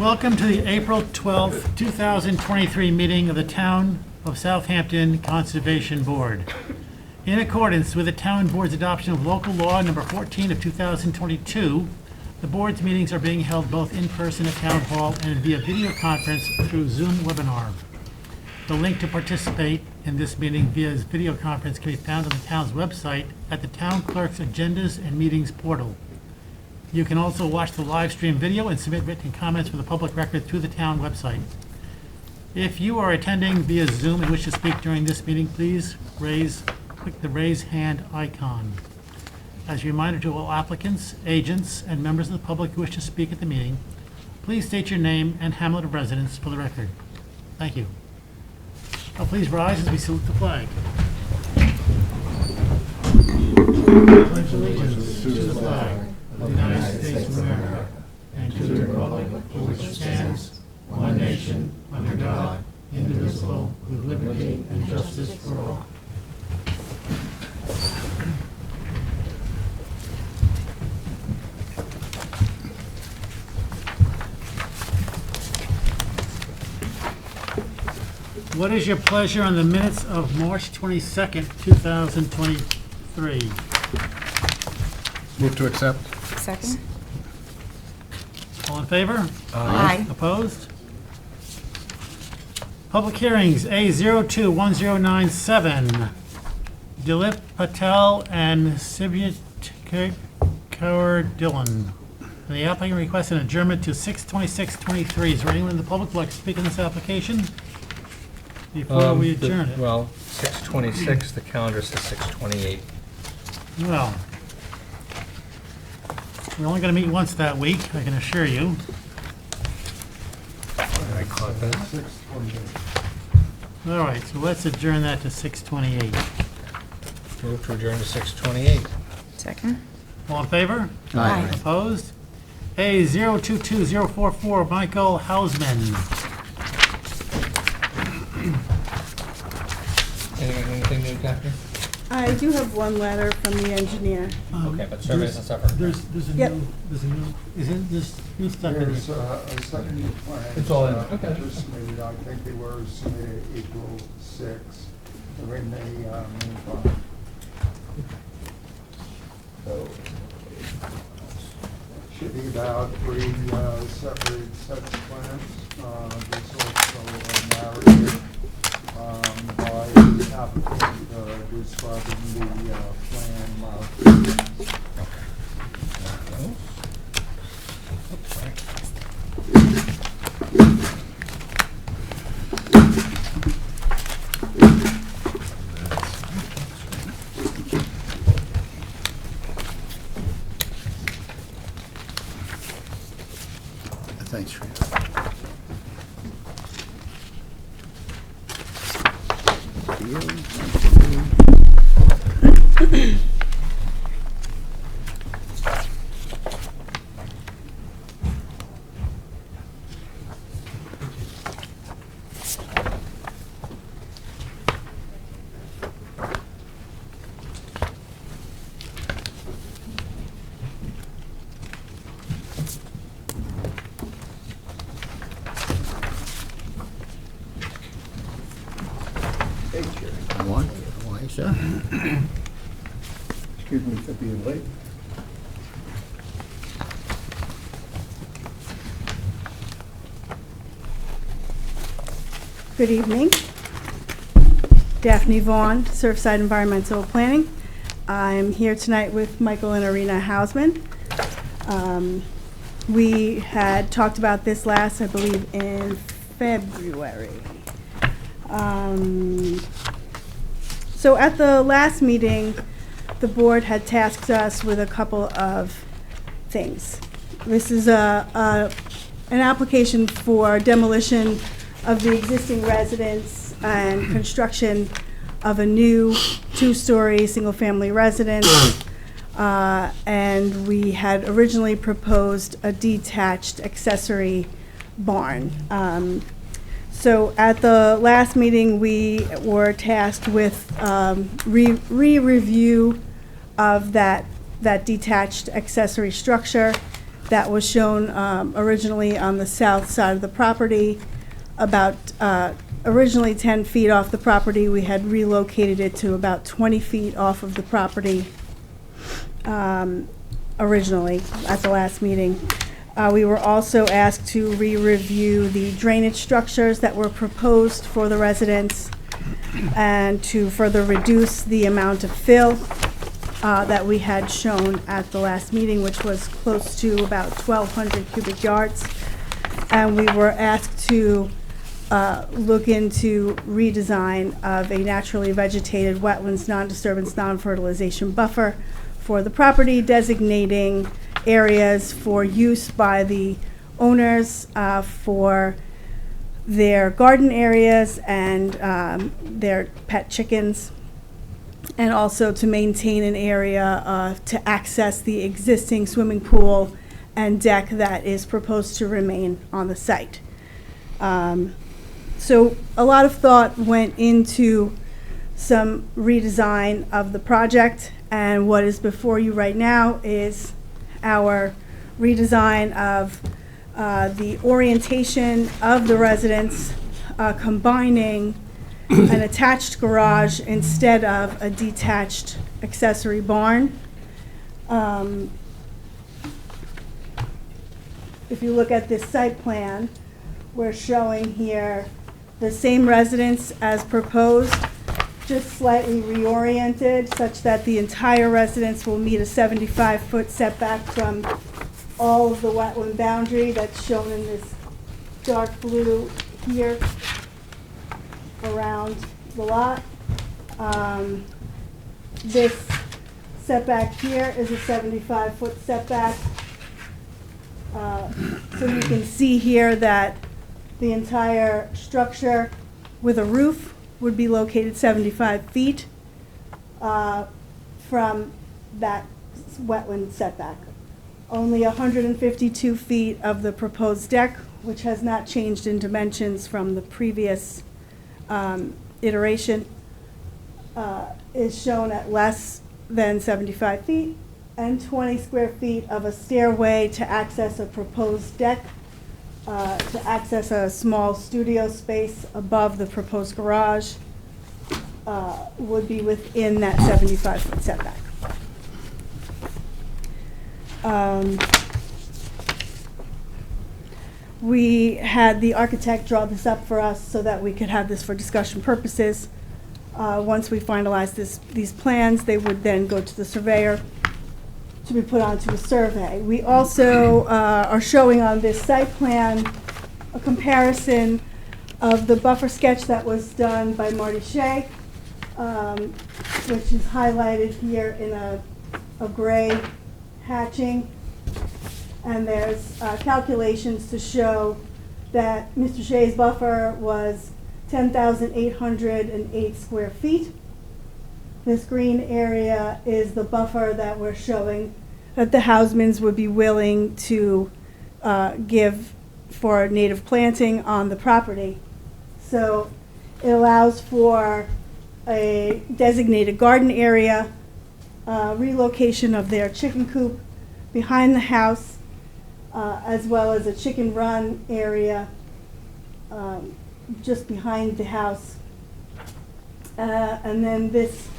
Welcome to the April 12th, 2023 meeting of the Town of Southampton Conservation Board. In accordance with the Town Board's adoption of Local Law Number 14 of 2022, the Board's meetings are being held both in person at Town Hall and via video conference through Zoom webinar. The link to participate in this meeting via video conference can be found on the town's website at the Town Clerk's Agendas and Meetings portal. You can also watch the live stream video and submit written comments for the public record through the town website. If you are attending via Zoom and wish to speak during this meeting, please click the raise hand icon. As a reminder to all applicants, agents, and members of the public who wish to speak at the meeting, please state your name and hamlet of residence for the record. Thank you. Now please rise as we salute the flag. Pledge allegiance to the flag of the United States of America and to the republic for which it stands, one nation, under God, indivisible, with liberty and justice for all. What is your pleasure on the minutes of March 22nd, 2023? Move to accept. Second? All in favor? Aye. Opposed? Public hearings, A021097, Dilip Patel and Sibyat Kaur Dillon. The applicant requests an adjournment to 6/26/23. Is there anyone in the public who would like to speak on this application before we adjourn it? Well, 6/26, the calendar says 6/28. Well, we're only going to meet once that week, I can assure you. I caught that. All right, so let's adjourn that to 6/28. Move to adjourn to 6/28. Second? All in favor? Aye. Opposed? A022044, Michael Hausman. Anything new, Catherine? I do have one letter from the engineer. Okay, but surveys and stuff are. There's a Yep. isn't this new stuff in There's here? a second new plan. It's all in. Okay. Okay. Just submitted, I think they were submitted April 6th. They're in the main file. So, should be about 3 separate sets of plans. There's also a narrative by the applicant describing the plan modifications. Thanks, Fran. Why, sir? Excuse me for being late. Good evening. Daphne Vaughn, Surfside Environmental Planning. I'm here tonight with Michael and Irina Hausman. We had talked about this last, I believe, in February. So at the last meeting, the board had tasked us with a couple of things. This is an application for demolition of the existing residence and construction of a new two-story single-family residence. And we had originally proposed a detached accessory barn. So at the last meeting, we were tasked with re-review of that detached accessory structure that was shown originally on the south side of the property, about originally 10 feet off the property. We had relocated it to about 20 feet off of the property originally at the last meeting. We were also asked to re-review the drainage structures that were proposed for the residents and to further reduce the amount of fill that we had shown at the last meeting, which was close to about 1,200 cubic yards. And we were asked to look into redesign of a naturally vegetated wetlands, non-disturbance, non-fertilization buffer for the property, designating areas for use by the owners for their garden areas and their pet chickens, and also to maintain an area to access the existing swimming pool and deck that is proposed to remain on the site. So a lot of thought went into some redesign of the project, and what is before you right now is our redesign of the orientation of the residence, combining an attached garage instead of a detached accessory barn. If you look at this site plan, we're showing here the same residence as proposed, just slightly reoriented such that the entire residence will meet a 75-foot setback from all of the wetland boundary that's shown in this dark blue here around the lot. This setback here is a 75-foot setback. So you can see here that the entire structure with a roof would be located 75 feet from that wetland setback. Only 152 feet of the proposed deck, which has not changed in dimensions from the previous iteration, is shown at less than 75 feet, and 20 square feet of a stairway to access a proposed deck, to access a small studio space above the proposed garage, would be within that 75-foot setback. We had the architect draw this up for us so that we could have this for discussion purposes. Once we finalize these plans, they would then go to the surveyor to be put onto a survey. We also are showing on this site plan a comparison of the buffer sketch that was done by Marty Shea, which is highlighted here in a gray hatching. And there's calculations to show that Mr. Shea's buffer was 10,808 square feet. This green area is the buffer that we're showing that the Hausmans would be willing to give for native planting on the property. So it allows for a designated garden area, relocation of their chicken coop behind the house, as well as a chicken run area just behind the house. And then this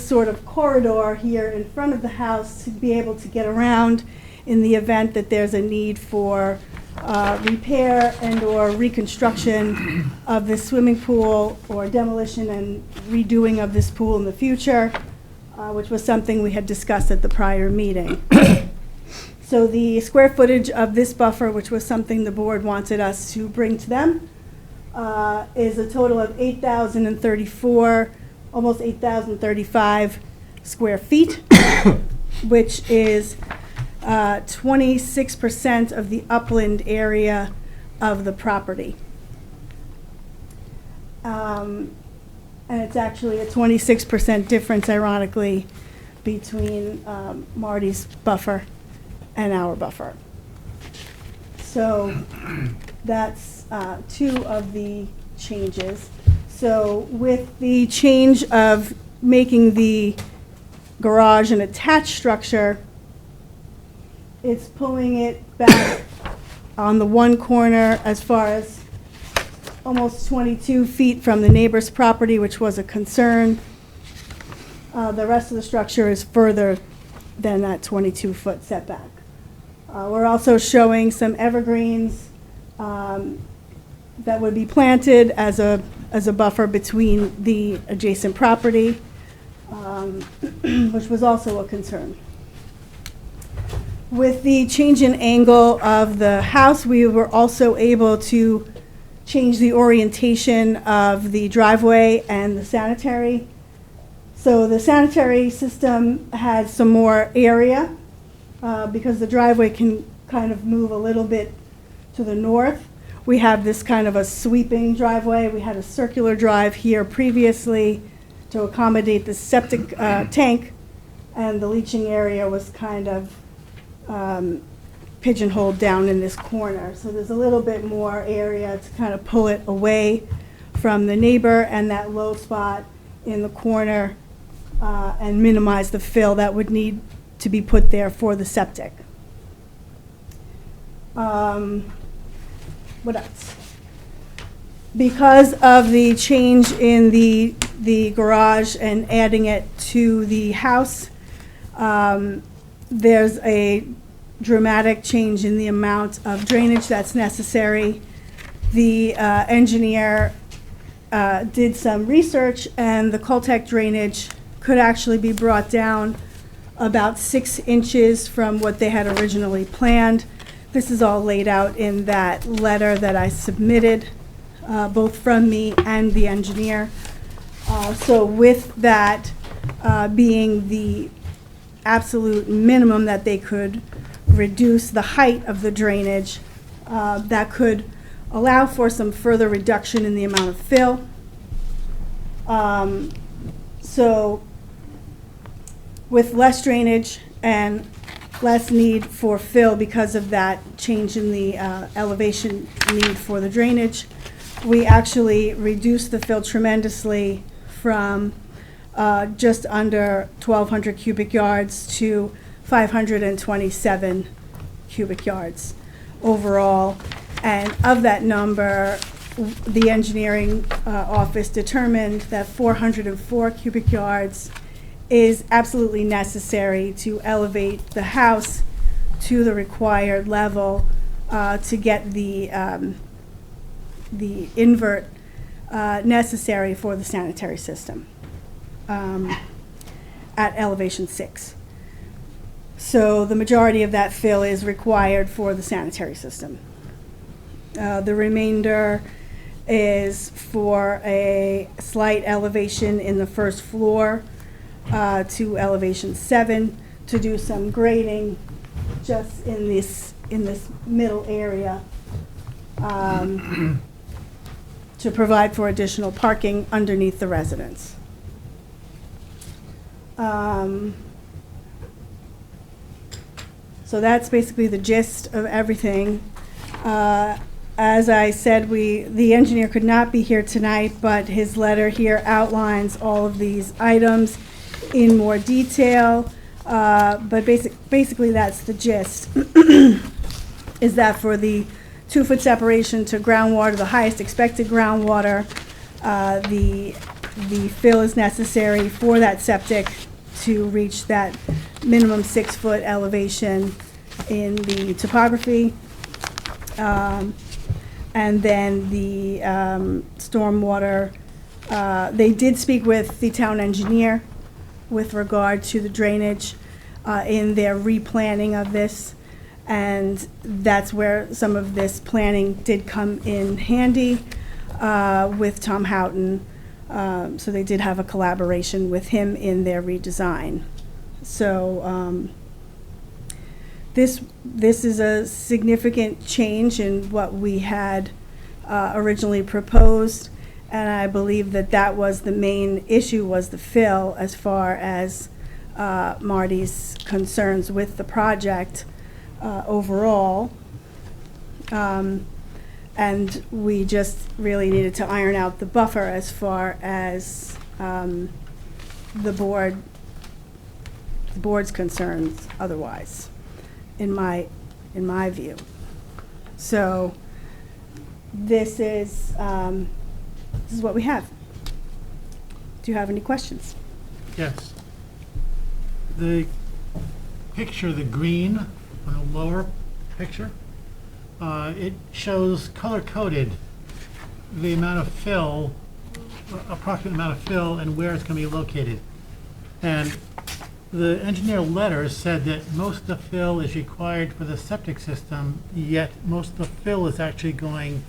sort of corridor here in front of the house to be able to get around in the event that there's a need for repair and or reconstruction of this swimming pool, or demolition and redoing of this pool in the future, which was something we had discussed at the prior meeting. So the square footage of this buffer, which was something the board wanted us to bring to them, is a total of 8,034, almost 8,035 square feet, which is 26% of the upland area of the property. And it's actually a 26% difference, ironically, between Marty's buffer and our buffer. So that's two of the changes. So with the change of making the garage an attached structure, it's pulling it back on the one corner as far as almost 22 feet from the neighbor's property, which was a concern. The rest of the structure is further than that 22-foot setback. We're also showing some evergreens that would be planted as a buffer between the adjacent property, which was also a concern. With the change in angle of the house, we were also able to change the orientation of the driveway and the sanitary. So the sanitary system has some more area because the driveway can kind of move a little bit to the north. We have this kind of a sweeping driveway. We had a circular drive here previously to accommodate the septic tank, and the leaching area was kind of pigeonholed down in this corner. So there's a little bit more area to kind of pull it away from the neighbor and that low spot in the corner and minimize the fill that would need to be put there for the septic. What else? Because of the change in the garage and adding it to the house, there's a dramatic change in the amount of drainage that's necessary. The engineer did some research, and the Coltech drainage could actually be brought down about 6 inches from what they had originally planned. This is all laid out in that letter that I submitted, both from me and the engineer. So with that being the absolute minimum that they could reduce the height of the drainage, that could allow for some further reduction in the amount of fill. So with less drainage and less need for fill because of that change in the elevation need for the drainage, we actually reduced the fill tremendously from just under 1,200 cubic yards to 527 cubic yards overall. And of that number, the engineering office determined that 404 cubic yards is absolutely necessary to elevate the house to the required level to get the invert necessary for the sanitary system at elevation 6. So the majority of that fill is required for the sanitary system. The remainder is for a slight elevation in the first floor to elevation 7 to do some grading just in this middle area to provide for additional parking underneath the residence. So that's basically the gist of everything. As I said, the engineer could not be here tonight, but his letter here outlines all of these items in more detail. But basically that's the gist, is that for the 2-foot separation to groundwater, the highest expected groundwater, the fill is necessary for that septic to reach that minimum 6-foot elevation in the topography. And then the stormwater, they did speak with the town engineer with regard to the drainage in their replanning of this. And that's where some of this planning did come in handy with Tom Houghton. So they did have a collaboration with him in their redesign. So this is a significant change in what we had originally proposed, and I believe that that was the main issue, was the fill, as far as Marty's concerns with the project overall. And we just really needed to iron out the buffer as far as the board's concerns otherwise. in my view. So this is what we have. Do you have any questions? Yes. The picture, the green on the lower picture, it shows color-coded the amount of fill, approximate amount of fill and where it's going to be located. And the engineer letter said that most of the fill is required for the septic system, yet most of the fill is actually going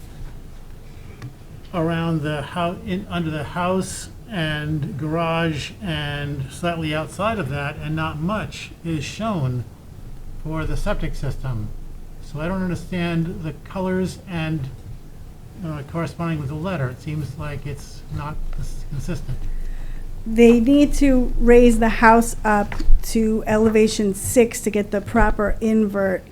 around the house, under the house and garage and slightly outside of that, and not much is shown for the septic system. So I don't understand the colors and corresponding with the letter. It seems like it's not consistent. They need to raise the house up to elevation 6 to get the proper invert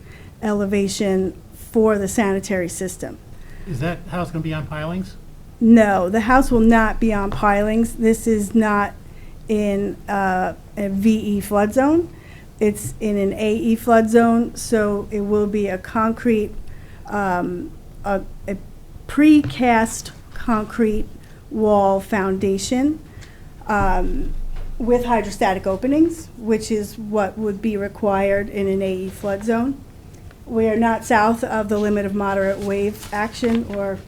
elevation for the sanitary system. Is that house going to be on pilings? No, the house will not be on pilings. This is not in a VE flood zone. It's in an AE flood zone, so it will be a concrete, a precast concrete wall foundation with hydrostatic openings, which is what would be required in an AE flood zone. We are not south of the limit of moderate wave action, or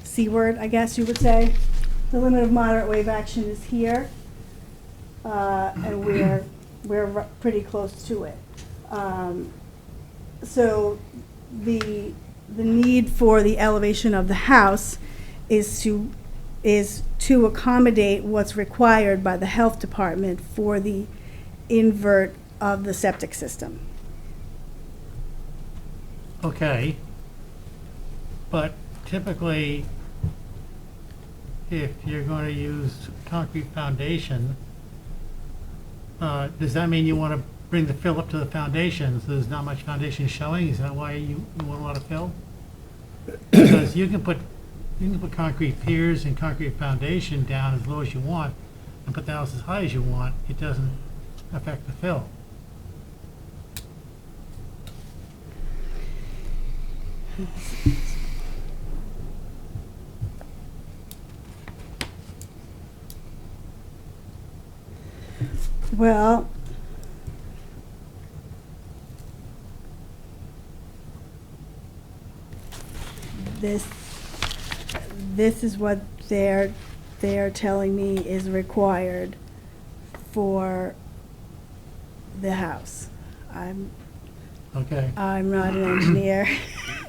seaward, I guess you would say. The limit of moderate wave action is here, and we're pretty close to it. So the need for the elevation of the house is to accommodate what's required by the health department for the invert of the septic system. Okay. But typically, if you're going to use concrete foundation, does that mean you want to bring the fill up to the foundation so there's not much foundation showing? Is that why you want a lot of fill? Because you can put concrete piers and concrete foundation down as low as you want and put the house as high as you want. It doesn't affect the fill. Well, this is what they're telling me is required for the house. Okay. I'm not an engineer.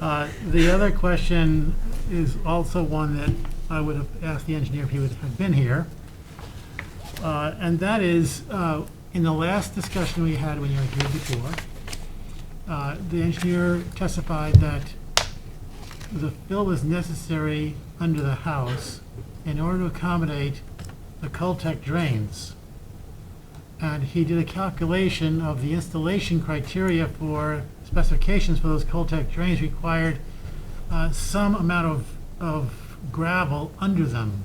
The other question is also one that I would have asked the engineer if he would have been here. And that is, in the last discussion we had when you were here before, the engineer testified that the fill was necessary under the house in order to accommodate the Cultec drains. And he did a calculation of the installation criteria for specifications for those Cultec drains required some amount of gravel under them.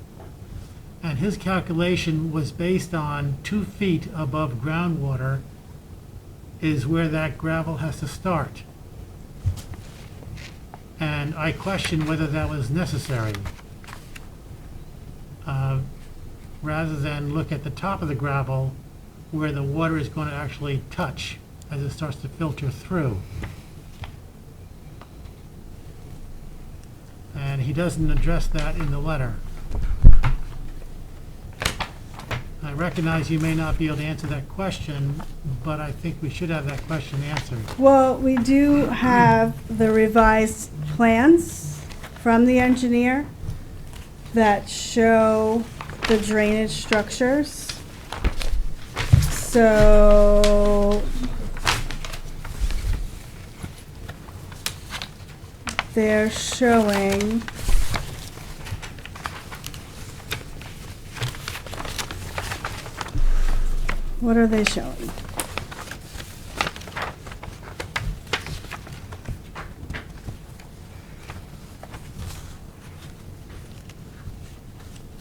And his calculation was based on 2 feet above groundwater is where that gravel has to start. And I question whether that was necessary. Rather than look at the top of the gravel where the water is going to actually touch as it starts to filter through. And he doesn't address that in the letter. I recognize you may not be able to answer that question, but I think we should have that question answered. Well, we do have the revised plans from the engineer that show the drainage structures. So they're showing what are they showing?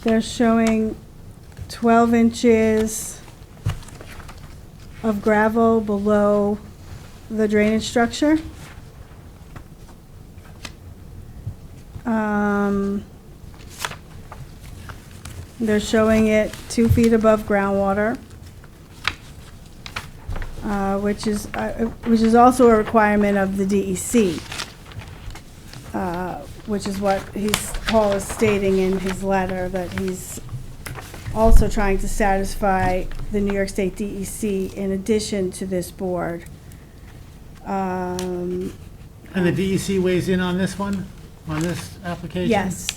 They're showing 12 inches of gravel below the drainage structure. They're showing it 2 feet above groundwater, which is also a requirement of the DEC, which is what Paul is stating in his letter, that he's also trying to satisfy the New York State DEC in addition to this board. And the DEC weighs in on this one, on this application? Yes,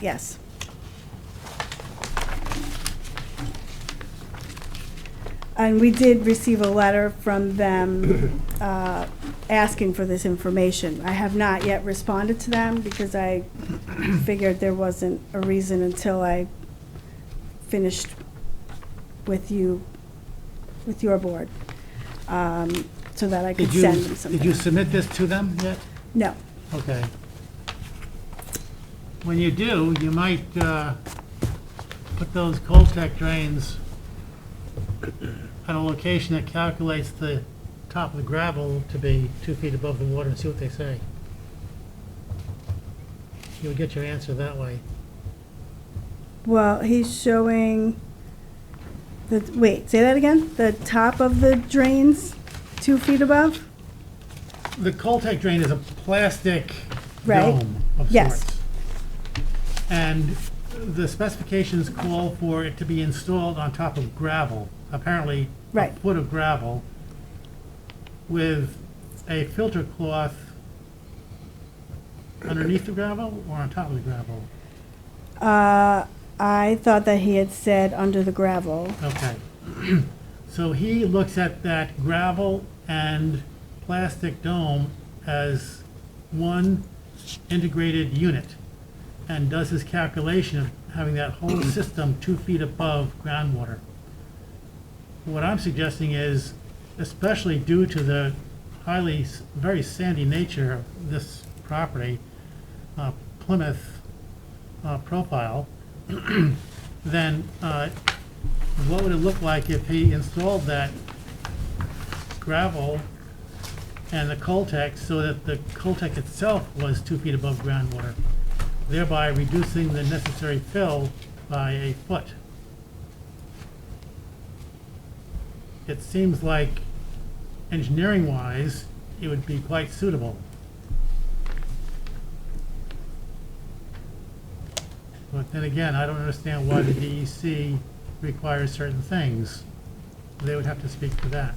yes. And we did receive a letter from them asking for this information. I have not yet responded to them because I figured there wasn't a reason until I finished with you, with your board, so that I could send them something. Did you submit this to them yet? No. Okay. When you do, you might put those Coltech drains at a location that calculates the top of the gravel to be 2 feet above the water and see what they say. You'll get your answer that way. Well, he's showing wait, say that again? The top of the drains, 2 feet above? The Coltech drain is a plastic Right. dome of Yes. sorts. And the specifications call for it to be installed on top of gravel, apparently a Right. foot of gravel, with a filter cloth underneath the gravel or on top of the gravel? I thought that he had said under the gravel. Okay. So he looks at that gravel and plastic dome as one integrated unit and does his calculation of having that whole system 2 feet above groundwater. What I'm suggesting is, especially due to the very sandy nature of this property, Plymouth profile, then what would it look like if he installed that gravel and the Coltech so that the Coltech itself was 2 feet above groundwater, thereby reducing the necessary fill by a foot? It seems like, engineering-wise, it would be quite suitable. But then again, I don't understand why the DEC requires certain things. They would have to speak for that.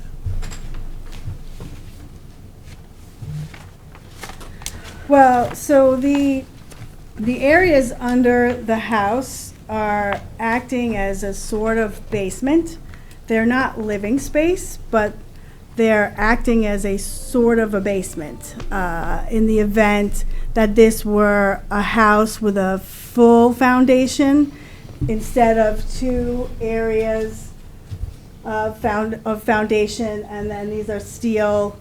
Well, so the areas under the house are acting as a sort of basement. They're not living space, but they're acting as a sort of a basement. In the event that this were a house with a full foundation, instead of 2 areas of foundation, and then these are steel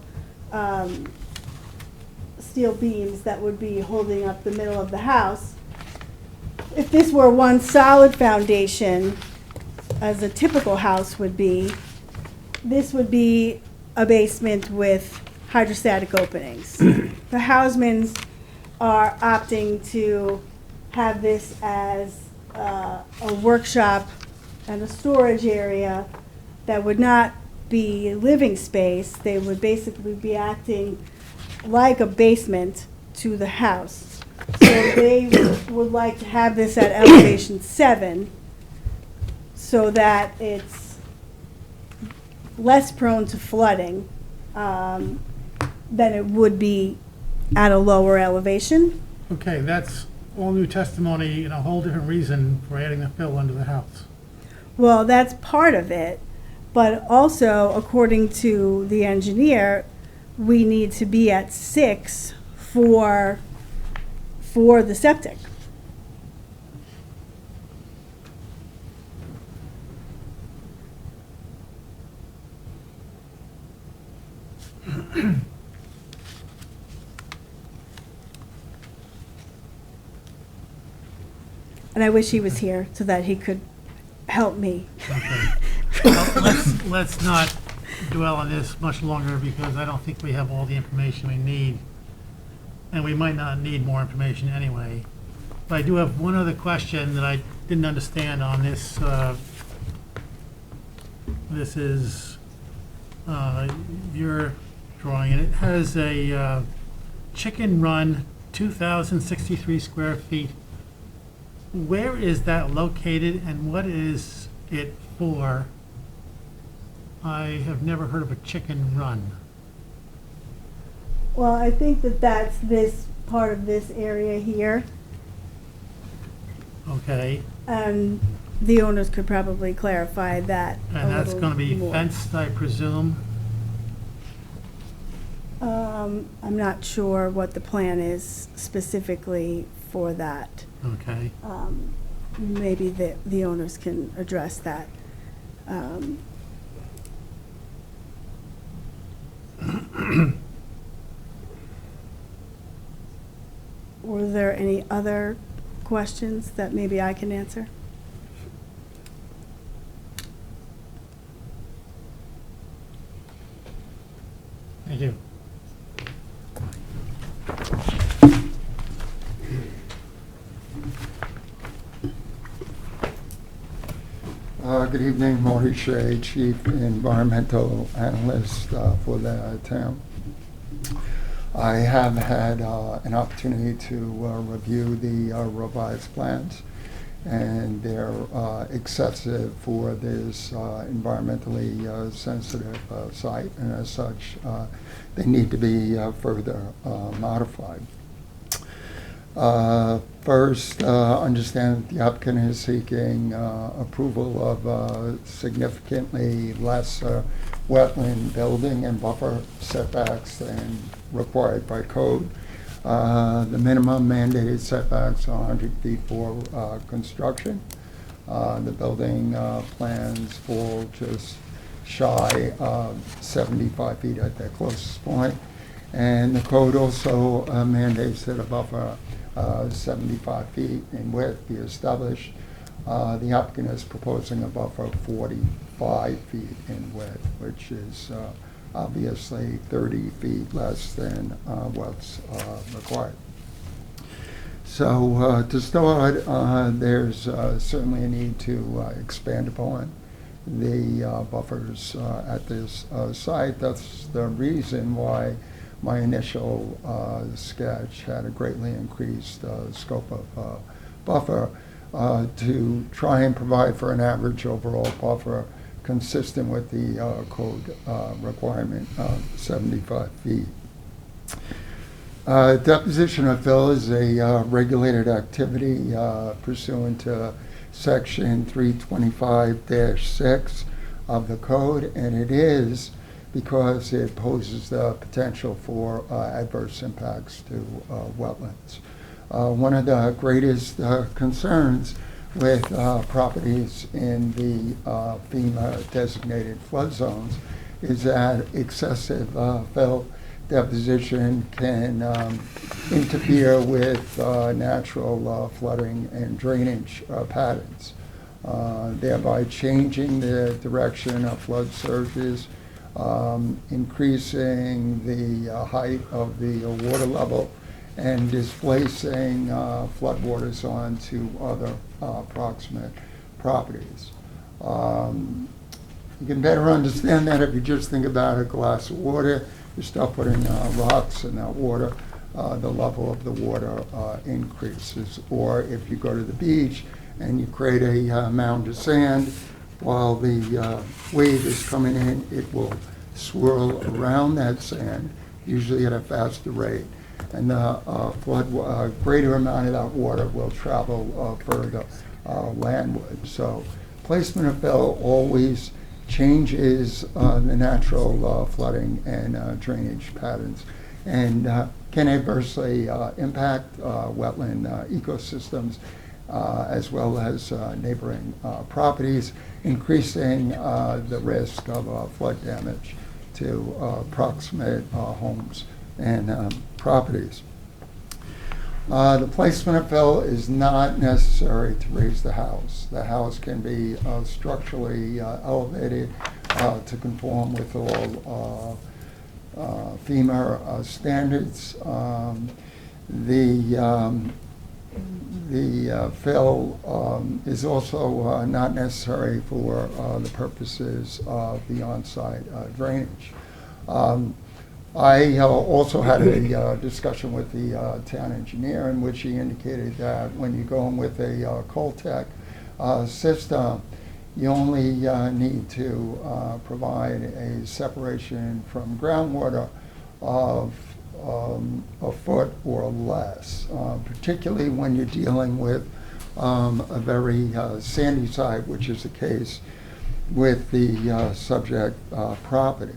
beams that would be holding up the middle of the house. If this were one solid foundation, as a typical house would be, this would be a basement with hydrostatic openings. The Hausmans are opting to have this as a workshop and a storage area that would not be living space. They would basically be acting like a basement to the house. So they would like to have this at elevation 7 so that it's less prone to flooding than it would be at a lower elevation. Okay, that's all new testimony and a whole different reason for adding the fill under the house. Well, that's part of it, but also, according to the engineer, we need to be at 6 for the septic. And I wish he was here so that he could help me. Okay. Well, let's not dwell on this much longer because I don't think we have all the information we need. And we might not need more information anyway. But I do have one other question that I didn't understand on this. This is your drawing, and it has a chicken run, 2,063 square feet. Where is that located and what is it for? I have never heard of a chicken run. Well, I think that that's this part of this area here. Okay, The owners could probably clarify that a and that's little gonna be more. fenced, I presume? I'm not sure what the plan is specifically for that. Okay, Maybe the owners can address that. Were there any other questions that maybe I can answer? thank you. Good evening, Marty Shea, Chief Environmental Analyst for the town. I have had an opportunity to review the revised plans, and they're excessive for this environmentally sensitive site, and as such, they need to be further modified. First, understand that the applicant is seeking approval of significantly less wetland building and buffer setbacks than required by code. The minimum mandated setbacks are 100 feet for construction. The building plans fall just shy of 75 feet at their closest point. And the code also mandates that a buffer 75 feet in width be established. The applicant is proposing a buffer of 45 feet in width, which is obviously 30 feet less than what's required. So to start, there's certainly a need to expand upon the buffers at this site. That's the reason why my initial sketch had a greatly increased scope of buffer to try and provide for an average overall buffer consistent with the code requirement of 75 feet. Deposition of fill is a regulated activity pursuant to section 325-6 of the code, and it is because it poses the potential for adverse impacts to wetlands. One of the greatest concerns with properties in the FEMA designated flood zones is that excessive fill deposition can interfere with natural flooding and drainage patterns, thereby changing the direction of flood surges, increasing the height of the water level, and displacing floodwaters onto other proximate properties. You can better understand that if you just think about a glass of water. You start putting rocks in that water, the level of the water increases. Or if you go to the beach and you create a mound of sand, while the wave is coming in, it will swirl around that sand, usually at a faster rate. And the greater amount of that water will travel further landward. So placement of fill always changes the natural flooding and drainage patterns, and can adversely impact wetland ecosystems as well as neighboring properties, increasing the risk of flood damage to proximate homes and properties. The placement of fill is not necessary to raise the house. The house can be structurally elevated to conform with all FEMA standards. The fill is also not necessary for the purposes of the on-site drainage. I also had a discussion with the town engineer in which he indicated that when you go in with a Coltech system, you only need to provide a separation from groundwater of a foot or less, particularly when you're dealing with a very sandy site, which is the case with the subject property.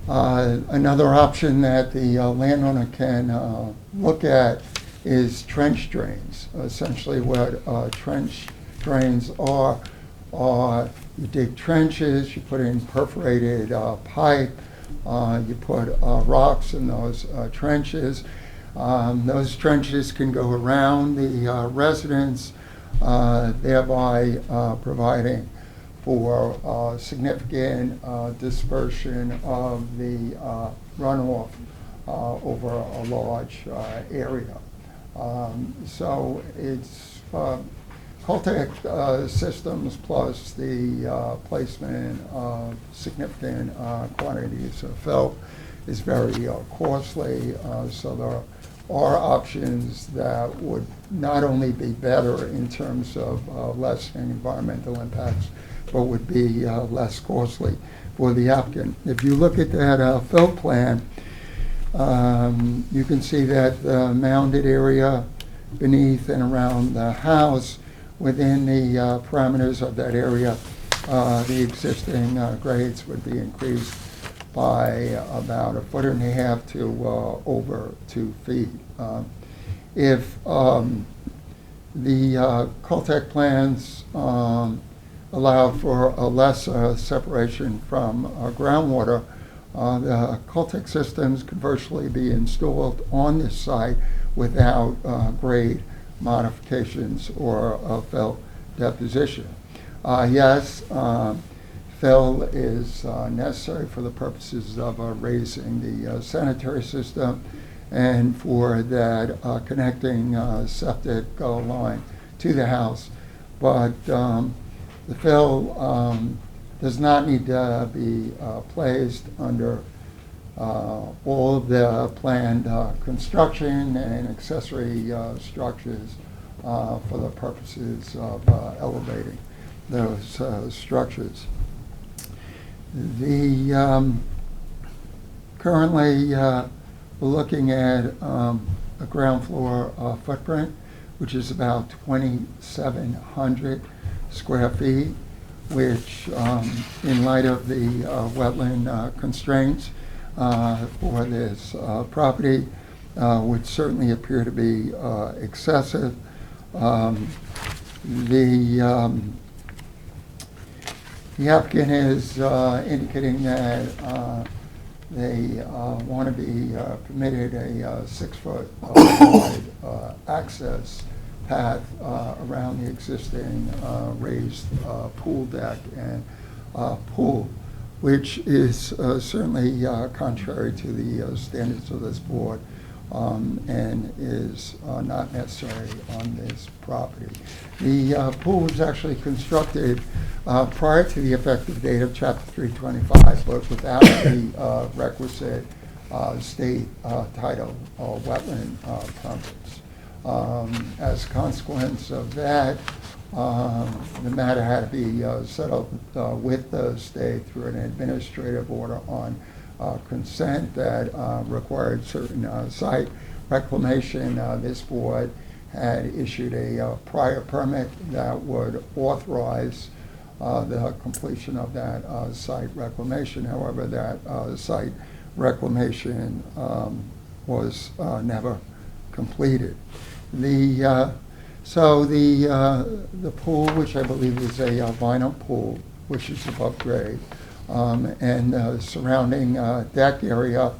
Another option that the landowner can look at is trench drains. Essentially what trench drains are you dig trenches, you put in perforated pipe, you put rocks in those trenches. Those trenches can go around the residence, thereby providing for significant dispersion of the runoff over a large area. So it's Coltech systems plus the placement of significant quantities of fill is very costly. So there are options that would not only be better in terms of lessening environmental impacts, but would be less costly for the applicant. If you look at that fill plan, you can see that the mounded area beneath and around the house, within the parameters of that area, the existing grades would be increased by about 1.5 feet to over 2 feet. If the Coltech plans allowed for a less separation from groundwater, the Coltech systems could virtually be installed on this site without grade modifications or fill deposition. Yes, fill is necessary for the purposes of raising the sanitary system and for that connecting septic line to the house. But the fill does not need to be placed under all of the planned construction and accessory structures for the purposes of elevating those structures. Currently we're looking at a ground floor footprint, which is about 2,700 square feet, which in light of the wetland constraints for this property would certainly appear to be excessive. The applicant is indicating that they want to be permitted a 6-foot wide access path around the existing raised pool deck and pool, which is certainly contrary to the standards of this board and is not necessary on this property. The pool was actually constructed prior to the effective date of Chapter 325, but without the requisite state title wetland permits. As a consequence of that, the matter had to be settled with the state through an administrative order on consent that required certain site reclamation. This board had issued a prior permit that would authorize the completion of that site reclamation. However, that site reclamation was never completed. So the pool, which I believe is a vinyl pool, which is above grade, and the surrounding deck area,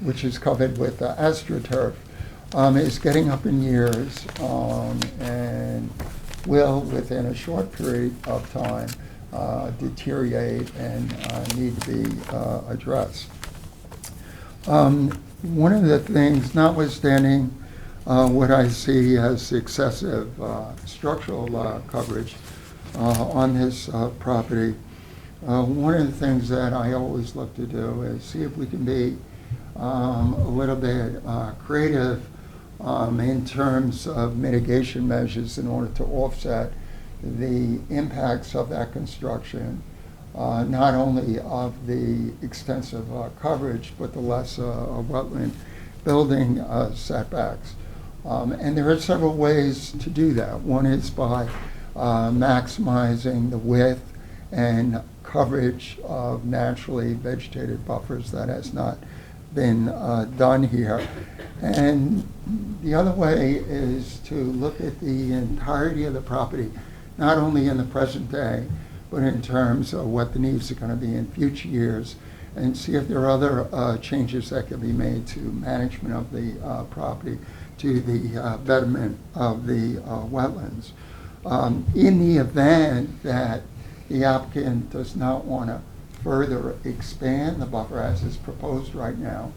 which is covered with astroturf, is getting up in years, and will, within a short period of time, deteriorate and need to be addressed. One of the things, notwithstanding what I see as excessive structural coverage on this property, one of the things that I always look to do is see if we can be a little bit creative in terms of mitigation measures in order to offset the impacts of that construction, not only of the extensive coverage, but the less wetland building setbacks. And there are several ways to do that. One is by maximizing the width and coverage of naturally vegetated buffers. That has not been done here. And the other way is to look at the entirety of the property, not only in the present day, but in terms of what the needs are going to be in future years, and see if there are other changes that can be made to management of the property, to the betterment of the wetlands. In the event that the applicant does not want to further expand the buffer as is proposed right now,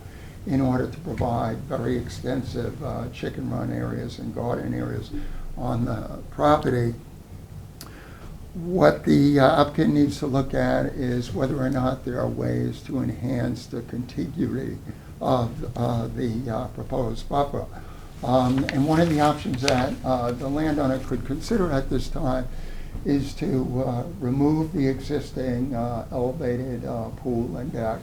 in order to provide very extensive chicken run areas and garden areas on the property, what the applicant needs to look at is whether or not there are ways to enhance the contiguity of the proposed buffer. And one of the options that the landowner could consider at this time is to remove the existing elevated pool and deck.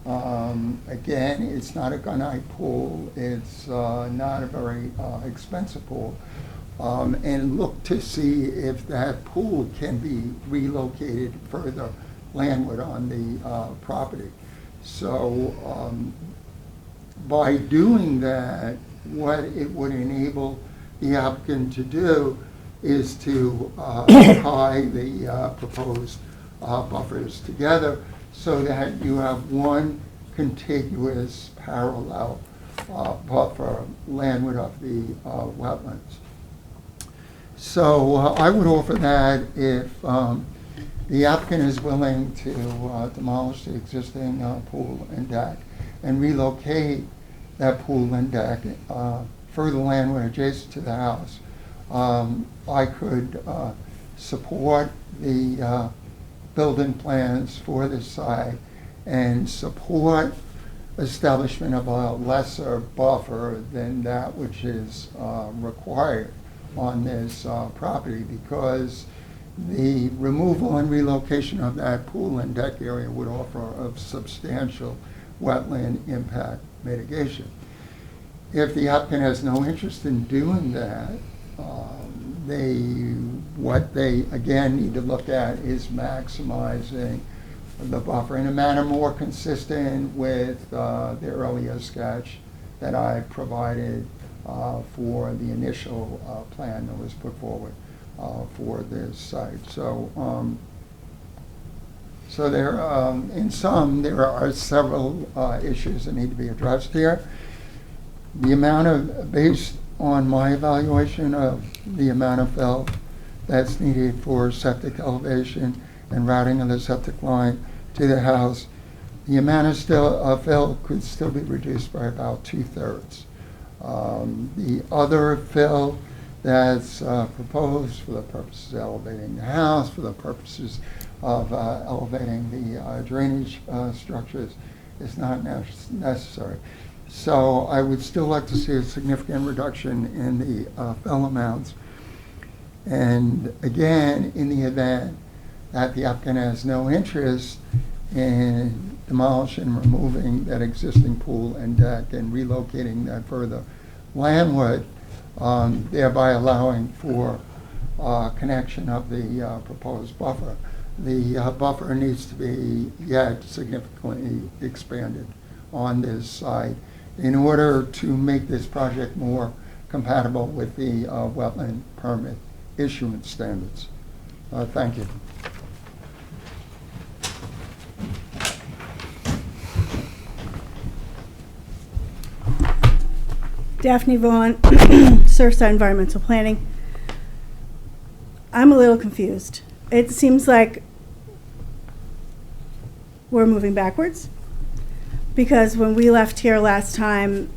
Again, it's not a gunite pool, it's not a very expensive pool, and look to see if that pool can be relocated further landward on the property. So by doing that, what it would enable the applicant to do is to tie the proposed buffers together so that you have one contiguous parallel buffer landward of the wetlands. So I would offer that if the applicant is willing to demolish the existing pool and deck and relocate that pool and deck further landward adjacent to the house, I could support the building plans for this site and support establishment of a lesser buffer than that which is required on this property, because the removal and relocation of that pool and deck area would offer a substantial wetland impact mitigation. If the applicant has no interest in doing that, what they again need to look at is maximizing the buffer in a manner more consistent with the earlier sketch that I provided for the initial plan that was put forward for this site. So, so there, in sum, there are several issues that need to be addressed here. The amount of, based on my evaluation of the amount of fill that's needed for septic elevation and routing of the septic line to the house, the amount of fill could still be reduced by about 2/3. The other fill that's proposed for the purposes of elevating the house, for the purposes of elevating the drainage structures, is not necessary. So I would still like to see a significant reduction in the fill amounts. And again, in the event that the applicant has no interest in demolishing and removing that existing pool and deck and relocating that further landward, thereby allowing for connection of the proposed buffer, the buffer needs to be yet significantly expanded on this site in order to make this project more compatible with the wetland permit issuance standards. Thank you. Daphne Vaughn, Surfside Environmental Planning. I'm a little confused. It seems like we're moving backwards, because when we left here last time,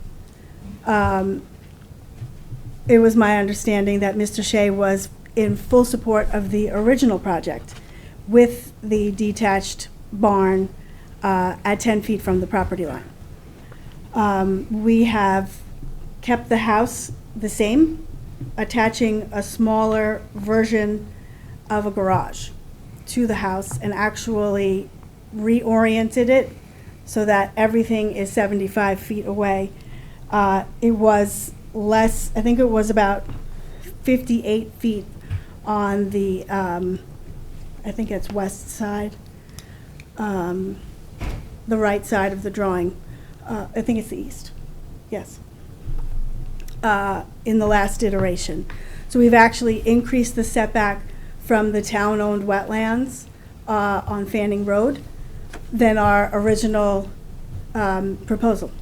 it was my understanding that Mr. Shea was in full support of the original project with the detached barn at 10 feet from the property line. We have kept the house the same, attaching a smaller version of a garage to the house and actually reoriented it so that everything is 75 feet away. It was less, I think it was about 58 feet on the, I think it's west side, the right side of the drawing. I think it's the east, yes, in the last iteration. So we've actually increased the setback from the town-owned wetlands on Fanning Road than our original proposal.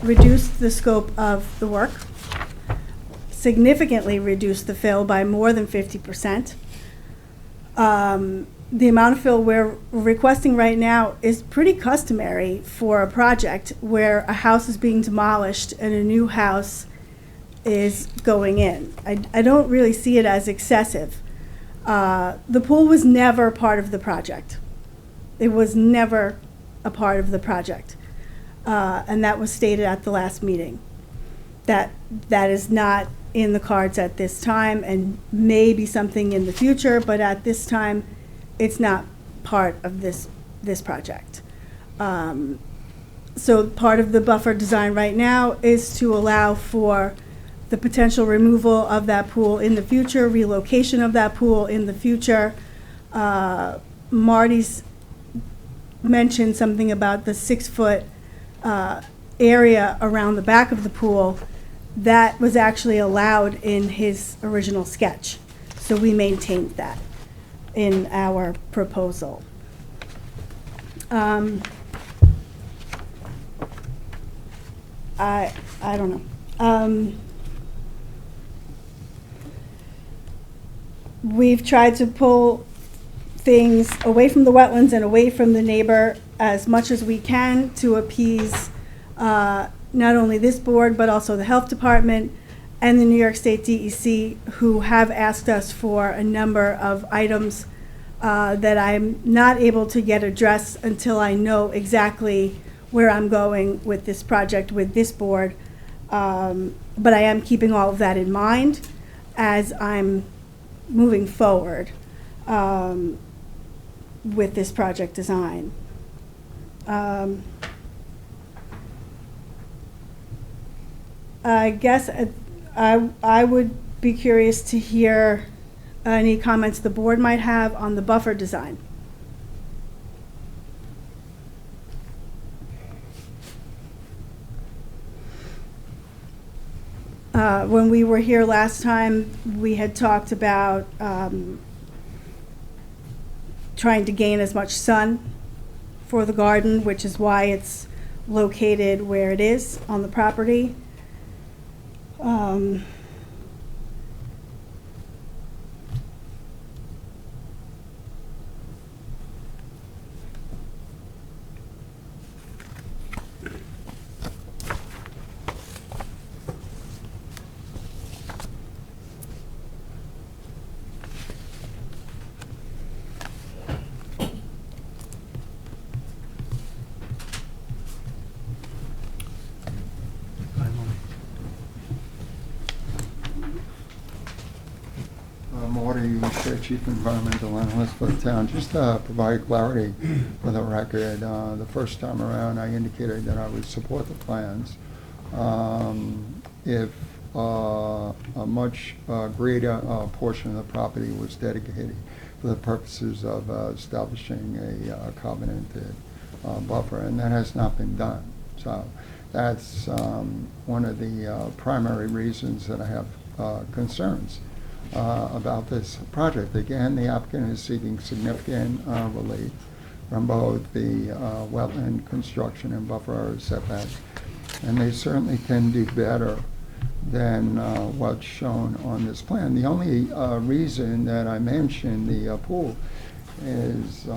Reduced the scope of the work, significantly reduced the fill by more than 50%. The amount of fill we're requesting right now is pretty customary for a project where a house is being demolished and a new house is going in. I don't really see it as excessive. The pool was never part of the project. It was never a part of the project. And that was stated at the last meeting. That is not in the cards at this time, and may be something in the future, but at this time, it's not part of this project. So part of the buffer design right now is to allow for the potential removal of that pool in the future, relocation of that pool in the future. Marty's mentioned something about the 6-foot area around the back of the pool. That was actually allowed in his original sketch. So we maintained that in our proposal. I don't know. We've tried to pull things away from the wetlands and away from the neighbor as much as we can to appease not only this board, but also the health department and the New York State DEC, who have asked us for a number of items that I'm not able to get addressed until I know exactly where I'm going with this project, with this board. But I am keeping all of that in mind as I'm moving forward with this project design. I guess I would be curious to hear any comments the board might have on the buffer design. When we were here last time, we had talked about trying to gain as much sun for the garden, which is why it's located where it is on the property. Marty, Chief Environmental Analyst for the town. Just to provide clarity for the record, the first time around I indicated that I would support the plans if a much greater portion of the property was dedicated for the purposes of establishing a covenanted buffer, and that has not been done. So that's one of the primary reasons that I have concerns about this project. Again, the applicant is seeking significant relief from both the wetland construction and buffer setbacks, and they certainly can do better than what's shown on this plan. The only reason that I mentioned the pool is,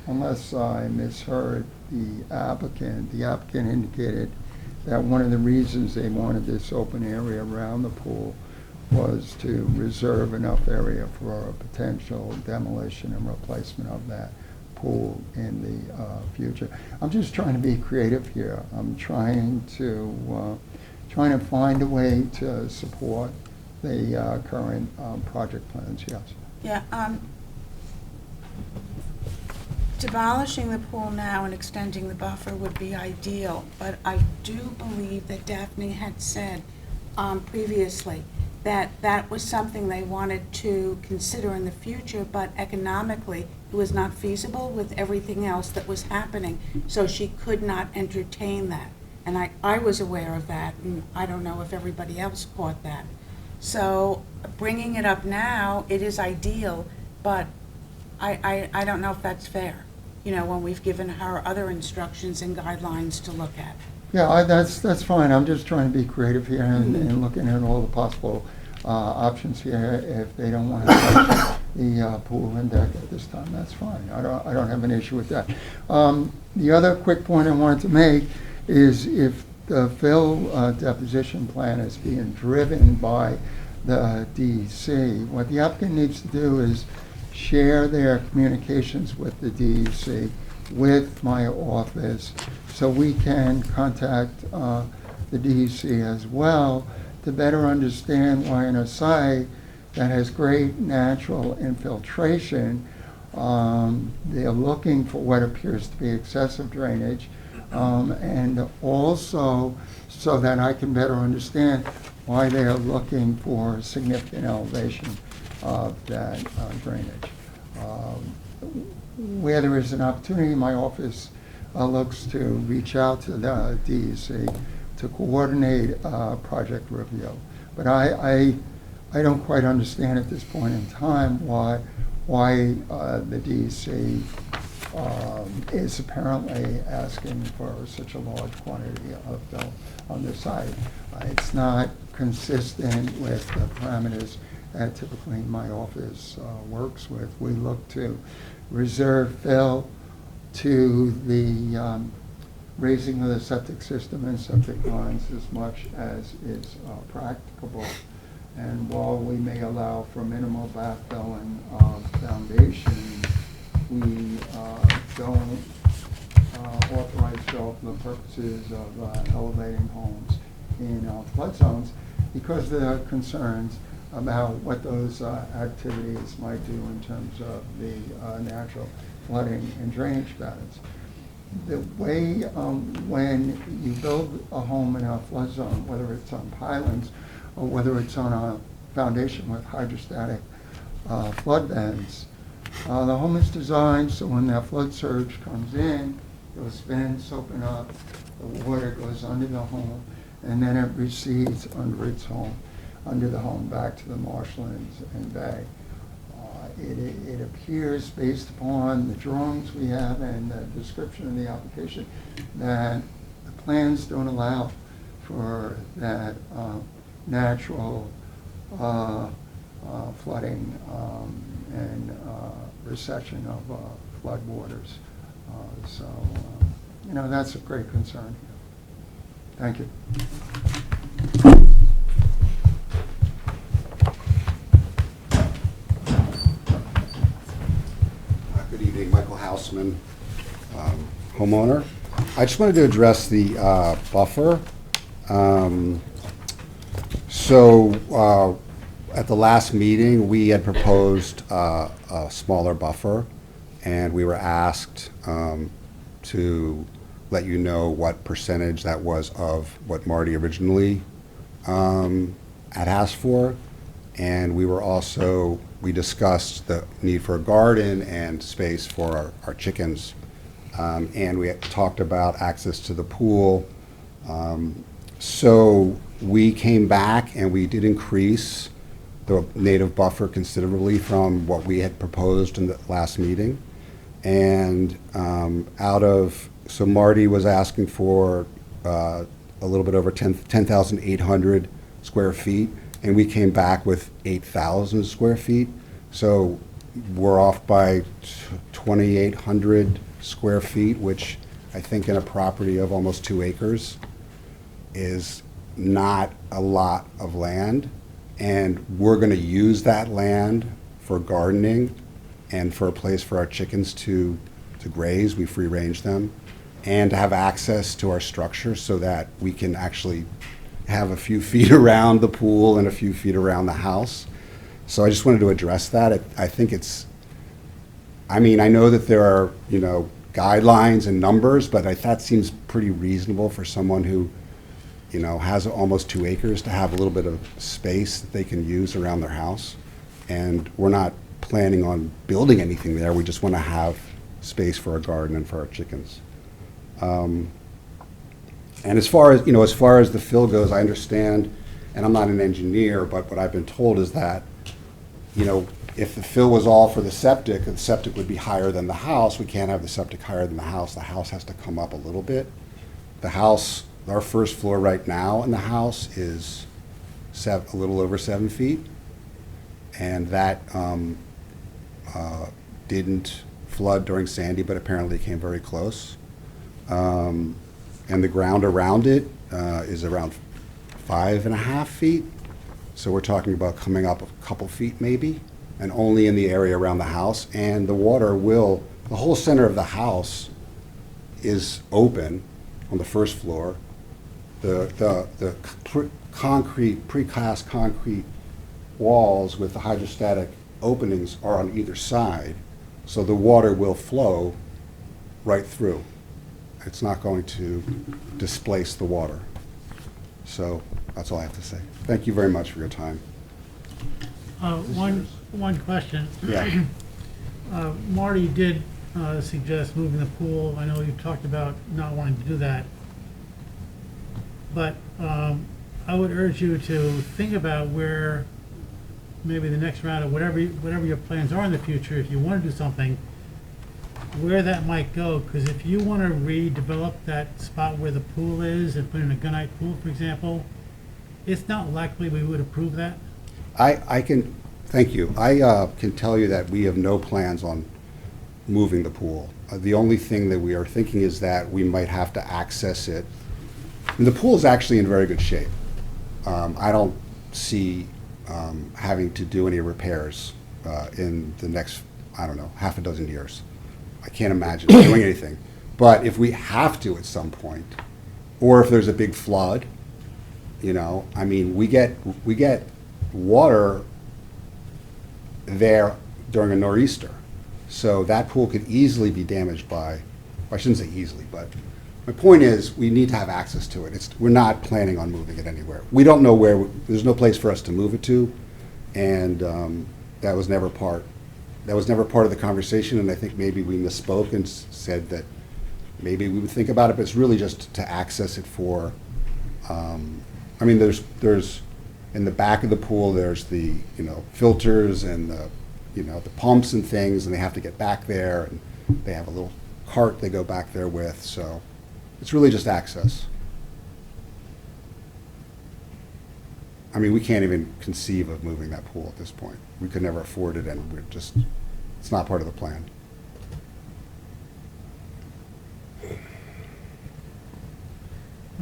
unless I misheard the applicant indicated that one of the reasons they wanted this open area around the pool was to reserve enough area for a potential demolition and replacement of that pool in the future. I'm just trying to be creative here. I'm trying to find a way to support the current project plans, yes. Yeah, demolishing the pool now and extending the buffer would be ideal, but I do believe that Daphne had said previously that that was something they wanted to consider in the future, but economically it was not feasible with everything else that was happening, so she could not entertain that. And I was aware of that, and I don't know if everybody else caught that. So bringing it up now, it is ideal, but I don't know if that's fair, you know, when we've given her other instructions and guidelines to look at. Yeah, that's fine. I'm just trying to be creative here and looking at all the possible options here. If they don't want to touch the pool and deck at this time, that's fine. I don't have an issue with that. The other quick point I wanted to make is if the fill deposition plan is being driven by the DEC, what the applicant needs to do is share their communications with the DEC, with my office, so we can contact the DEC as well to better understand why in a site that has great natural infiltration, they're looking for what appears to be excessive drainage, and also so that I can better understand why they are looking for significant elevation of that drainage. Where there is an opportunity, my office looks to reach out to the DEC to coordinate a project review. But I don't quite understand at this point in time why the DEC is apparently asking for such a large quantity of fill on the site. It's not consistent with the parameters that typically my office works with. We look to reserve fill to the raising of the septic system and septic lines as much as is practicable. And while we may allow for minimal backfilling of foundation, we don't authorize fill for the purposes of elevating homes in flood zones because of the concerns about what those activities might do in terms of the natural flooding and drainage patterns. The way when you build a home in a flood zone, whether it's on pilings or whether it's on a foundation with hydrostatic flood beds, the home is designed so when that flood surge comes in, those vents open up, the water goes under the home, and then it recedes under the home back to the marshlands and bay. It appears, based upon the drawings we have and the description of the application, that the plans don't allow for that natural flooding and recession of flood waters. So, you know, that's a great concern here. Thank you. Good evening, Michael Houseman, homeowner. I just wanted to address the buffer. At the last meeting, we had proposed a smaller buffer, and we were asked to let you know what percentage that was of what Marty originally had asked for. And we discussed the need for a garden and space for our chickens. And we had talked about access to the pool. So we came back and we did increase the native buffer considerably from what we had proposed in the last meeting. And so Marty was asking for a little bit over 10,800 square feet, and we came back with 8,000 square feet. So we're off by 2,800 square feet, which I think in a property of almost 2 acres is not a lot of land. And we're going to use that land for gardening and for a place for our chickens to graze. We free range them, and to have access to our structure so that we can actually have a few feet around the pool and a few feet around the house. So I just wanted to address that. I think I know that there are, guidelines and numbers, but that seems pretty reasonable for someone who, has almost 2 acres to have a little bit of space that they can use around their house. And we're not planning on building anything there. We just want to have space for a garden and for our chickens. And as far as the fill goes, I understand, and I'm not an engineer, but what I've been told is that, if the fill was all for the septic would be higher than the house. We can't have the septic higher than the house. The house has to come up a little bit. The house, our first floor right now in the house is a little over 7 feet. And that didn't flood during Sandy, but apparently it came very close. And the ground around it is around 5.5 feet. So we're talking about coming up a couple feet maybe, and only in the area around the house. And the water the whole center of the house is open on the first floor. The precast concrete walls with the hydrostatic openings are on either side, so the water will flow right through. It's not going to displace the water. So that's all I have to say. Thank you very much for your time. One question. Yeah. Marty did suggest moving the pool. I know you talked about not wanting to do that. But I would urge you to think about where maybe the next round of whatever your plans are in the future, if you want to do something, where that might go. Because if you want to redevelop that spot where the pool is and put in a gunite pool, for example, it's not likely we would approve that. Thank you. I can tell you that we have no plans on moving the pool. The only thing that we are thinking is that we might have to access it. And the pool is actually in very good shape. I don't see having to do any repairs in the next, half a dozen years. I can't imagine doing anything. But if we have to at some point, or if there's a big flood, we get water there during a nor'easter. So that pool could easily be damaged by, I shouldn't say easily, but my point is we need to have access to it. We're not planning on moving it anywhere. We don't know where, there's no place for us to move it to, and that was never part of the conversation, and I think maybe we misspoke and said that maybe we would think about it, but it's really just to access it for, there's in the back of the pool, there's the, filters and the pumps and things, and they have to get back there, and they have a little cart they go back there with, so it's really just access. We can't even conceive of moving that pool at this point. We could never afford it, and it's not part of the plan.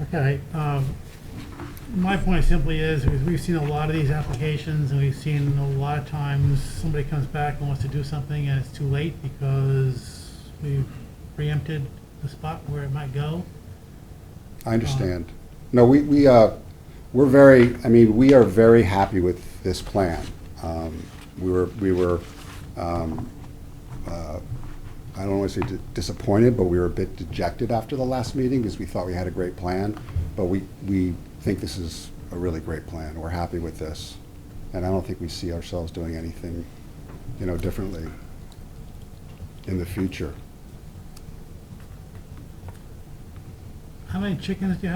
Okay. My point simply is we've seen a lot of these applications, and we've seen a lot of times somebody comes back and wants to do something and it's too late because we've preempted the spot where it might go. I understand. No, we are very happy with this plan. We were I don't want to say disappointed, but we were a bit dejected after the last meeting because we thought we had a great plan. But we think this is a really great plan. We're happy with this, and I don't think we see ourselves doing anything, differently in the future. How many chickens do you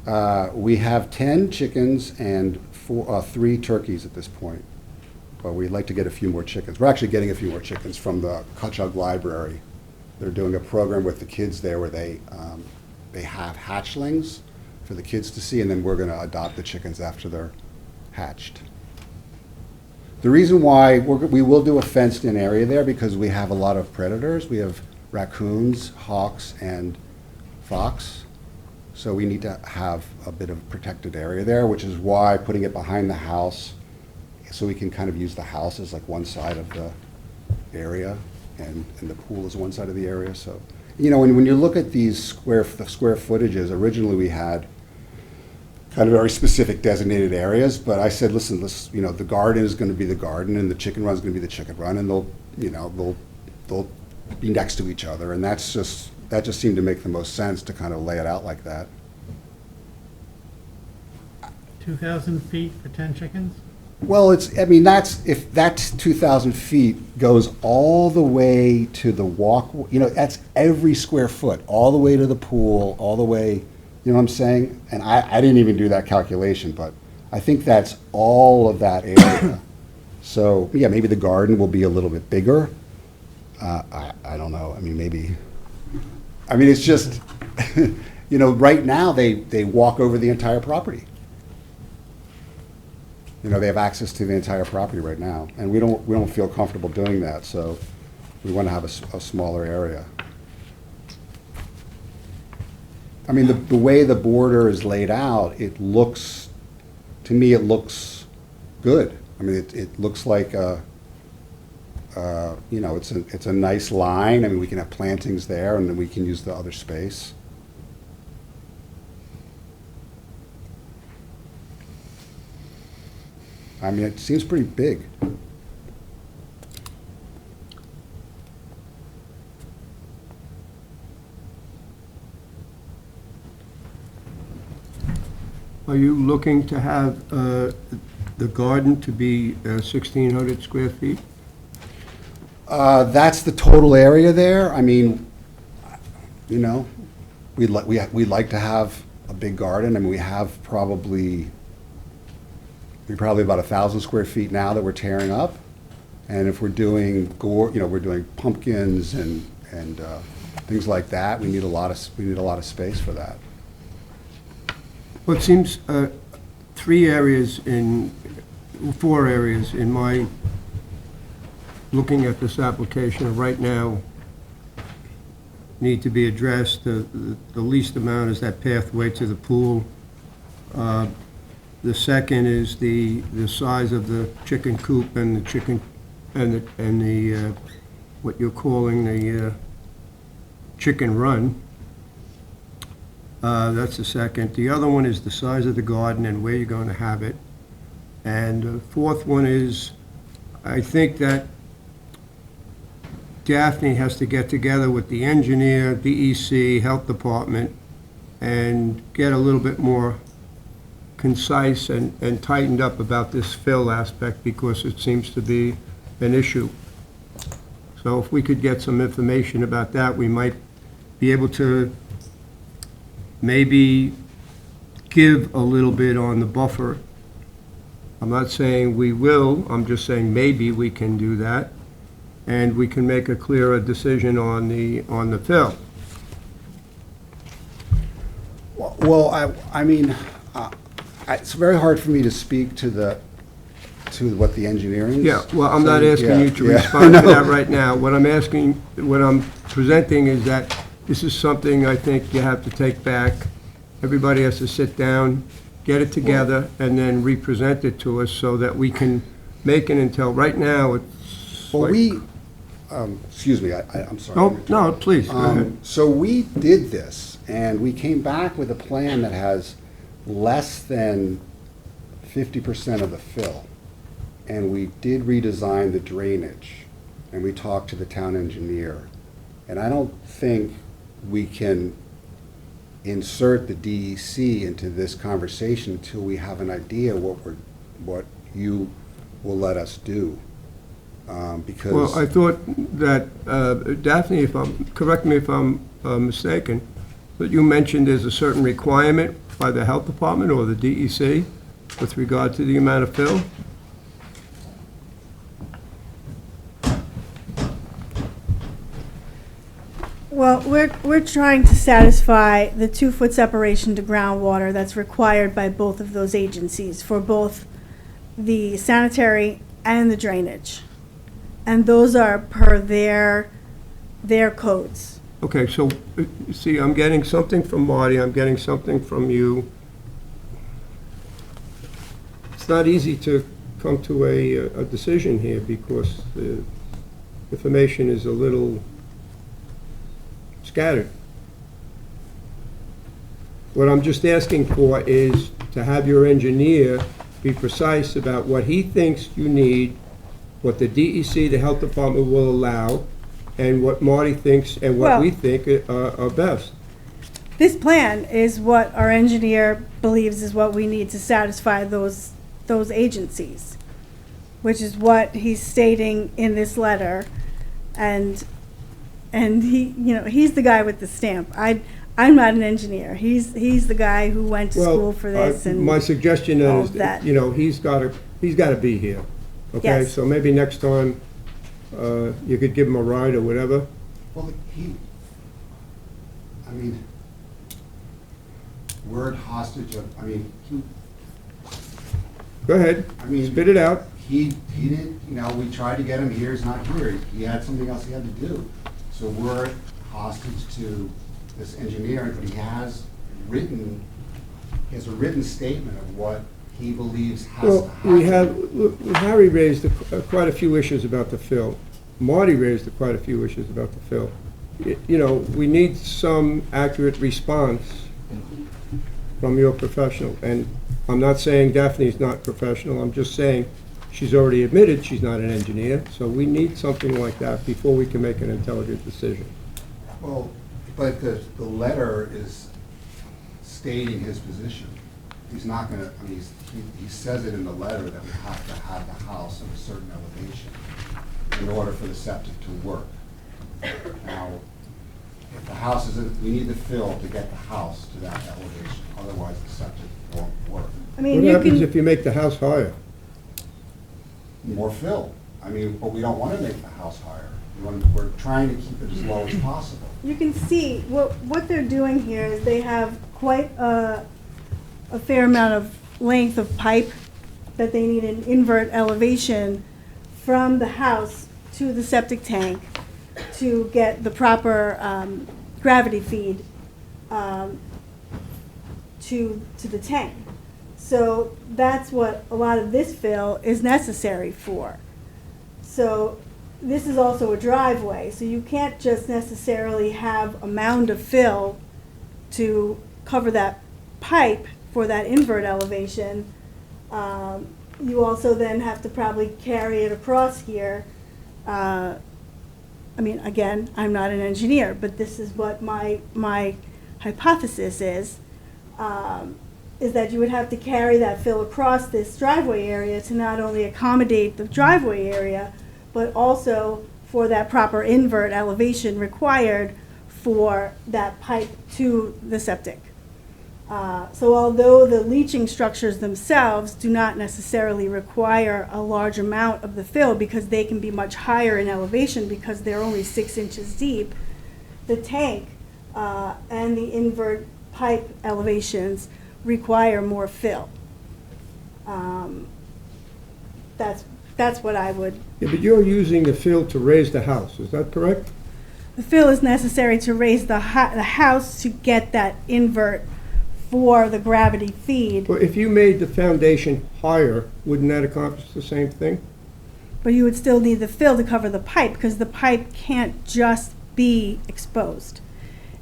have? We have 10 chickens and 3 turkeys at this point, but we'd like to get a few more chickens. We're actually getting a few more chickens from the Cutchug Library. They're doing a program with the kids there where they have hatchlings for the kids to see, and then we're going to adopt the chickens after they're hatched. The reason why we will do a fenced-in area there because we have a lot of predators. We have raccoons, hawks, and fox. So we need to have a bit of a protected area there, which is why putting it behind the house, so we can kind of use the house as like one side of the area, and the pool is one side of the area. So, you know, when you look at these square footages, originally we had kind of very specific designated areas, but I said, listen, you know, the garden is going to be the garden, and the chicken run is going to be the chicken run, and they'll be next to each other, and that just seemed to make the most sense to kind of lay it out like that. 2,000 feet for 10 chickens? Well, if that 2,000 feet goes all the way to the walk, you know, that's every square foot, all the way to the pool, all the way. You know what I'm saying? And I didn't even do that calculation, but I think that's all of that area. So, yeah, maybe the garden will be a little bit bigger. I don't know. I mean, maybe. I mean, it's just, you know, right now they walk over the entire property. You know, they have access to the entire property right now, and we don't feel comfortable doing that. So, we want to have a smaller area. I mean, the way the border is laid out, to me, it looks good. I mean, it looks like you know, it's a nice line. I mean, we can have plantings there, and then we can use the other space. I mean, it seems pretty big. Are you looking to have the garden to be 1,600 square feet? That's the total area there. I mean, you know, we'd like to have a big garden. I mean, we have probably about 1,000 square feet now that we're tearing up. And if we're doing we're doing pumpkins and things like that, we need a lot of space for that. Well, it seems 4 areas in my looking at this application right now need to be addressed. The least amount is that pathway to the pool. The second is the size of the chicken coop and the chicken and the what you're calling the chicken run. That's the second. The other one is the size of the garden and where you're going to have it. And the fourth one is, I think that Daphne has to get together with the engineer, DEC, Health Department, and get a little bit more concise and tightened up about this fill aspect, because it seems to be an issue. So if we could get some information about that, we might be able to maybe give a little bit on the buffer. I'm not saying we will, I'm just saying maybe we can do that, and we can make a clearer decision on the fill. Well, I mean, it's very hard for me to speak to what the engineering is. Yeah, well, I'm not saying. asking you to Yeah. respond to that right now. What I'm presenting is that this is something I think you have to take back. Everybody has to sit down, get it together, and then represent it to us so that we can make it until, right now, it's Well, like... excuse me, I'm sorry. Oh, no, please, go ahead. So we did this, and we came back with a plan that has less than 50% of the fill. And we did redesign the drainage, and we talked to the town engineer. And I don't think we can insert the DEC into this conversation until we have an idea what you will let us do. Because. Well, I thought that, Daphne, correct me if I'm mistaken, but you mentioned there's a certain requirement by the Health Department or the DEC with regard to the amount of fill? Well, we're trying to satisfy the 2-foot separation to groundwater that's required by both of those agencies for both the sanitary and the drainage. And those are per their codes. Okay, so, see, I'm getting something from Marty, I'm getting something from you. It's not easy to come to a decision here because the information is a little scattered. What I'm just asking for is to have your engineer be precise about what he thinks you need, what the DEC, the health department will allow, and what Marty thinks and what we Well- think are best. This plan is what our engineer believes is what we need to satisfy those agencies, which is what he's stating in this letter. And he, he's the guy with the stamp. I'm not an engineer. He's the guy who went to school for this and My suggestion all is, of that. he's got to be here. Okay, Yes. so maybe next time, you could give him a ride or whatever. Well, word hostage of, Go ahead, spit it out. he didn't, we tried to get him here, he's not here. He had something else he had to do. So we're hostage to this engineering, but he has a written statement of what he believes has to Well, happen. look, Harry raised quite a few issues about the fill. Marty raised quite a few issues about the fill. We need some accurate response from your professional. And I'm not saying Daphne's not professional, I'm just saying she's already admitted she's not an engineer, so we need something like that before we can make an intelligent decision. Well, but the letter is stating his position. He's not gonna, he says it in the letter that we have to have the house at a certain elevation in order for the septic to work. Now, if the house isn't, we need the fill to get the house to that elevation, otherwise the septic won't work. I mean, What you happens can, if you make the house higher? More fill. But we don't want to make the house higher. We're trying to keep it as low as possible. you can see what they're doing here is they have quite a fair amount of length of pipe that they need an invert elevation from the house to the septic tank to get the proper gravity feed to the tank. So that's what a lot of this fill is necessary for. So this is also a driveway, so you can't just necessarily have a mound of fill to cover that pipe for that invert elevation. You also then have to probably carry it across here. Again, I'm not an engineer, but this is what my hypothesis is that you would have to carry that fill across this driveway area to not only accommodate the driveway area, but also for that proper invert elevation required for that pipe to the septic. So although the leaching structures themselves do not necessarily require a large amount of the fill because they can be much higher in elevation because they're only 6 inches deep, the tank and the invert pipe elevations require more fill. That's what I would. Yeah, but you're using the fill to raise the house, is that correct? The fill is necessary to raise the house to get that invert for the gravity feed, Well, if you made the foundation higher, wouldn't that accomplish the same thing? but you would still need the fill to cover the pipe because the pipe can't just be exposed.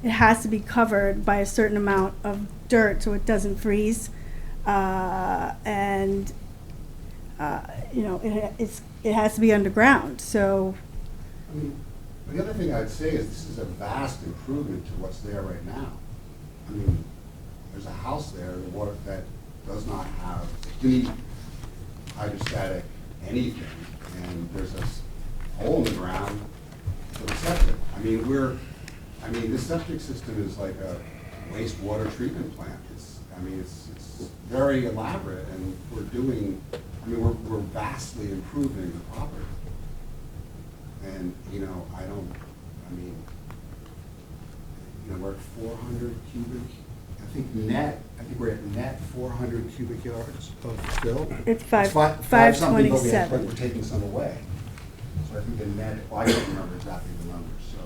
It has to be covered by a certain amount of dirt so it doesn't freeze. It has to be underground, so. The other thing I'd say is this is a vast improvement to what's there right now. There's a house there that does not have any hydrostatic anything, and there's a hole in the ground for the septic. This septic system is like a wastewater treatment plant. It's very elaborate, and we're vastly improving the property. And, cubic, I think we're at net 400 cubic yards of fill. It's It's five something, but 527. we're taking some away. So I think the net, well, I don't remember exactly the numbers, so.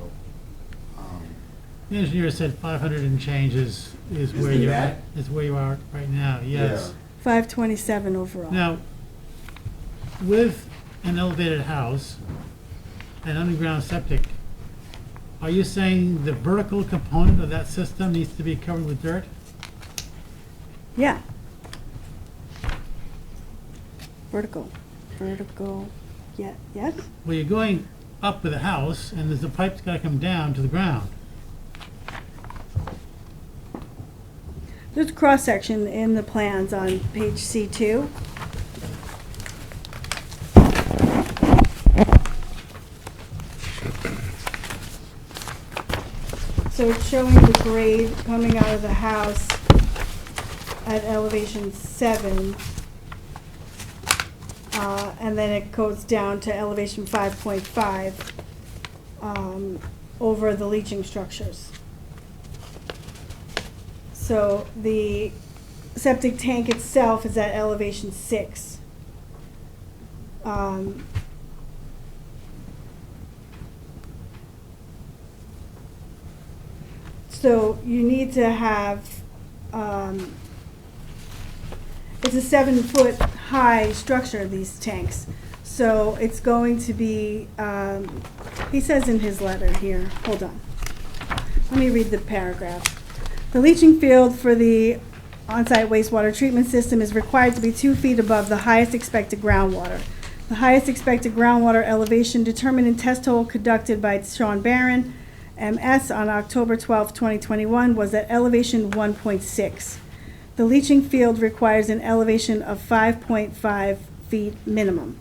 The engineer said 500 and change is where the you're net? at, is where you are right now, yes. 527 overall. Now, with an elevated house and underground septic, are you saying the vertical component of that system needs to be covered with dirt? Yeah. Vertical, yeah, yes? Well, you're going up with a house, and there's a pipe's gotta come down to the ground. There's a cross-section in the plans on page C2. So it's showing the grade coming out of the house at elevation 7. And then it goes down to elevation 5.5 over the leaching structures. So the septic tank itself is at elevation 6. So you need to have, it's a 7-foot high structure, these tanks. So it's going to be, he says in his letter here, hold on. Let me read the paragraph. The leaching field for the on-site wastewater treatment system is required to be 2 feet above the highest expected groundwater. The highest expected groundwater elevation determined in test hole conducted by Sean Barron, MS, on October 12, 2021, was at elevation 1.6. The leaching field requires an elevation of 5.5 feet minimum.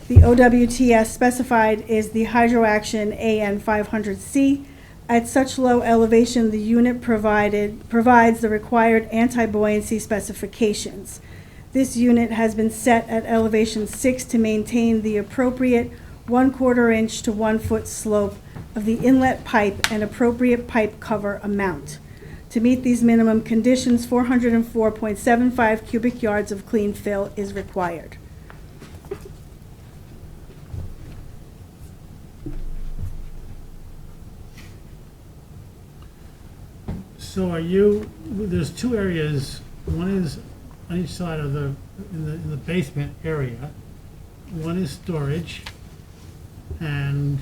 The OWTS specified is the Hydroaction AN 500C. At such low elevation, the unit provides the required anti-buoyancy specifications. This unit has been set at elevation 6 to maintain the appropriate 1/4 inch to 1 foot slope of the inlet pipe and appropriate pipe cover amount. To meet these minimum conditions, 404.75 cubic yards of clean fill is required. So there's 2 areas, one is on each side of in the basement area. One is storage, and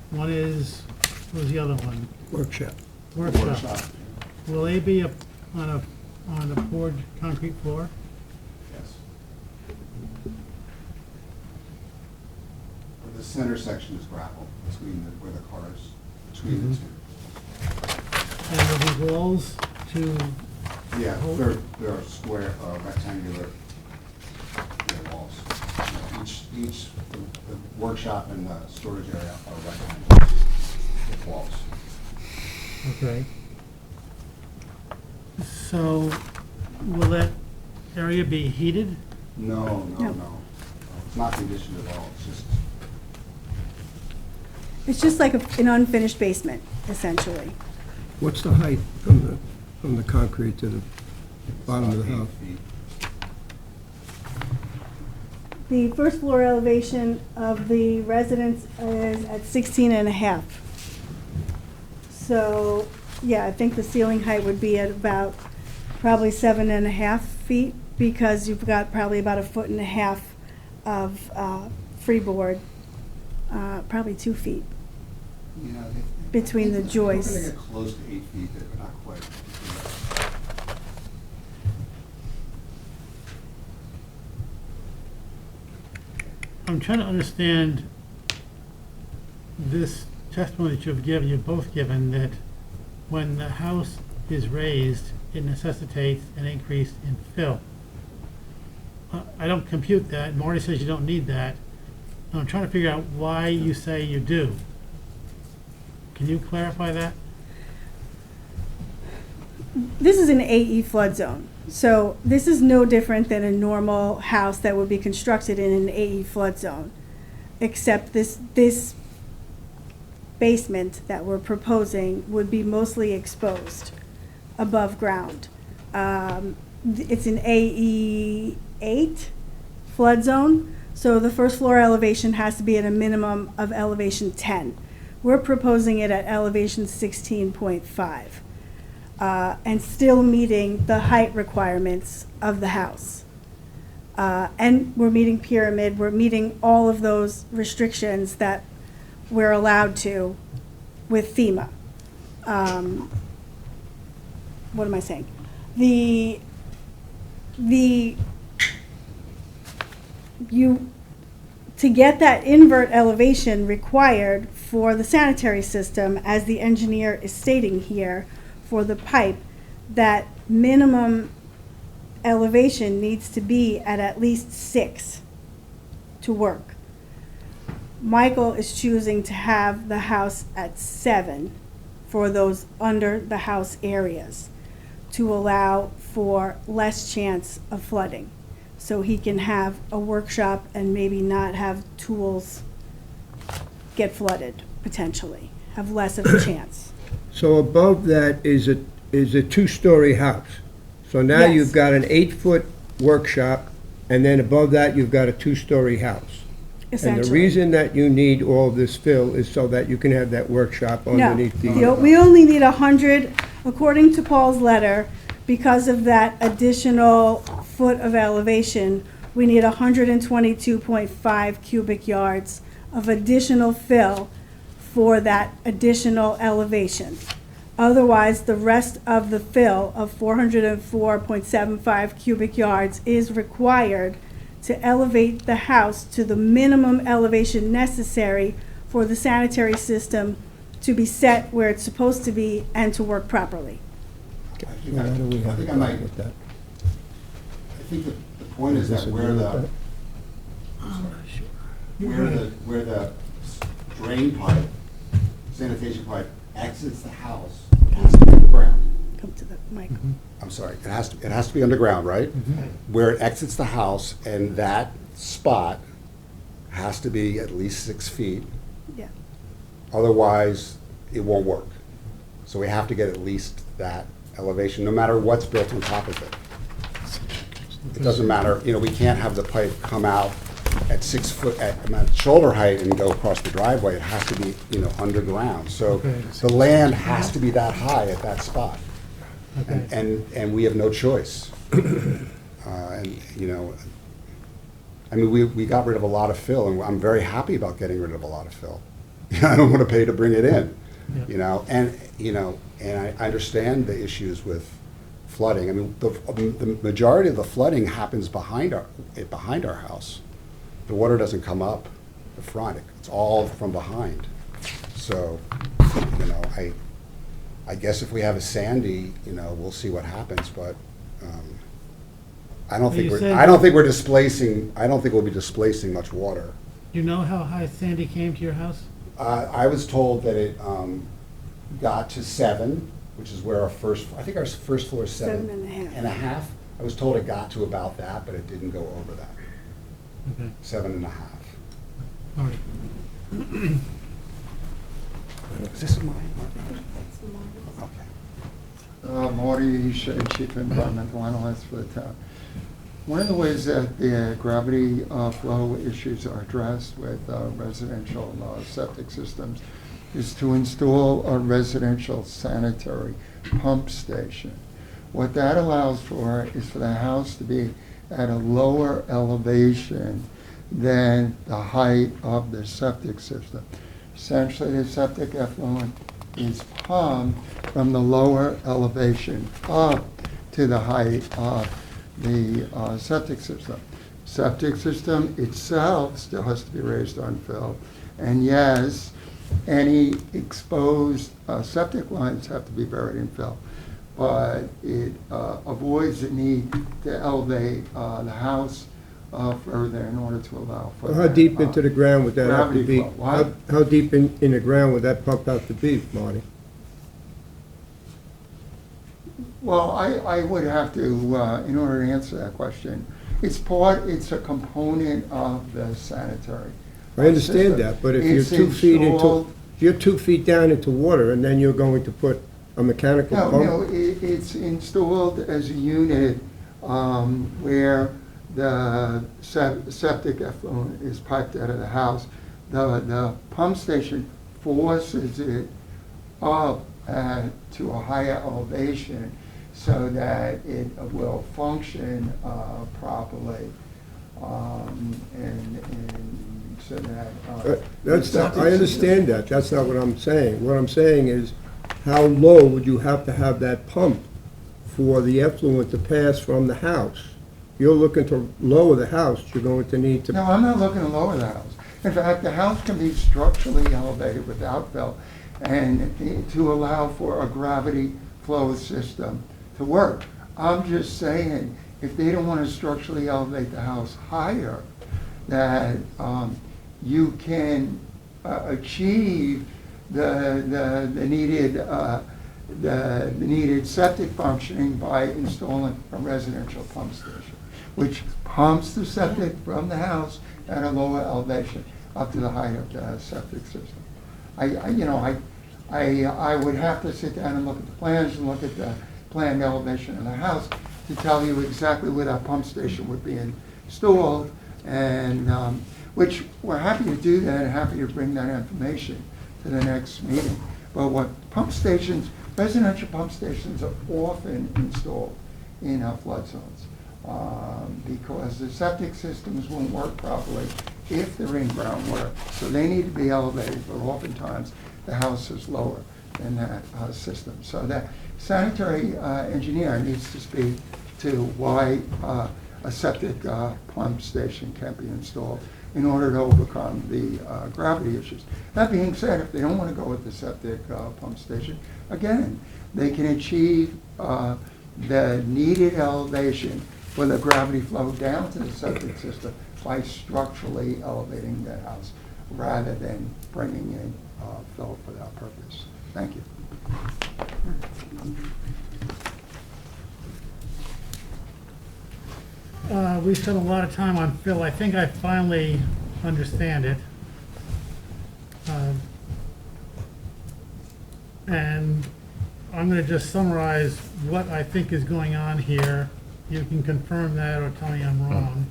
one is, what was the other one? Workshop. Workshop. Will they be on a poured concrete floor? Yes. The center section is gravel where the cars, between the two. And there'll be walls to, Yeah, they're square, rectangular walls. Each, the workshop and the storage area are rectangular with walls. okay. So, will that area be heated? No. No. It's not conditioned at all, It's just like an unfinished basement, essentially. What's the height from the concrete to the bottom of the about house? 8 feet. The first floor elevation of the residence is at 16.5. So, yeah, I think the ceiling height would be at about probably 7.5 feet, because you've got probably about 1.5 feet of freeboard, probably 2 feet Yeah, between the We're joists. going to get close to 8 feet, but not quite. I'm trying to understand this testimony that you've both given, that when the house is raised, it necessitates an increase in fill. I don't compute that. Marty says you don't need that. I'm trying to figure out why you say you do. Can you clarify that? This is an AE flood zone, so this is no different than a normal house that would be constructed in an AE flood zone, except this basement that we're proposing would be mostly exposed above ground. It's an AE8 flood zone, so the first floor elevation has to be at a minimum of elevation 10. We're proposing it at elevation 16.5, and still meeting the height requirements of the house. And we're meeting pyramid, we're meeting all of those restrictions that we're allowed to with FEMA. What am I saying? To get that invert elevation required for the sanitary system, as the engineer is stating here, for the pipe, that minimum elevation needs to be at least 6 to work. Michael is choosing to have the house at 7 for those under the house areas to allow for less chance of flooding. So he can have a workshop and maybe not have tools get flooded, potentially, have less of a chance. So above that is a two-story house. So now Yes. you've got an 8-foot workshop, and then above that, you've got a two-story house. Essentially. And the reason that you need all this fill is so that you can have that workshop underneath the... We only need 100, according to Paul's letter, because of that additional foot of elevation, we need 122.5 cubic yards of additional fill for that additional elevation. Otherwise, the rest of the fill of 404.75 cubic yards is required to elevate the house to the minimum elevation necessary for the sanitary system to be set where it's supposed to be and to work properly. I think the point is that where the drain pipe, sanitation pipe exits the house, it has to be underground. Come to the mic. I'm sorry, it has to be underground, right? Where it exits the house, and that spot has to be at least 6 feet. Yeah. Otherwise, it won't work. So we have to get at least that elevation, no matter what's built on top of it. It doesn't matter, we can't have the pipe come out at 6 foot, at shoulder height and go across the driveway. It has to be, underground. So the land has to be that high at that spot. And we have no choice. We got rid of a lot of fill, and I'm very happy about getting rid of a lot of fill. I don't want to pay to bring it in, and I understand the issues with flooding. I mean, the majority of the flooding happens behind our house. The water doesn't come up the front, it's all from behind. So, I guess if we have a Sandy, we'll see what happens, but I don't think we'll be displacing much water. You know how high Sandy came to your house? I was told that it got to 7, which is where our first floor is 7.5. I was told it got to about that, but it didn't go over that. Okay. 7.5. All right. Is this mine? Okay. Marty Shea, Chief Environmental Analyst for the town. One of the ways that the gravity flow issues are addressed with residential septic systems is to install a residential sanitary pump station. What that allows for is for the house to be at a lower elevation than the height of the septic system. Essentially, the septic effluent is pumped from the lower elevation up to the height of the septic system. Septic system itself still has to be raised on fill. And yes, any exposed septic lines have to be buried in fill. But it avoids the need to elevate the house further in order to allow for How that, deep into the ground would that have to gravity be? flow. What? How deep in the ground would that pump have to be, Marty? Well, I would have to, in order to answer that question, it's a component of the sanitary I understand system. that, but if you're It's 2 feet into... installed You're 2 feet down into water, and then you're going to put a mechanical No, pump? no, it's installed as a unit where the septic effluent is piped out of the house. The pump station forces it up to a higher elevation so that it will function properly. And so that. That's the not, septic I understand that, that's not what I'm saying. What I'm saying is, how low would you have to have that pump for the effluent to pass from the house? You're looking to lower the house, you're going to need to. No, I'm not looking to lower the house. In fact, the house can be structurally elevated without fill and to allow for a gravity flow system to work. I'm just saying, if they don't want to structurally elevate the house higher, that you can achieve the needed septic functioning by installing a residential pump station, which pumps the septic from the house at a lower elevation up to the height of the septic system. I would have to sit down and look at the plans and look at the planned elevation of the house to tell you exactly where that pump station would be installed, and which we're happy to do that and happy to bring that information to the next meeting. But what pump stations, residential pump stations are often installed in flood zones because the septic systems won't work properly if they're in groundwater. So they need to be elevated, but oftentimes the house is lower than that system. So that sanitary engineer needs to speak to why a septic pump station can't be installed in order to overcome the gravity issues. That being said, if they don't want to go with the septic pump station, again, they can achieve the needed elevation for the gravity flow down to the septic system by structurally elevating the house rather than bringing in fill for that purpose. Thank you. We spent a lot of time on fill. I think I finally understand it. And I'm going to just summarize what I think is going on here. You can confirm that or tell me I'm wrong.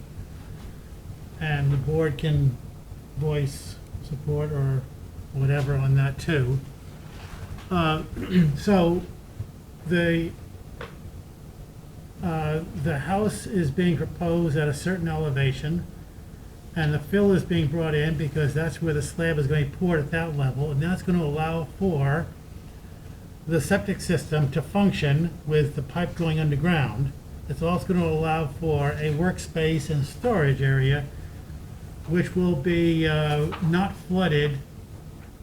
And the board can voice support or whatever on that too. So the house is being proposed at a certain elevation, and the fill is being brought in because that's where the slab is going to be poured at that level, and that's going to allow for the septic system to function with the pipe going underground. It's also going to allow for a workspace and storage area, which will be not flooded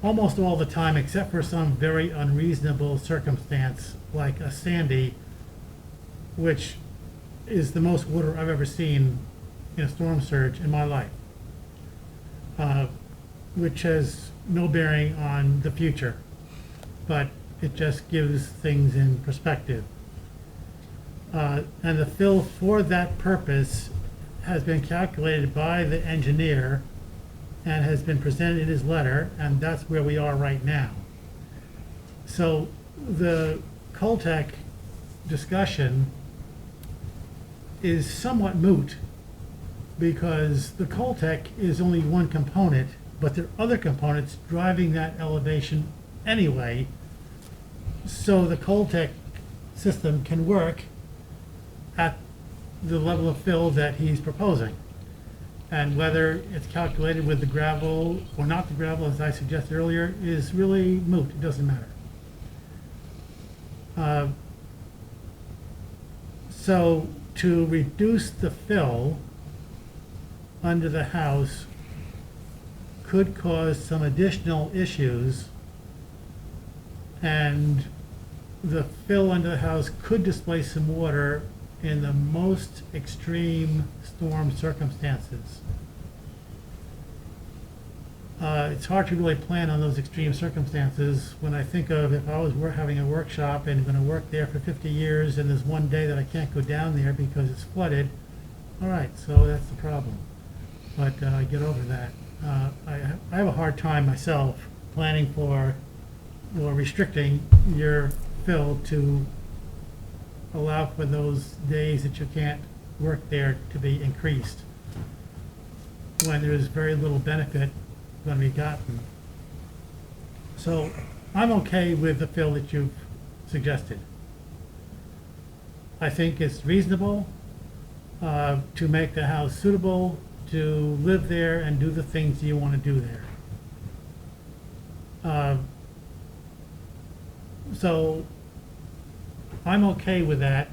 almost all the time, except for some very unreasonable circumstance, like a Sandy, which is the most water I've ever seen in a storm surge in my life, which has no bearing on the future, but it just gives things in perspective. And the fill for that purpose has been calculated by the engineer and has been presented in his letter, and that's where we are right now. So the Coltech discussion is somewhat moot because the Coltech is only one component, but there are other components driving that elevation anyway, so the Coltech system can work at the level of fill that he's proposing. And whether it's calculated with the gravel or not the gravel, as I suggested earlier, is really moot. It doesn't matter. So to reduce the fill under the house could cause some additional issues, and the fill under the house could displace some water in the most extreme storm circumstances. It's hard to really plan on those extreme circumstances when I think of if I was having a workshop and going to work there for 50 years and there's one day that I can't go down there because it's flooded. All right, so that's the problem. But I get over that. I have a hard time myself planning for or restricting your fill to allow for those days that you can't work there to be increased when there's very little benefit going to be gotten. So I'm okay with the fill that you've suggested. I think it's reasonable to make the house suitable to live there and do the things you want to do there. So I'm okay with that.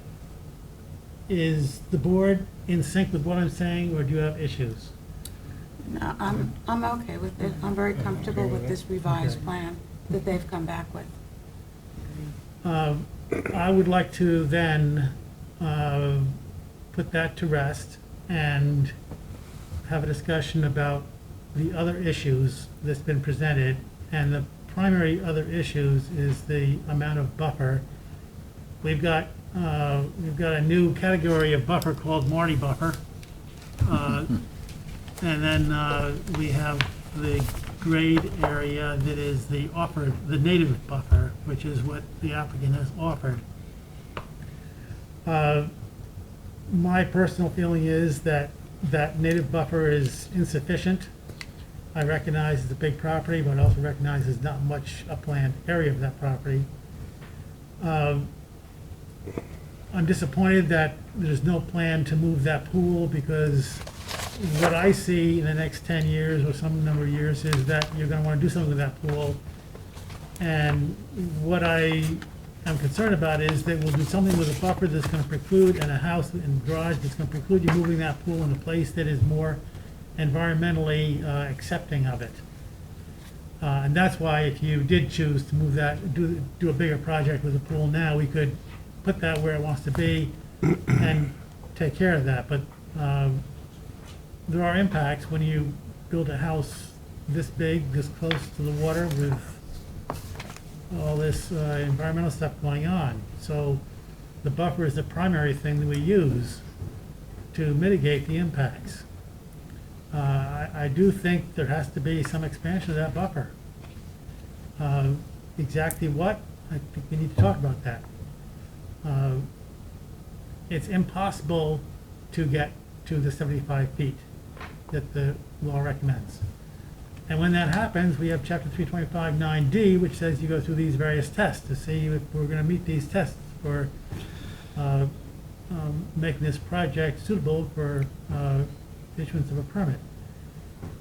Is the board in sync with what I'm saying, or do you have issues? No, I'm okay with it. I'm very comfortable with this revised plan that they've come back with. I would like to then put that to rest and have a discussion about the other issues that's been presented. And the primary other issues is the amount of buffer. We've got a new category of buffer called Marty buffer. And then we have the grade area that is the native buffer, which is what the applicant has offered. My personal feeling is that native buffer is insufficient. I recognize it's a big property, but I also recognize there's not much upland area of that property. I'm disappointed that there's no plan to move that pool, because what I see in the next 10 years or some number of years is that you're going to want to do something with that pool. And what I am concerned about is that we'll do something with a buffer that's going to preclude, and a house and garage that's going to preclude you moving that pool in a place that is more environmentally accepting of it. And that's why, if you did choose to move that, do a bigger project with the pool now, we could put that where it wants to be and take care of that. But there are impacts when you build a house this big, this close to the water, with all this environmental stuff going on. So the buffer is the primary thing that we use to mitigate the impacts. I do think there has to be some expansion of that buffer. Exactly what? I think we need to talk about that. It's impossible to get to the 75 feet that the law recommends. And when that happens, we have Chapter 325-9D, which says you go through these various tests to see if we're going to meet these tests for making this project suitable for issuance of a permit,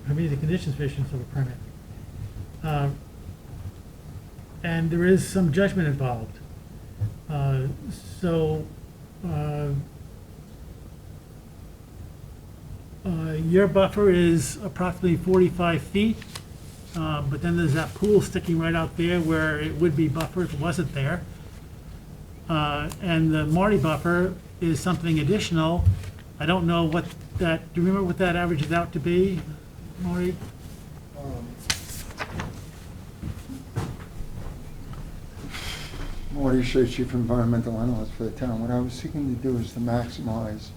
or meet the conditions for issuance of a permit. And there is some judgment involved. Your buffer is approximately 45 feet, but then there's that pool sticking right out there where it would be buffer if it wasn't there. And the Marty buffer is something additional. I don't know what that, do you remember what that averages out to be, Marty? Morty Shea, Chief Environmental Analyst for the town. What I was seeking to do is to maximize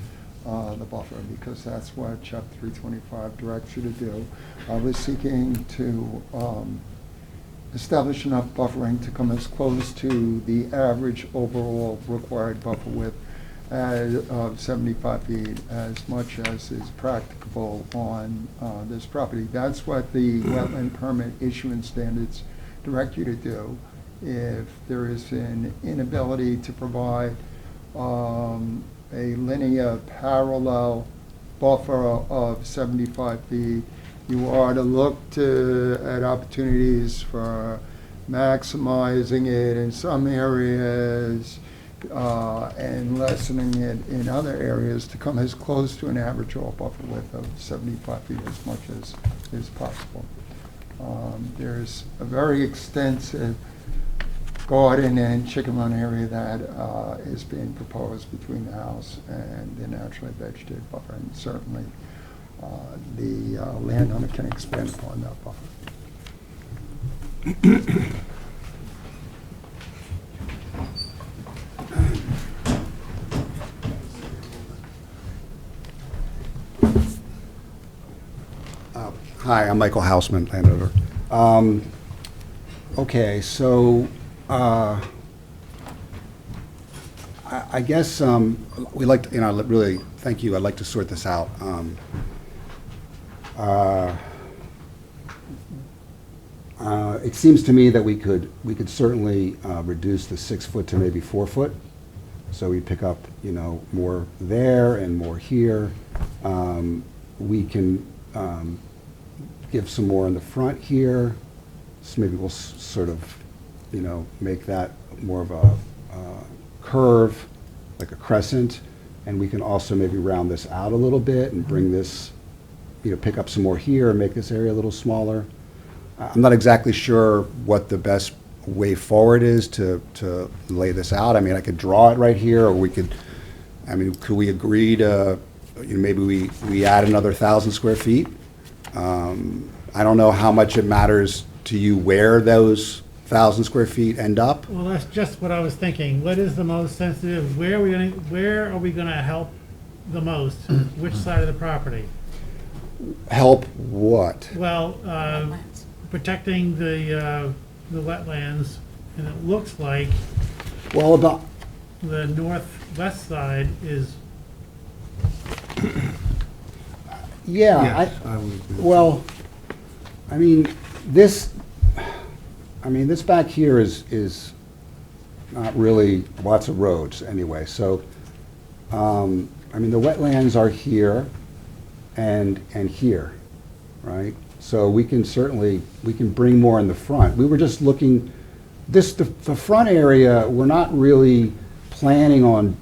the buffer, because that's what Chapter 325 directs you to do. I was seeking to establish enough buffering to come as close to the average overall required buffer width of 75 feet as much as is practicable on this property. That's what the wetland permit issuance standards direct you to do. If there is an inability to provide a linear parallel buffer of 75 feet, you are to look at opportunities for maximizing it in some areas and lessening it in other areas to come as close to an average all buffer width of 75 feet as much as is possible. There's a very extensive garden and chicken run area that is being proposed between the house and the naturally vegetated buffer, and certainly the landowner can expand upon that buffer. Hi, I'm Michael Hausman, landowner. Okay, so, I guess, we like, to, really, thank you, I'd like to sort this out. It seems to me that we could certainly reduce the 6 foot to maybe 4 foot. So we pick up, more there and more here. We can give some more in the front here. So maybe we'll sort of, make that more of a curve, like a crescent. And we can also maybe round this out a little bit and bring this, pick up some more here and make this area a little smaller. I'm not exactly sure what the best way forward is to lay this out. I mean, I could draw it right here, or could we agree to, maybe we add another 1,000 square feet? I don't know how much it matters to you where those 1,000 square feet end up. Well, that's just what I was thinking. What is the most sensitive? Where are we gonna help the most? Which side of the property? Help what? Well, Wetlands. protecting the wetlands, and it looks like Well, about, the northwest side is, yeah, Yes, I would agree. well, this back here is not really lots of roads anyway, so, the wetlands are here and here, right? So we can bring more in the front. We were just looking, the front area, we're not really planning on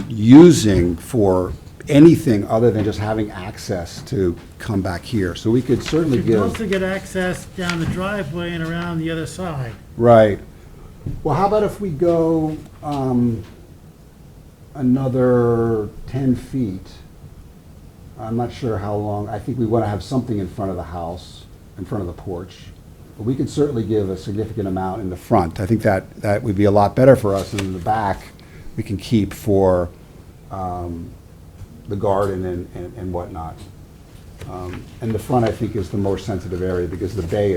using for anything other than just having access to come back here. So we could certainly you can give. also get access down the driveway and around the other side. Right. Well, how about if we go another 10 feet? I'm not sure how long. I think we want to have something in front of the house, in front of the porch. But we could certainly give a significant amount in the front. I think that would be a lot better for us. And in the back, we can keep for the garden and whatnot. And the front, I think, is the more sensitive area because the bay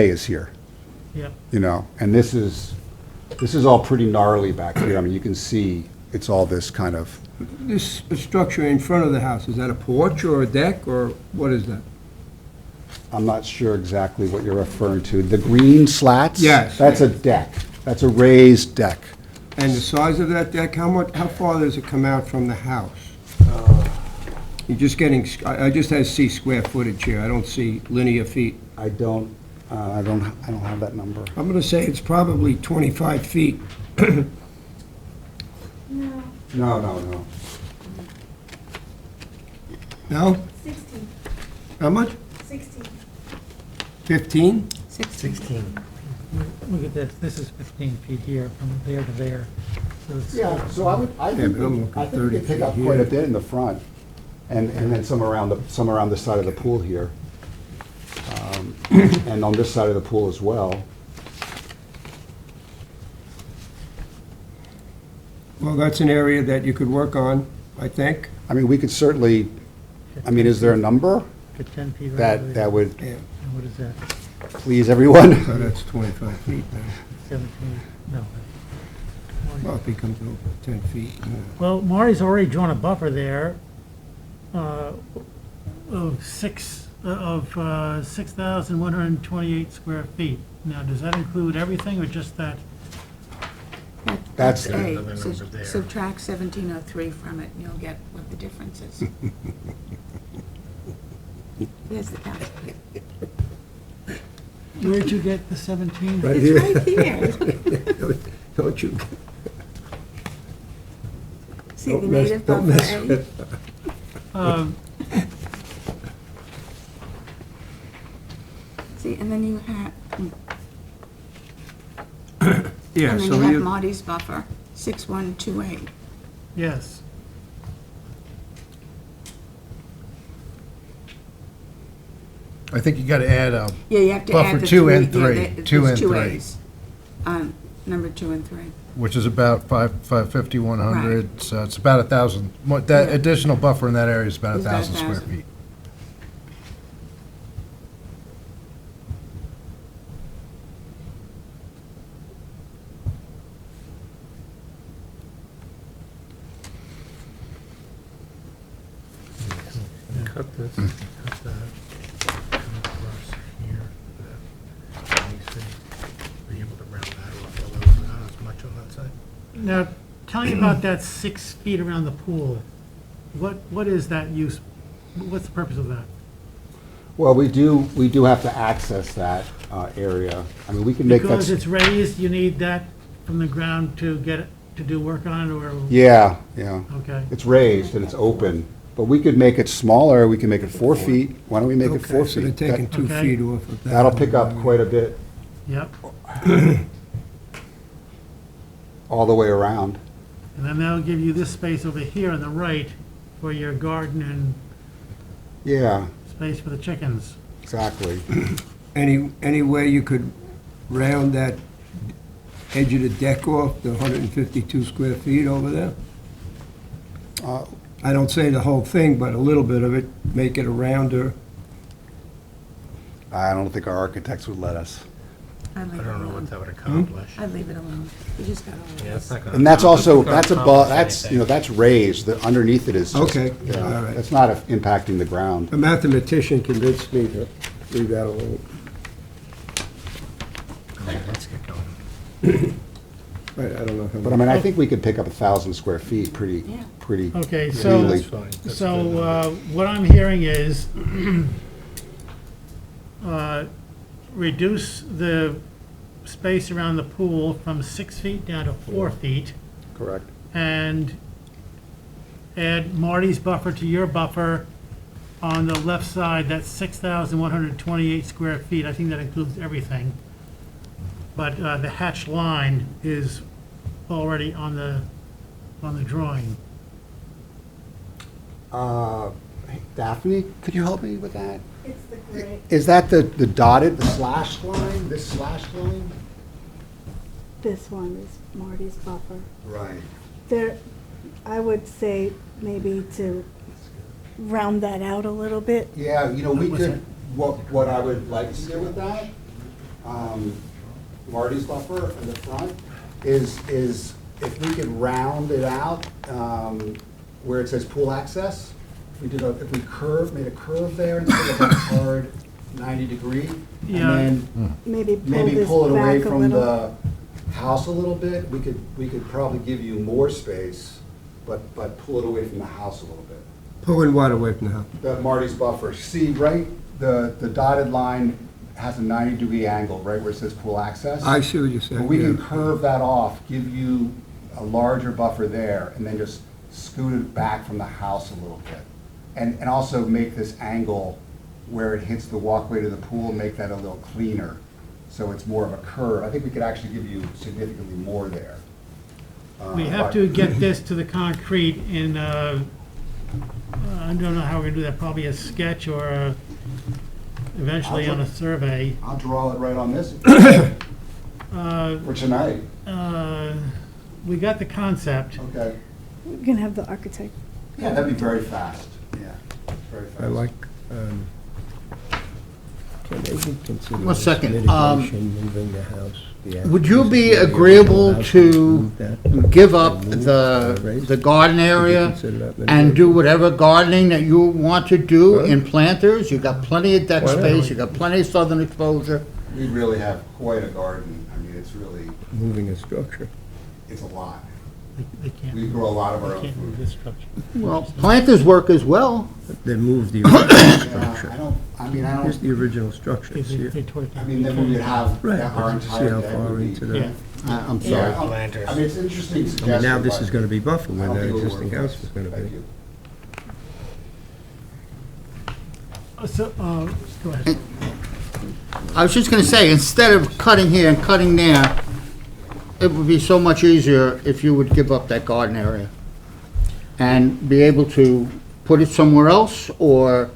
is here. Yep. And this is all pretty gnarly back here. I mean, you can see it's all this kind of. This structure in front of the house, is that a porch or a deck, or what is that? I'm not sure exactly what you're referring to. The green slats? Yes. That's a deck. That's a raised deck. And the size of that deck, how far does it come out from the house? You're just getting, I just see square footage here, I don't see linear feet. I don't have that number. I'm gonna say it's probably 25 feet. No, No. No? 16, How much? 16. 15? 16. Look at this, this is 15 feet here, from there to there. So it's- Yeah, so I Yeah, but I'm looking think we 30 could pick feet up quite a here. bit in the front, and then some around the side of the pool here. And on this side of the pool as well. Well, that's an area that you could work on, I think. I mean, we could certainly, is there a number Get 10 feet right over there. that would Yeah. And what is that? please everyone? So that's 25 feet now. 17, no. Well, it becomes over 10 feet. Well, Marty's already drawn a buffer there of 6,128 square feet. Now, does that include everything or just that? That's- A. Another So number there. subtract 1703 from it, and you'll get what the difference is. There's the calculator. Where'd you get the 17? Right It's here. right here. Don't you, See the don't mess, native don't buffer mess A? with. See, and then you have, Yeah, and then so you have you, Marty's buffer, 6128. Yes. I think you gotta add Yeah, you have to Buffer add the two and three, yeah, three, the- two there's and two three. A's. Number 2 and 3. which is about 550, 100, Right. so it's about 1,000. That Yeah. additional buffer in that area is about Is about 1,000 square 1,000. feet. cut this, cut that, come across here, that, let me see, be able to round that off a little, not as much on that side. Now, tell me about that 6 feet around the pool. What is that use? What's the purpose of that? Well, we do have to access that area. I mean, we can make that. Because it's raised, you need that from the ground to get it, to do work on it, or? Yeah. Okay. It's raised and it's open, but we could make it smaller. We can make it 4 feet. Why don't we make it 4 Okay, so they're feet? taking 2 Okay. feet off of that. That'll pick up quite a bit Yep. all the way around. And then that'll give you this space over here on the right for your garden and Yeah, space for the chickens. exactly. Any way you could round that edge of the deck off, the 152 square feet over there? Uh, I don't say the whole thing, but a little bit of it, make it a rounder. I don't think our architects would let us. I don't know what that would accomplish. I'd leave it alone. You just gotta. Yeah, it's not gonna. And that's also, it's not that's gonna above, accomplish that's, you know, anything. that's raised. The underneath it is just. Okay, yeah, all right. That's not impacting the ground. A mathematician convinced me to leave that alone. Let's get going. I don't know how But I mean, I think we could pick up 1,000 square feet pretty, Yeah. pretty Okay, so, cleanly. That's fine. That's so good. what I'm hearing is reduce the space around the pool from 6 feet down to 4 feet, Correct. and add Marty's buffer to your buffer on the left side. That's 6,128 square feet. I think that includes everything. But the hatched line is already on the drawing. Hey, Daphne, could you help me with that? It's the gray. Is that the dotted, the slash line, this slash line? This one is Marty's buffer. Right. There, I would say maybe to round that out a little bit. Yeah, you know, we What's could, that? what I would like to do with that, Marty's buffer in the front, is if we could round it out, where it says pool access, if we made a curve there instead of that hard 90-degree, and Yeah. then Maybe maybe pull it away back a from little. the house a little bit, we could probably give you more space, but pull it away from the house a little bit. Pulling what away from the house? The Marty's buffer, see, right, the dotted line has a 90-degree angle, right where it says pool access. I see what you're But saying, we can yeah. curve that off, give you a larger buffer there, and then just scoot it back from the house a little bit. And also make this angle where it hits the walkway to the pool, make that a little cleaner, so it's more of a curve. I think we could actually give you significantly more there. We have But- to get this to the concrete in, I don't know how we're gonna do that, probably a sketch or eventually on a survey. I'll draw it right on this Uh, for tonight. We got the concept. Okay. We can have the architect. Yeah, that'd be very fast. Yeah, very fast. I like, can they be considered One as second, mitigation, moving the house? Would you be This is the agreeable house, to move that, give up and move the garden Would you area consider that and do mitigation? whatever gardening that you want to do Huh? in planters? You got plenty of deck Why not? space, you got plenty of southern exposure. We really have quite a garden. I mean, it's really, Moving a structure. it's a lot. They can't, We grow a lot of our they own can't move food. this structure. Well, planters work as well. Then move the original Yeah, structure. I Here's the original structure, They- it's here. they tore it down. then we would have Right, our but entire see how deck far would be- into the, Yeah. I'm Yeah, sorry. Planters. I mean, it's an interesting I suggestion. mean, now this but is gonna be buffer I where don't that think it would existing work house for is us. gonna Thank be. you. So, go ahead. I was just gonna say, instead of cutting here and cutting there, it would be so much easier if you would give up that garden area and be able to put it somewhere else, or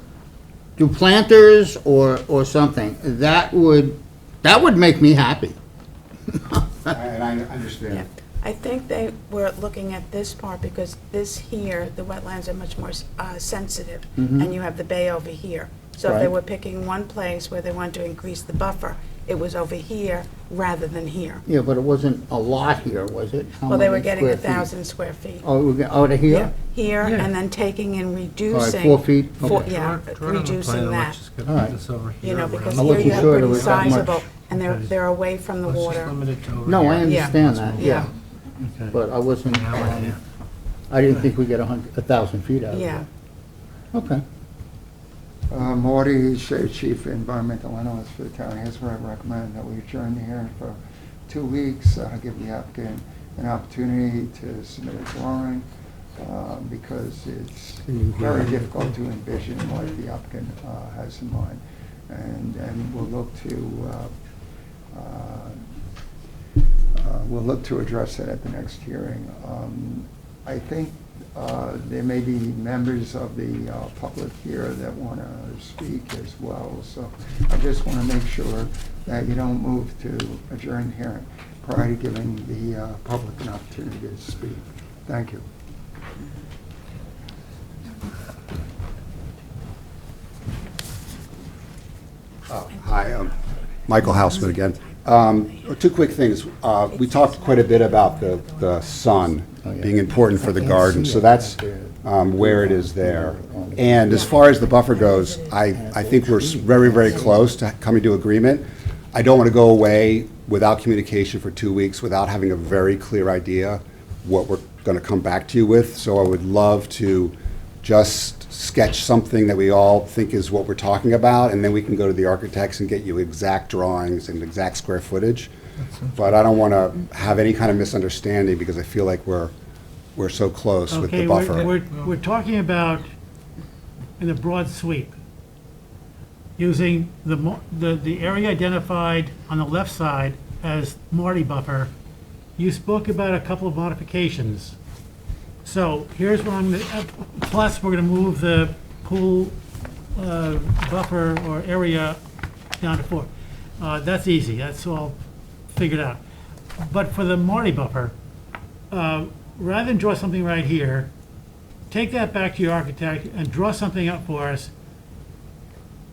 do planters, or something. That would make me happy. And I understand. I think they were looking at this part because this here, the wetlands are much more sensitive, and you have the bay over here. So if they Right. were picking one place where they wanted to increase the buffer, it was over here rather than here. Yeah, but it wasn't a lot here, was it? How Well, they were many getting square feet? 1,000 square feet. Oh, out of Yeah, here? here, Yeah. and then taking and All right, reducing. 4 feet? Four- Okay. Yeah, reducing that, All right. you know, because I here wasn't you have sure there pretty was that much. sizable, and they're away from the water. No, I Yeah. understand that, yeah. Okay. But I wasn't, I didn't think we get 1,000 feet out of it. Yeah. Okay. Marty Shea, Chief Environmental Analyst for the town, here's what I recommend, that we adjourn the hearing for 2 weeks, give the applicant an opportunity to submit a drawing, because it's very difficult to envision what the applicant has in mind. And we'll look to address that at the next hearing. I think there may be members of the public here that want to speak as well. So I just want to make sure that you don't move to adjourn the hearing prior to giving the public an opportunity to speak. Thank you. Hi, Michael Hausman again. 2 quick things. We talked quite a bit about the sun being important for the garden, so that's where it is there. And as far as the buffer goes, I think we're very, very close to coming to agreement. I don't want to go away without communication for 2 weeks, without having a very clear idea what we're going to come back to you with. So I would love to just sketch something that we all think is what we're talking about, and then we can go to the architects and get you exact drawings and exact square footage. But I don't want to have any kind of misunderstanding, because I feel like we're so close with the Okay, buffer. we're talking about in a broad sweep, using the area identified on the left side as Marty buffer. You spoke about a couple of modifications. So here's what I'm, plus we're gonna move the pool buffer or area down to 4. That's easy, that's all figured out. But for the Marty buffer, rather than draw something right here, take that back to your architect and draw something up for us.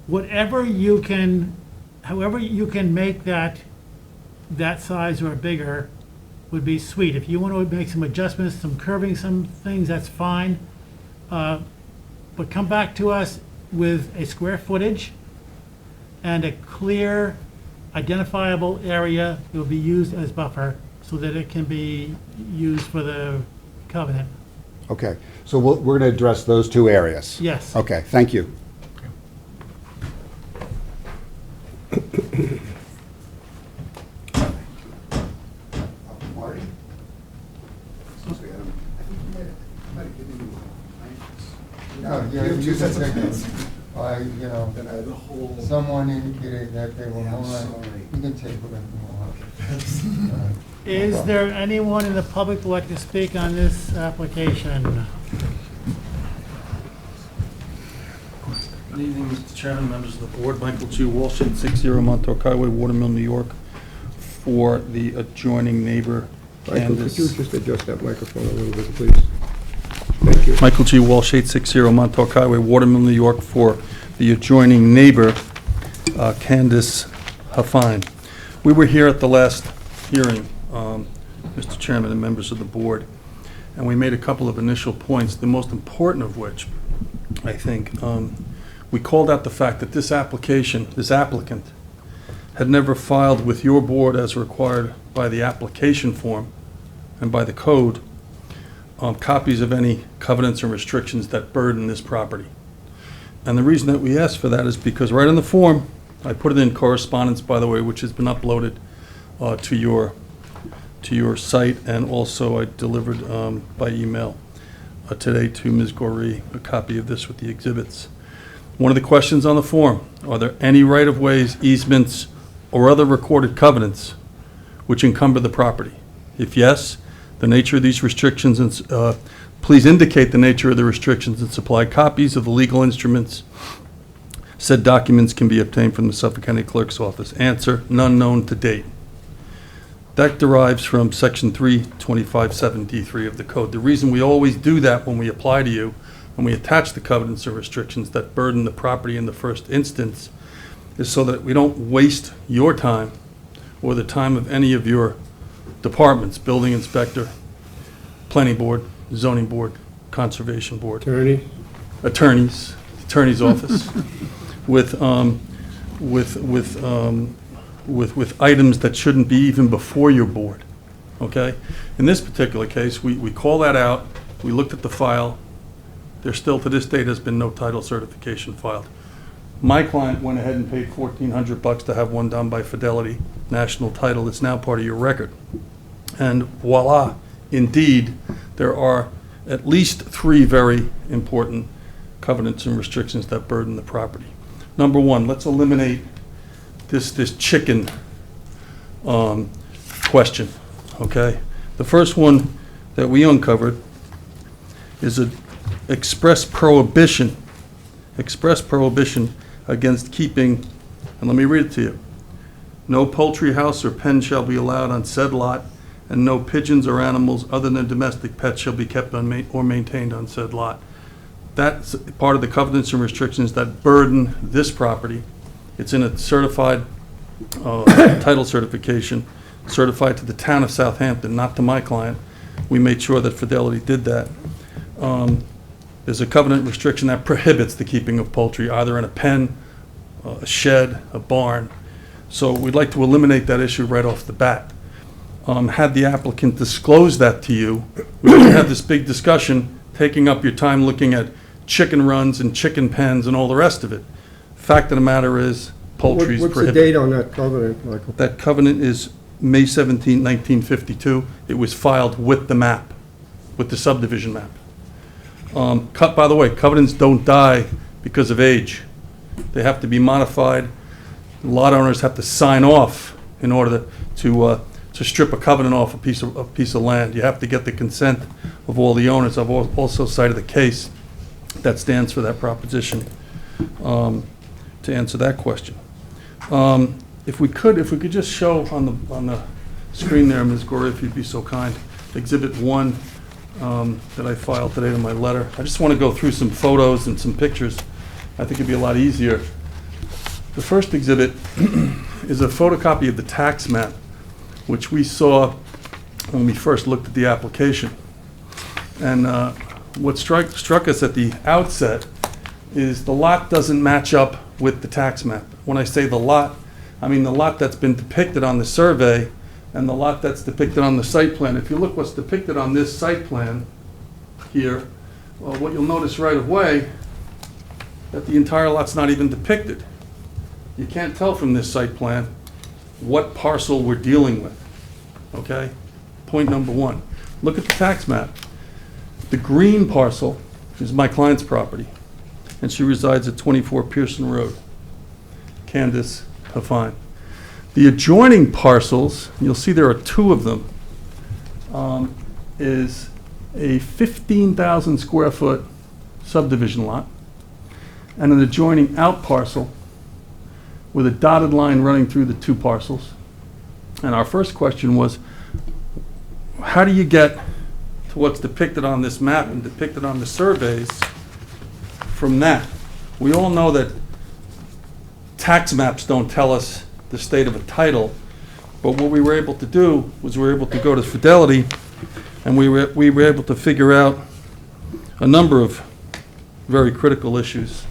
Whatever you can, however you can make that size or bigger would be sweet. If you want to make some adjustments, some curving, some things, that's fine. But come back to us with a square footage and a clear identifiable area that will be used as buffer so that it can be used for the covenant. Okay, so we're going to address those 2 areas? Yes. Okay, thank you. Marty? Excuse me, I think you might have given me No, you can take them. Someone indicated that they were more, you can take whatever you want. Is there anyone in the public who would like to speak on this application? Good evening, Mr. Chairman, members of the board. Michael G. Walsh, 860 Montauk Highway, Watermill, New York, for the adjoining neighbor, Michael, could you Candace. just adjust that microphone a little bit, please? Thank you. Michael G. Walsh, 860 Montauk Highway, Watermill, New York, for the adjoining neighbor, Candace Huffine. We were here at the last hearing, Mr. Chairman and members of the board, and we made a couple of initial points, the most important of which, I think, we called out the fact that this applicant, had never filed with your board as required by the application form and by the code, copies of any covenants and restrictions that burden this property. And the reason that we asked for that is because right on the form, I put it in correspondence, by the way, which has been uploaded to your site, and also I delivered by email today to Ms. Goree a copy of this with the exhibits. One of the questions on the form: are there any right-of-ways, easements, or other recorded covenants which encumber the property? If yes, the nature of these restrictions, and please indicate the nature of the restrictions and supply copies of the legal instruments. Said documents can be obtained from the Suffolk County Clerk's office. Answer: none known to date. That derives from Section 325(7)(d)(3) of the code. The reason we always do that when we apply to you, and we attach the covenants and restrictions that burden the property in the first instance, is so that we don't waste your time or the time of any of your departments, building inspector, planning board, zoning board, conservation board, Attorney? attorney's office, with items that shouldn't be even before your board, okay? In this particular case, we call that out, we looked at the file, there still, to this date, has been no title certification filed. My client went ahead and paid $1,400 to have one done by Fidelity National Title. It's now part of your record. And voila, indeed, there are at least 3 very important covenants and restrictions that burden the property. Number 1, let's eliminate this chicken question, okay? The first one that we uncovered is an express prohibition against keeping, and let me read it to you. No poultry house or pen shall be allowed on said lot, and no pigeons or animals other than domestic pets shall be kept or maintained on said lot. That's part of the covenants and restrictions that burden this property. It's in a certified title certification, certified to the town of Southampton, not to my client. We made sure that Fidelity did that. There's a covenant restriction that prohibits the keeping of poultry, either in a pen, a shed, a barn. So we'd like to eliminate that issue right off the bat. Had the applicant disclose that to you, we wouldn't have this big discussion, taking up your time looking at chicken runs and chicken pens and all the rest of it. Fact of the matter is, poultry is What's the prohibited. date on that covenant, Michael? That covenant is May 17, 1952. It was filed with the map, with the subdivision map. By the way, covenants don't die because of age. They have to be modified. Lot owners have to sign off in order to strip a covenant off a piece of land. You have to get the consent of all the owners. I've also cited a case that stands for that proposition to answer that question. If we could just show on the screen there, Ms. Gore, if you'd be so kind, Exhibit 1 that I filed today to my letter. I just want to go through some photos and some pictures. I think it'd be a lot easier. The first exhibit is a photocopy of the tax map, which we saw when we first looked at the application. And what struck us at the outset is the lot doesn't match up with the tax map. When I say the lot, I mean the lot that's been depicted on the survey and the lot that's depicted on the site plan. If you look what's depicted on this site plan here, what you'll notice right away, that the entire lot's not even depicted. You can't tell from this site plan what parcel we're dealing with, okay? Point number 1. Look at the tax map. The green parcel is my client's property, and she resides at 24 Pearson Road, Candace Hafine. The adjoining parcels, you'll see there are 2 of them, is a 15,000 square foot subdivision lot and an adjoining out parcel with a dotted line running through the 2 parcels. And our first question was, how do you get to what's depicted on this map and depicted on the surveys from that? We all know that tax maps don't tell us the state of a title, but what we were able to do was we were able to go to Fidelity and we were able to figure out a number of very critical issues.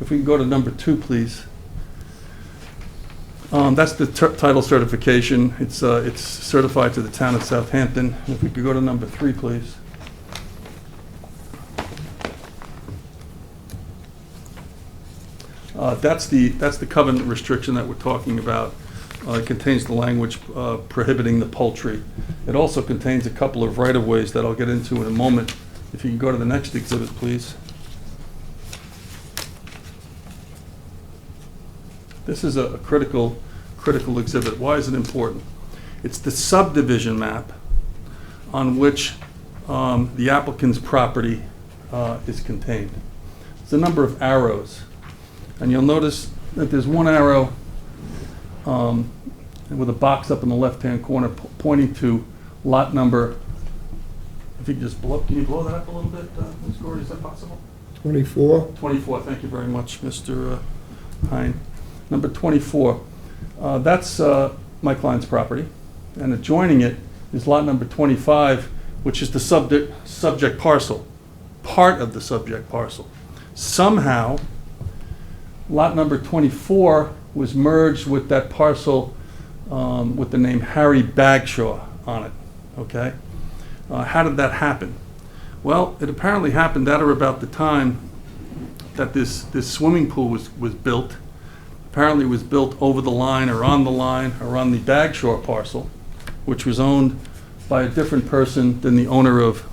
If we can go to number 2, please. That's the title certification. It's certified to the town of Southampton. If we could go to number 3, please. That's the covenant restriction that we're talking about. It contains the language prohibiting the poultry. It also contains a couple of right-of-ways that I'll get into in a moment. If you can go to the next exhibit, please. This is a critical exhibit. Why is it important? It's the subdivision map on which the applicant's property is contained. There's a number of arrows, and you'll notice that there's one arrow with a box up in the left-hand corner pointing to lot number. If you could just can you blow that up a little bit, Ms. Gordy, is that possible? 24? 24, thank you very much, Mr. Hine. Number 24, that's my client's property, and adjoining it is lot number 25, which is the subject parcel, part of the subject parcel. Somehow, lot number 24 was merged with that parcel with the name Harry Bagshaw on it, okay? How did that happen? Well, it apparently happened at or about the time that this swimming pool was built. Apparently it was built over the line or on the Bagshaw parcel, which was owned by a different person than the owner of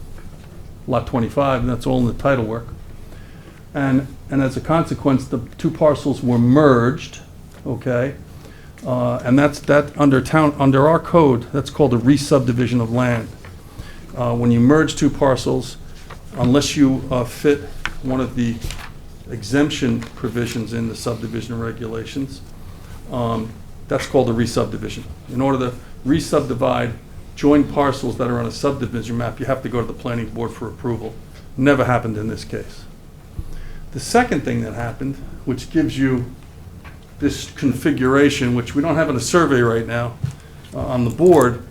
lot 25, and that's all in the title work. And as a consequence, the two parcels were merged, okay? And that under our code, that's called a re-subdivision of land. When you merge two parcels, unless you fit one of the exemption provisions in the subdivision regulations, that's called a re-subdivision. In order to re-subdivide joint parcels that are on a subdivision map, you have to go to the planning board for approval. Never happened in this case. The second thing that happened, which gives you this configuration, which we don't have in a survey right now on the board,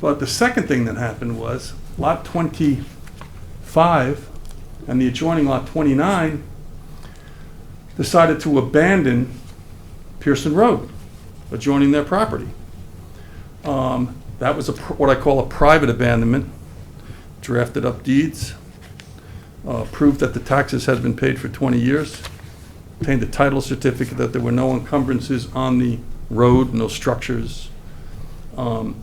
but the second thing that happened was lot 25 and the adjoining lot 29 decided to abandon Pearson Road, adjoining their property. That was what I call a private abandonment. Drafted up deeds, proved that the taxes had been paid for 20 years, obtained a title certificate that there were no encumbrances on the road, no structures, and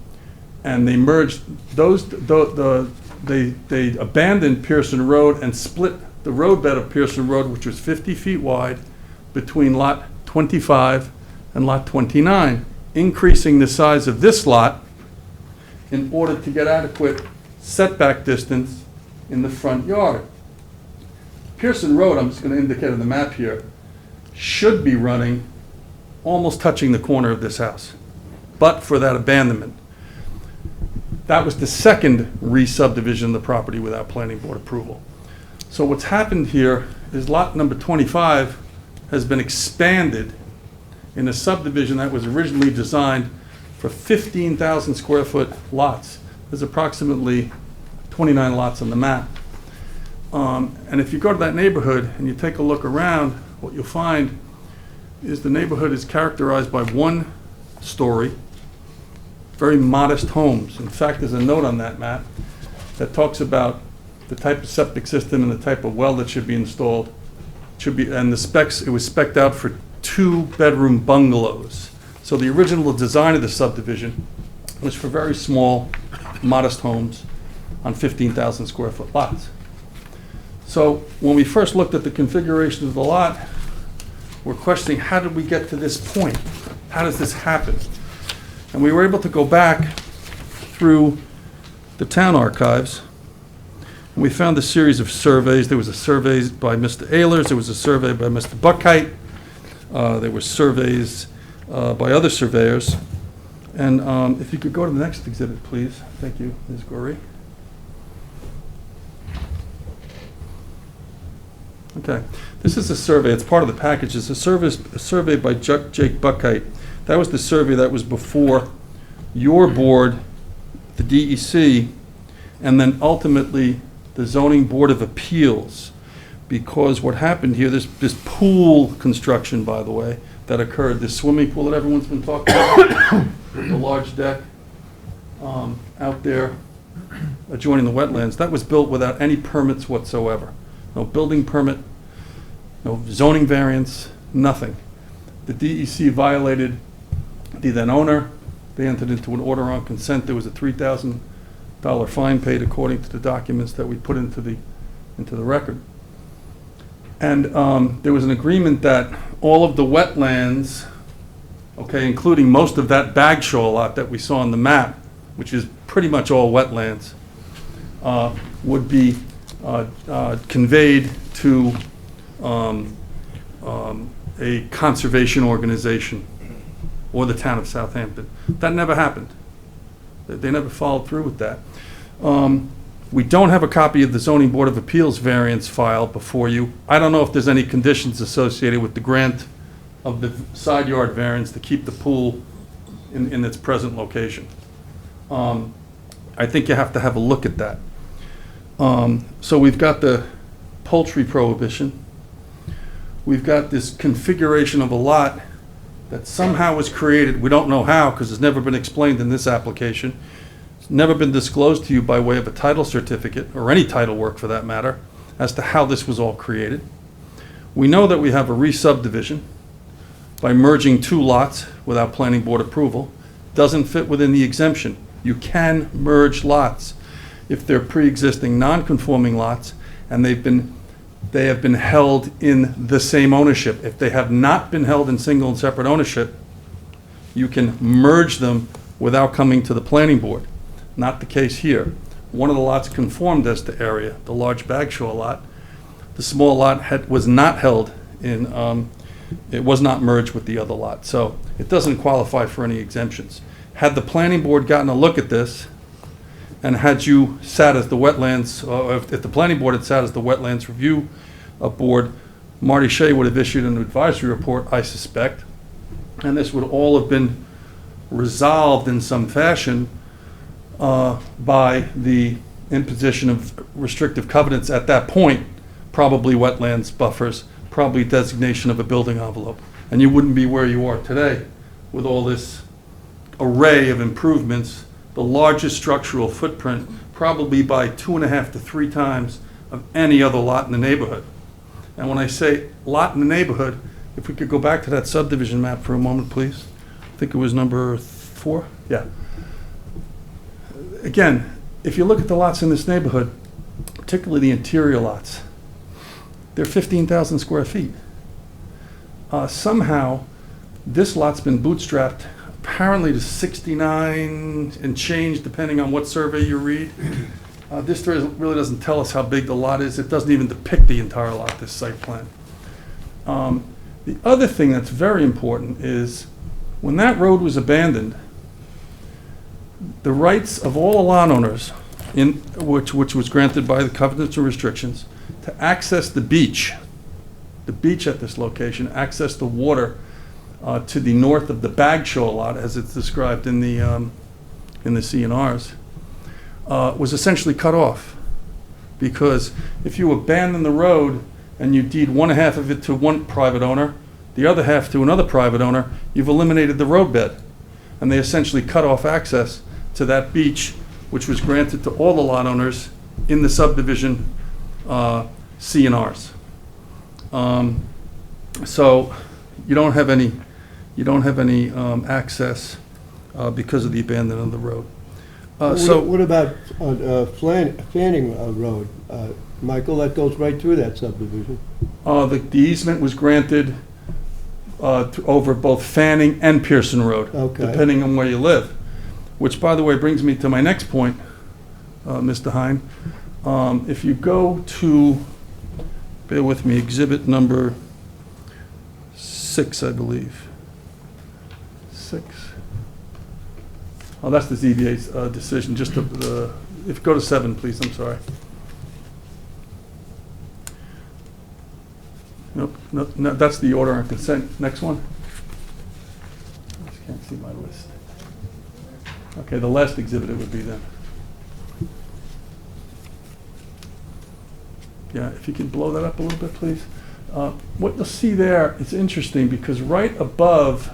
they merged those. They abandoned Pearson Road and split the roadbed of Pearson Road, which was 50 feet wide, between lot 25 and lot 29, increasing the size of this lot in order to get adequate setback distance in the front yard. Pearson Road, I'm just going to indicate on the map here, should be running almost touching the corner of this house, but for that abandonment. That was the second re-subdivision of the property without planning board approval. So what's happened here is lot number 25 has been expanded in a subdivision that was originally designed for 15,000 square foot lots. There's approximately 29 lots on the map. And if you go to that neighborhood and you take a look around, what you'll find is the neighborhood is characterized by one story, very modest homes. In fact, there's a note on that map that talks about the type of septic system and the type of well that should be installed. And the specs, it was spec'd out for 2-bedroom bungalows. So the original design of the subdivision was for very small, modest homes on 15,000 square foot lots. So when we first looked at the configuration of the lot, we're questioning, how did we get to this point? How does this happen? And we were able to go back through the town archives, and we found a series of surveys. There was a survey by Mr. Ehlers, there was a survey by Mr. Buckheit, there were surveys by other surveyors. And if you could go to the next exhibit, please. Thank you, Ms. Gorey. Okay, this is a survey, it's part of the package. It's a survey by Jake Buckheit. That was the survey that was before your board, the DEC, and then ultimately the Zoning Board of Appeals. Because what happened here, this pool construction, by the way, that occurred, this swimming pool that everyone's been talking about, the large deck out there adjoining the wetlands, that was built without any permits whatsoever. No building permit, no zoning variance, nothing. The DEC violated the then owner. They entered into an order on consent. There was a $3,000 fine paid according to the documents that we put into the record. And there was an agreement that all of the wetlands, okay, including most of that Bagshaw lot that we saw on the map, which is pretty much all wetlands, would be conveyed to a conservation organization or the town of Southampton. That never happened. They never followed through with that. We don't have a copy of the zoning board of appeals variance file before you. I don't know if there's any conditions associated with the grant of the side yard variance to keep the pool in its present location. I think you have to have a look at that. So we've got the poultry prohibition. We've got this configuration of a lot that somehow was created, we don't know how, because it's never been explained in this application. It's never been disclosed to you by way of a title certificate, or any title work for that matter, as to how this was all created. We know that we have a re-subdivision by merging two lots without planning board approval. Doesn't fit within the exemption. You can merge lots if they're pre-existing non-conforming lots and they have been held in the same ownership. If they have not been held in single and separate ownership, you can merge them without coming to the planning board. Not the case here. One of the lots conformed as to area, the large Bagshaw lot. The small lot was not held in, it was not merged with the other lot. So it doesn't qualify for any exemptions. Had the planning board gotten a look at this, and had you sat as the wetlands, or if the planning board had sat as the wetlands review board, Marty Shea would have issued an advisory report, I suspect, and this would all have been resolved in some fashion by the imposition of restrictive covenants at that point, probably wetlands buffers, probably designation of a building envelope. And you wouldn't be where you are today with all this array of improvements, the largest structural footprint, probably by 2.5 to 3 times of any other lot in the neighborhood. And when I say lot in the neighborhood, if we could go back to that subdivision map for a moment, please. I think it was number 4. Yeah. Again, if you look at the lots in this neighborhood, particularly the interior lots, they're 15,000 square feet. Somehow, this lot's been bootstrapped apparently to 69 and change, depending on what survey you read. This really doesn't tell us how big the lot is. It doesn't even depict the entire lot, this site plan. The other thing that's very important is when that road was abandoned, the rights of all the lot owners, which was granted by the covenants and restrictions, to access the beach at this location, access the water to the north of the Bagshaw lot, as it's described in the CNRs, was essentially cut off. Because if you abandon the road and you deed one half of it to one private owner, the other half to another private owner, you've eliminated the roadbed. And they essentially cut off access to that beach, which was granted to all the lot owners in the subdivision CNRs. So you don't have any access because of the abandonment of the road. What about Fanning Road? Michael, that goes right through that subdivision. The easement was granted over both Fanning and Pearson Road, Okay. depending on where you live. Which, by the way, brings me to my next point, Mr. Hine. If you go to, bear with me, exhibit number 6, I believe. 6. Oh, that's the ZBA's decision, just if go to 7, please, I'm sorry. Nope, no, that's the order on consent. Next one. I just can't see my list. Okay, the last exhibit it would be then. Yeah, if you can blow that up a little bit, please. What you'll see there is interesting because right above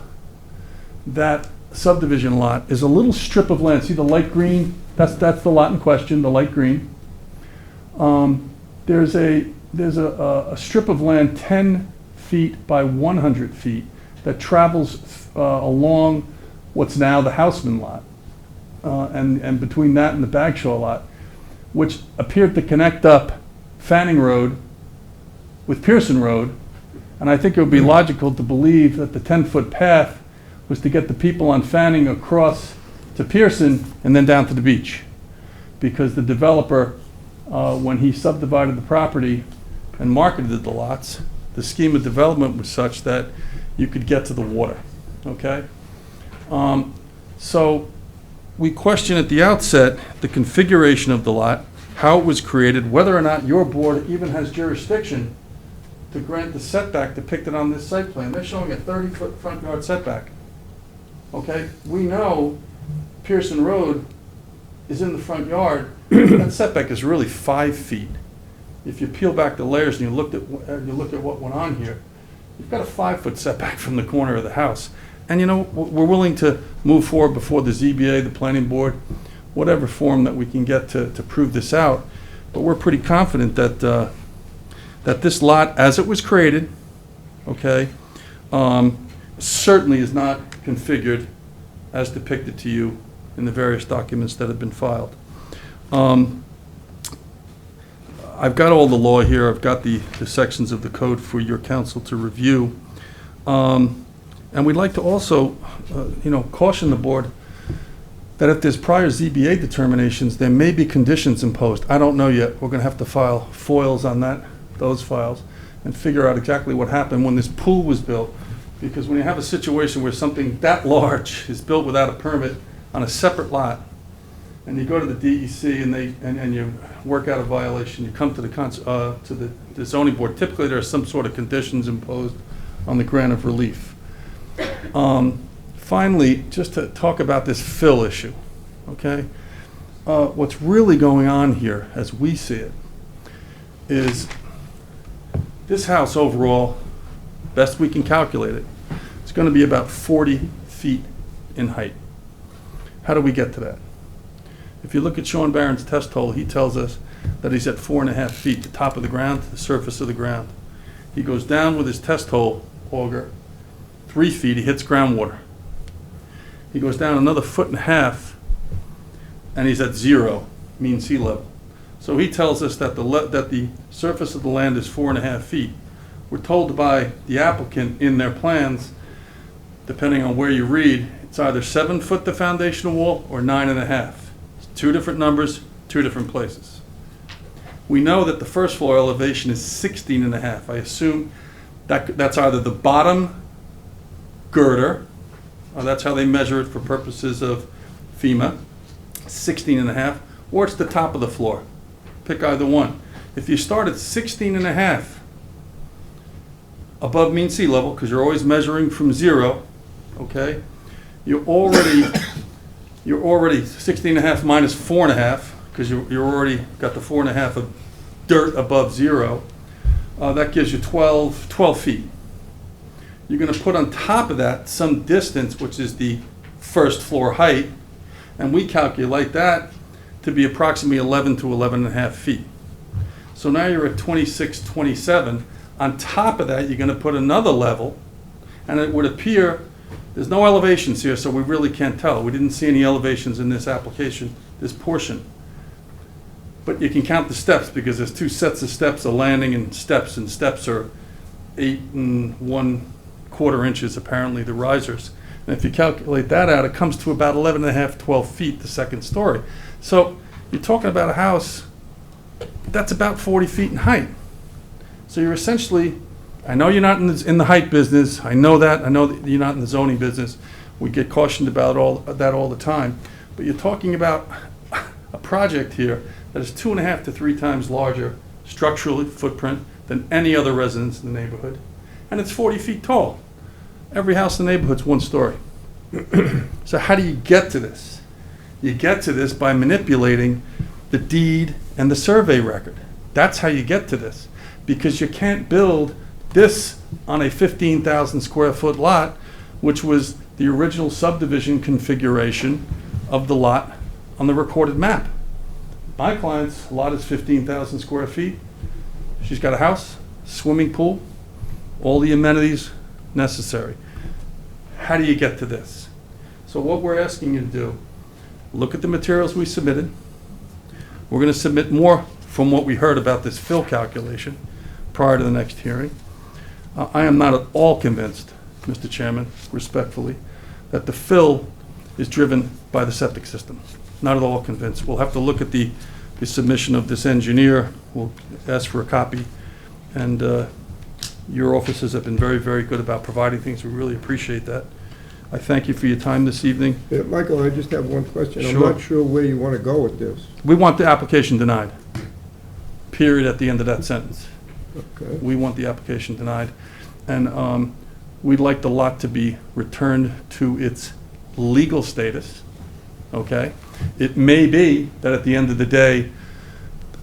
that subdivision lot is a little strip of land. See the light green? That's the lot in question, the light green. There's a strip of land 10 feet by 100 feet that travels along what's now the Houseman lot. And between that and the Bagshaw lot, which appeared to connect up Fanning Road with Pearson Road. And I think it would be logical to believe that the 10-foot path was to get the people on Fanning across to Pearson and then down to the beach. Because the developer, when he subdivided the property and marketed the lots, the scheme of development was such that you could get to the water, okay? So we question at the outset the configuration of the lot, how it was created, whether or not your board even has jurisdiction to grant the setback depicted on this site plan. They're showing a 30-foot front yard setback. Okay, we know Pearson Road is in the front yard. That setback is really 5 feet. If you peel back the layers and you look at what went on here, you've got a 5-foot setback from the corner of the house. And you know, we're willing to move forward before the ZBA, the planning board, whatever form that we can get to prove this out. But we're pretty confident that that this lot, as it was created, okay, certainly is not configured as depicted to you in the various documents that have been filed. I've got all the law here. I've got the sections of the code for your council to review. And we'd like to also, caution the board that if there's prior ZBA determinations, there may be conditions imposed. I don't know yet. We're going to have to file foils on those files and figure out exactly what happened when this pool was built. Because when you have a situation where something that large is built without a permit on a separate lot, and you go to the DEC and you work out a violation, you come to the zoning board. Typically, there are some sort of conditions imposed on the grant of relief. Finally, just to talk about this fill issue, okay? What's really going on here, as we see it, is this house overall, best we can calculate it, it's going to be about 40 feet in height. How do we get to that? If you look at Sean Barron's test hole, he tells us that he's at 4.5 feet, the top of the ground to the surface of the ground. He goes down with his test hole auger 3 feet, he hits groundwater. He goes down another 1.5 feet, and he's at 0, mean sea level. So he tells us that the surface of the land is 4.5 feet. We're told by the applicant in their plans, depending on where you read, it's either 7 foot the foundational wall or 9.5. It's 2 different numbers, 2 different places. We know that the first floor elevation is 16.5. I assume that's either the bottom girder, or that's how they measure it for purposes of FEMA, 16.5, or it's the top of the floor. Pick either one. If you start at 16.5 above mean sea level, because you're always measuring from 0, okay, you're already 16.5 minus 4.5, because you're already got the 4.5 of dirt above 0. That gives you 12 feet. You're going to put on top of that some distance, which is the first floor height, and we calculate that to be approximately 11 to 11.5 feet. So now you're at 26, 27. On top of that, you're going to put another level, and it would appear there's no elevations here, so we really can't tell. We didn't see any elevations in this application, this portion. But you can count the steps because there's 2 sets of steps, a landing and steps are 8 1/4 inches, apparently, the risers. And if you calculate that out, it comes to about 11.5, 12 feet, the second story. So you're talking about a house that's about 40 feet in height. So you're essentially, I know you're not in the height business. I know that you're not in the zoning business. We get cautioned about that all the time. But you're talking about a project here that is 2.5 to 3 times larger structural footprint than any other residence in the neighborhood. And it's 40 feet tall. Every house in the neighborhood's 1 story. So how do you get to this? You get to this by manipulating the deed and the survey record. That's how you get to this. Because you can't build this on a 15,000 square foot lot, which was the original subdivision configuration of the lot on the recorded map. My client's lot is 15,000 square feet. She's got a house, swimming pool, all the amenities necessary. How do you get to this? So what we're asking you to do, look at the materials we submitted. We're going to submit more from what we heard about this fill calculation prior to the next hearing. I am not at all convinced, Mr. Chairman, respectfully, that the fill is driven by the septic system. Not at all convinced. We'll have to look at the submission of this engineer. We'll ask for a copy. And your offices have been very, very good about providing things. We really appreciate that. I thank you for your time this evening. Yeah, Michael, I just have one question. I'm Sure. not sure where you want to go with this. We want the application denied. Period at the end of that sentence. Okay. We want the application denied. And we'd like the lot to be returned to its legal status, okay? It may be that at the end of the day,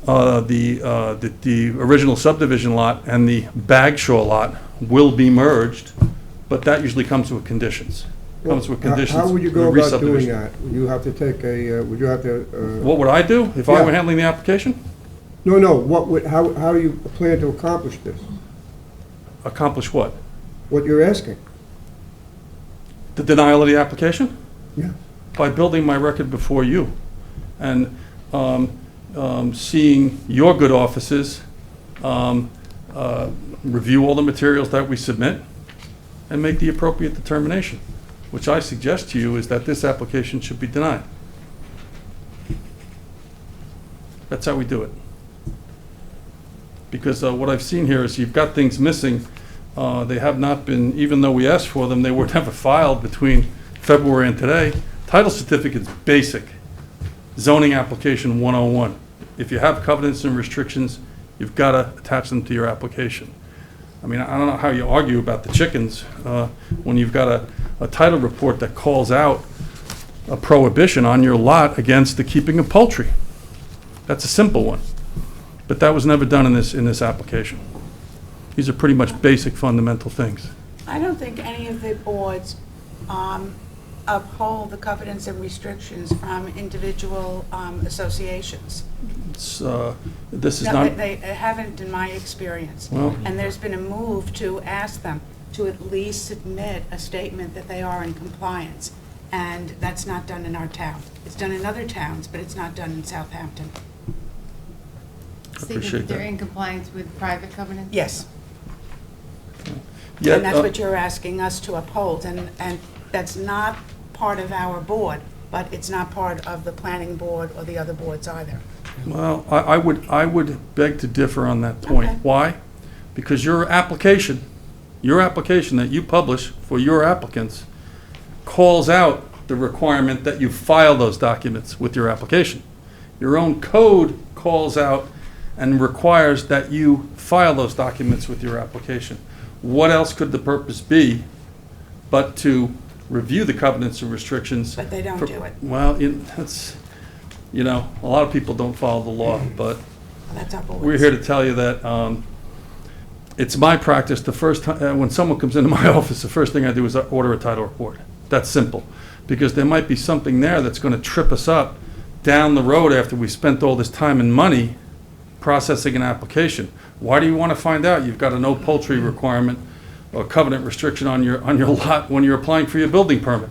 the original subdivision lot and the Bagshaw lot will be merged, but that usually comes with conditions. Comes with conditions. How would you for go about doing re-subdivision. that? Would you have to take a, would you have to? What would I do if I Yeah. were handling the application? No, what would, how do you plan to accomplish this? Accomplish what? What you're asking? The denial of the application? Yeah. By building my record before you and seeing your good offices review all the materials that we submit and make the appropriate determination, which I suggest to you is that this application should be denied. That's how we do it. Because what I've seen here is you've got things missing. They have not been, even though we asked for them, they were never filed between February and today. Title certificate's basic. Zoning application 101. If you have covenants and restrictions, you've got to attach them to your application. I mean, I don't know how you argue about the chickens when you've got a title report that calls out a prohibition on your lot against the keeping of poultry. That's a simple one. But that was never done in this application. These are pretty much basic fundamental things. I don't think any of the boards uphold the covenants and restrictions from individual associations. This is No, not, they haven't, in my experience. Well- And there's been a move to ask them to at least submit a statement that they are in compliance. And that's not done in our town. It's done in other towns, but it's not done in Southampton. appreciate Stating that they're that. in compliance with private covenants? Yes. Yet, And that's what you're asking us to uphold. And that's not part of our board, but it's not part of the planning board or the other boards either. Well, I would beg to differ on that point. Okay. Why? Because your application that you publish for your applicants calls out the requirement that you file those documents with your application. Your own code calls out and requires that you file those documents with your application. What else could the purpose be but to review the covenants and restrictions? But they don't for- do it. Well, that's, a lot of people don't follow the law, but That's our boards. we're here to tell you that it's my practice, the first time, when someone comes into my office, the first thing I do is I order a title report. That's simple, because there might be something there that's going to trip us up down the road after we spent all this time and money processing an application. Why do you want to find out you've got a no poultry requirement or covenant restriction on your lot when you're applying for your building permit?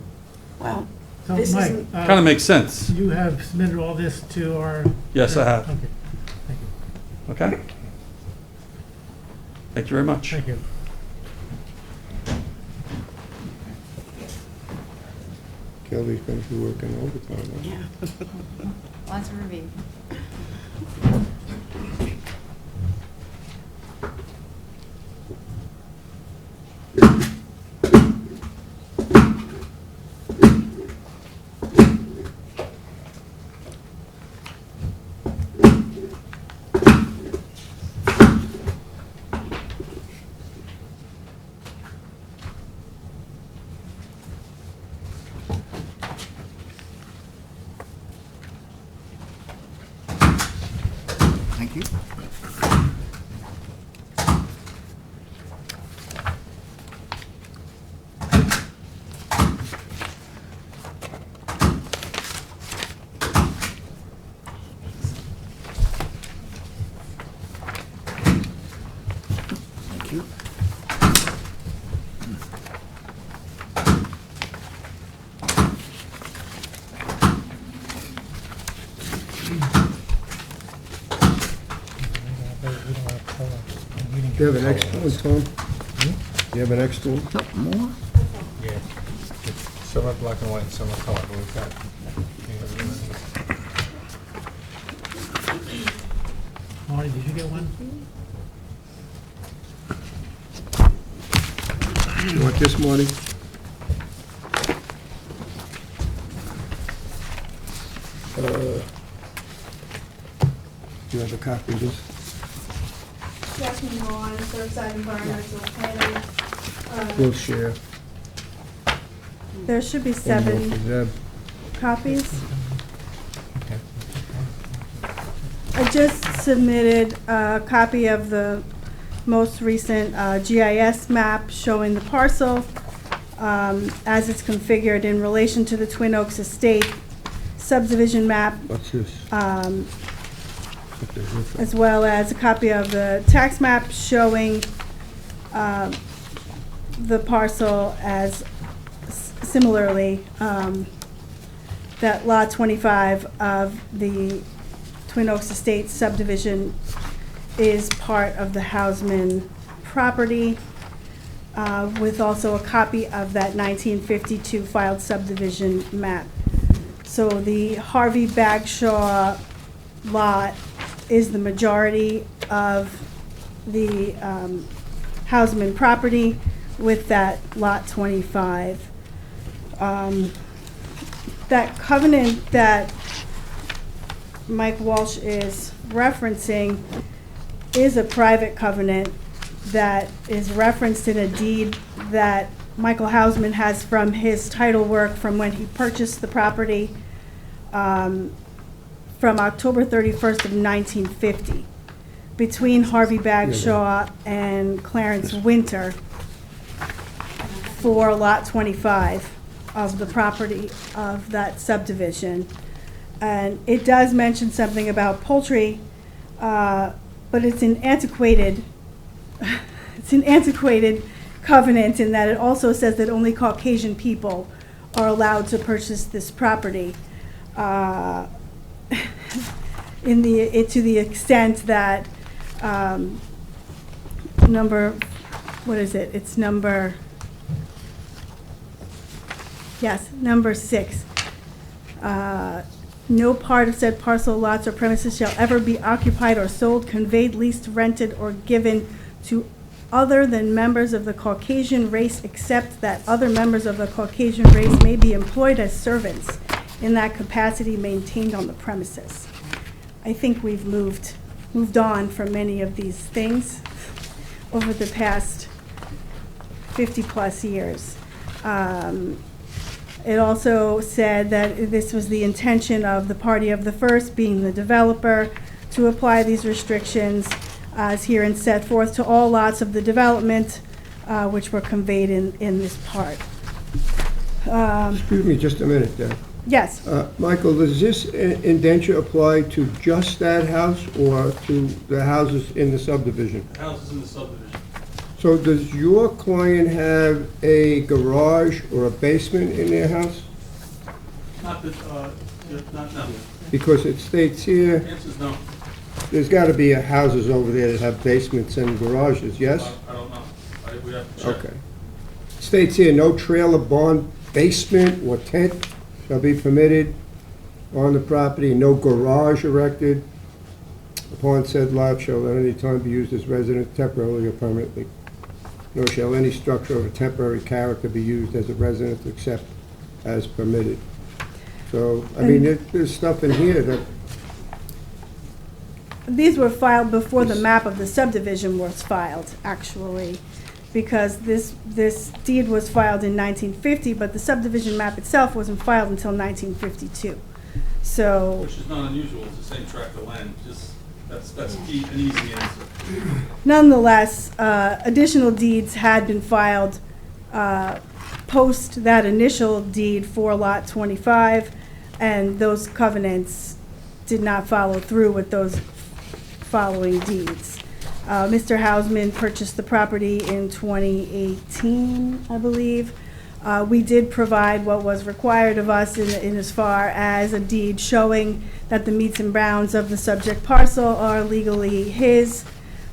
Well, So, this Mike, isn't, Kind of makes sense. you have submitted all this to our... Yes, I have. Okay, thank you. Okay? Thank you very much. Thank you. Kelly's going to be working overtime. Huh? yeah. Lots of review. Thank you. Thank you. Do you have an extra one, Tom? Do you have an extra one? No, more? Yeah. Some are black and white, some are color, but we've got. Marty, did you get one? You want this, Marty? Do you have a copy of this? Stephanie Vaughn, Surfside Environmental Planning. We'll share. There should be One more 7 for Zeb. copies. I just submitted a copy of the most recent GIS map showing the parcel as it's configured in relation to the Twin Oaks Estate subdivision map, What's this? as well as a copy of the tax map showing the parcel as similarly, that Lot 25 of the Twin Oaks Estate subdivision is part of the Hausman property, with also a copy of that 1952 filed subdivision map. So the Harvey Bagshaw lot is the majority of the Hausman property, with that Lot 25. That covenant that Mike Walsh is referencing is a private covenant that is referenced in a deed that Michael Hausman has from his title work from when he purchased the property from October 31st of 1950 between Harvey Bagshaw and Clarence Winter for Lot 25 of the property of that subdivision. And it does mention something about poultry, but it's an antiquated, covenant in that it also says that only Caucasian people are allowed to purchase this property. To the extent that number 6. No part of said parcel, lots, or premises shall ever be occupied or sold, conveyed, leased, rented, or given to other than members of the Caucasian race, except that other members of the Caucasian race may be employed as servants in that capacity maintained on the premises. I think we've moved on from many of these things over the past 50-plus years. It also said that this was the intention of the party of the first, being the developer, to apply these restrictions as herein set forth to all lots of the development which were conveyed in this part. Excuse me just a minute there. Yes. Michael, does this indenture apply to just that house or to the houses in the subdivision? Houses in the subdivision. So does your client have a garage or a basement in their house? Not that, no. Because it states here, Answer's no. there's got to be houses over there that have basements and garages, yes? I don't know. We have to check. Okay. States here, no trailer, barn, basement, or tent shall be permitted on the property, no garage erected upon said lot shall at any time be used as residence temporarily or permanently. Nor shall any structure of a temporary character be used as a residence except as permitted. So, I mean, there's stuff in here that, These were filed before the map of the subdivision was filed, actually, because this deed was filed in 1950, but the subdivision map itself wasn't filed until 1952. So, Which is not unusual, it's the same tract of land, just, that's an easy answer. nonetheless, additional deeds had been filed post that initial deed for Lot 25, and those covenants did not follow through with those following deeds. Mr. Hausman purchased the property in 2018, I believe. We did provide what was required of us in as far as a deed showing that the meets and bounds of the subject parcel are legally his.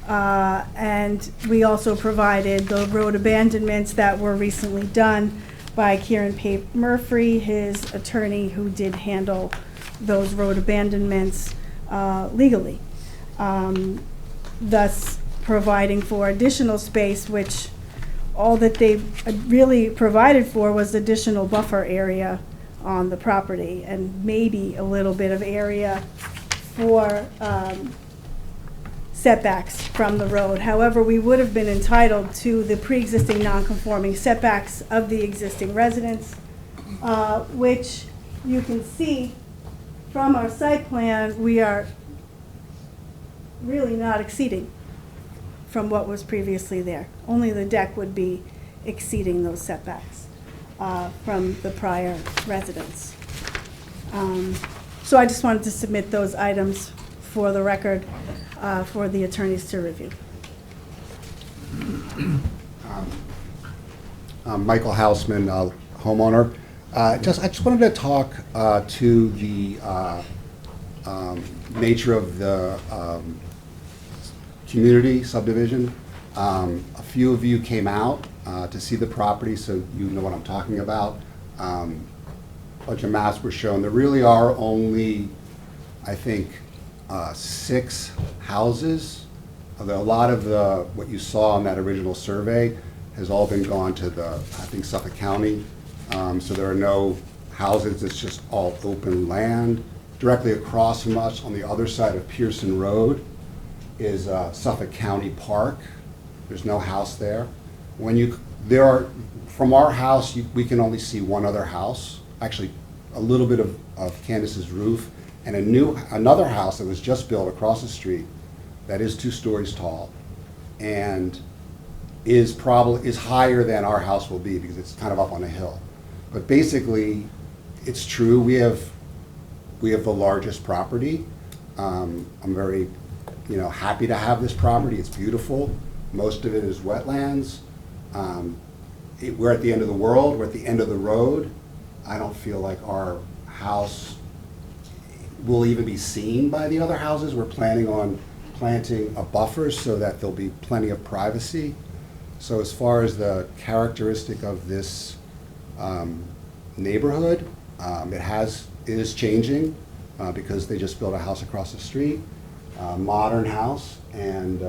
And we also provided the road abandonments that were recently done by Kieran Pape Murphy, his attorney, who did handle those road abandonments legally. Thus providing for additional space, which all that they really provided for was additional buffer area on the property, and maybe a little bit of area for setbacks from the road. However, we would have been entitled to the pre-existing non-conforming setbacks of the existing residence, which you can see from our site plan, we are really not exceeding from what was previously there. Only the deck would be exceeding those setbacks from the prior residence. So I just wanted to submit those items for the record for the attorneys to review. Michael Hausman, homeowner. I just wanted to talk to the nature of the community subdivision. A few of you came out to see the property, so you know what I'm talking about. A bunch of maps were shown. There really are only, I think, 6 houses. Although a lot of what you saw on that original survey has all been gone to I think, Suffolk County. So there are no houses, it's just all open land. Directly across from us, on the other side of Pearson Road, is Suffolk County Park. There's no house there. From our house, we can only see one other house, actually a little bit of Candace's roof, and another house that was just built across the street that is 2 stories tall and is higher than our house will be because it's kind of up on a hill. But basically, it's true, we have the largest property. I'm very happy to have this property. It's beautiful. Most of it is wetlands. We're at the end of the world. We're at the end of the road. I don't feel like our house will even be seen by the other houses. We're planning on planting a buffer so that there'll be plenty of privacy. So as far as the characteristic of this neighborhood, it is changing because they just built a house across the street, modern house, and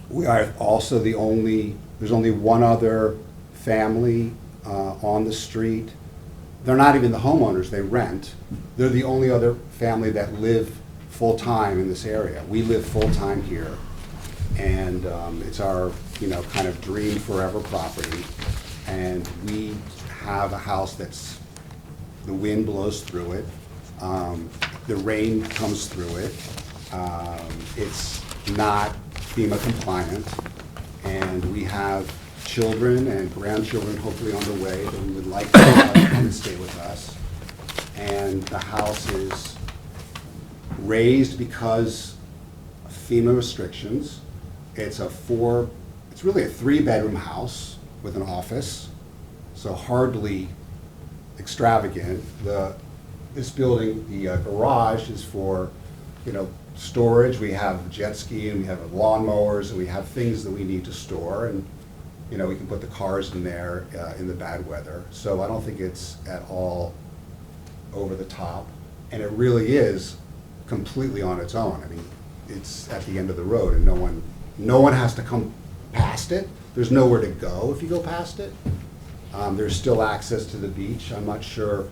we are also there's only one other family on the street. They're not even the homeowners, they rent. They're the only other family that live full-time in this area. We live full-time here, and it's our kind of dream forever property. And we have a house that's, the wind blows through it, the rain comes through it, it's not FEMA compliant, and we have children and grandchildren hopefully on the way that we would like to have come and stay with us. And the house is raised because of FEMA restrictions. It's really a 3-bedroom house with an office, so hardly extravagant. This building, the garage is for, storage. We have jet ski and we have lawnmowers and we have things that we need to store, and we can put the cars in there in the bad weather. So I don't think it's at all over the top, and it really is completely on its own. I mean, it's at the end of the road, and no one has to come past it. There's nowhere to go if you go past it. There's still access to the beach. I'm not sure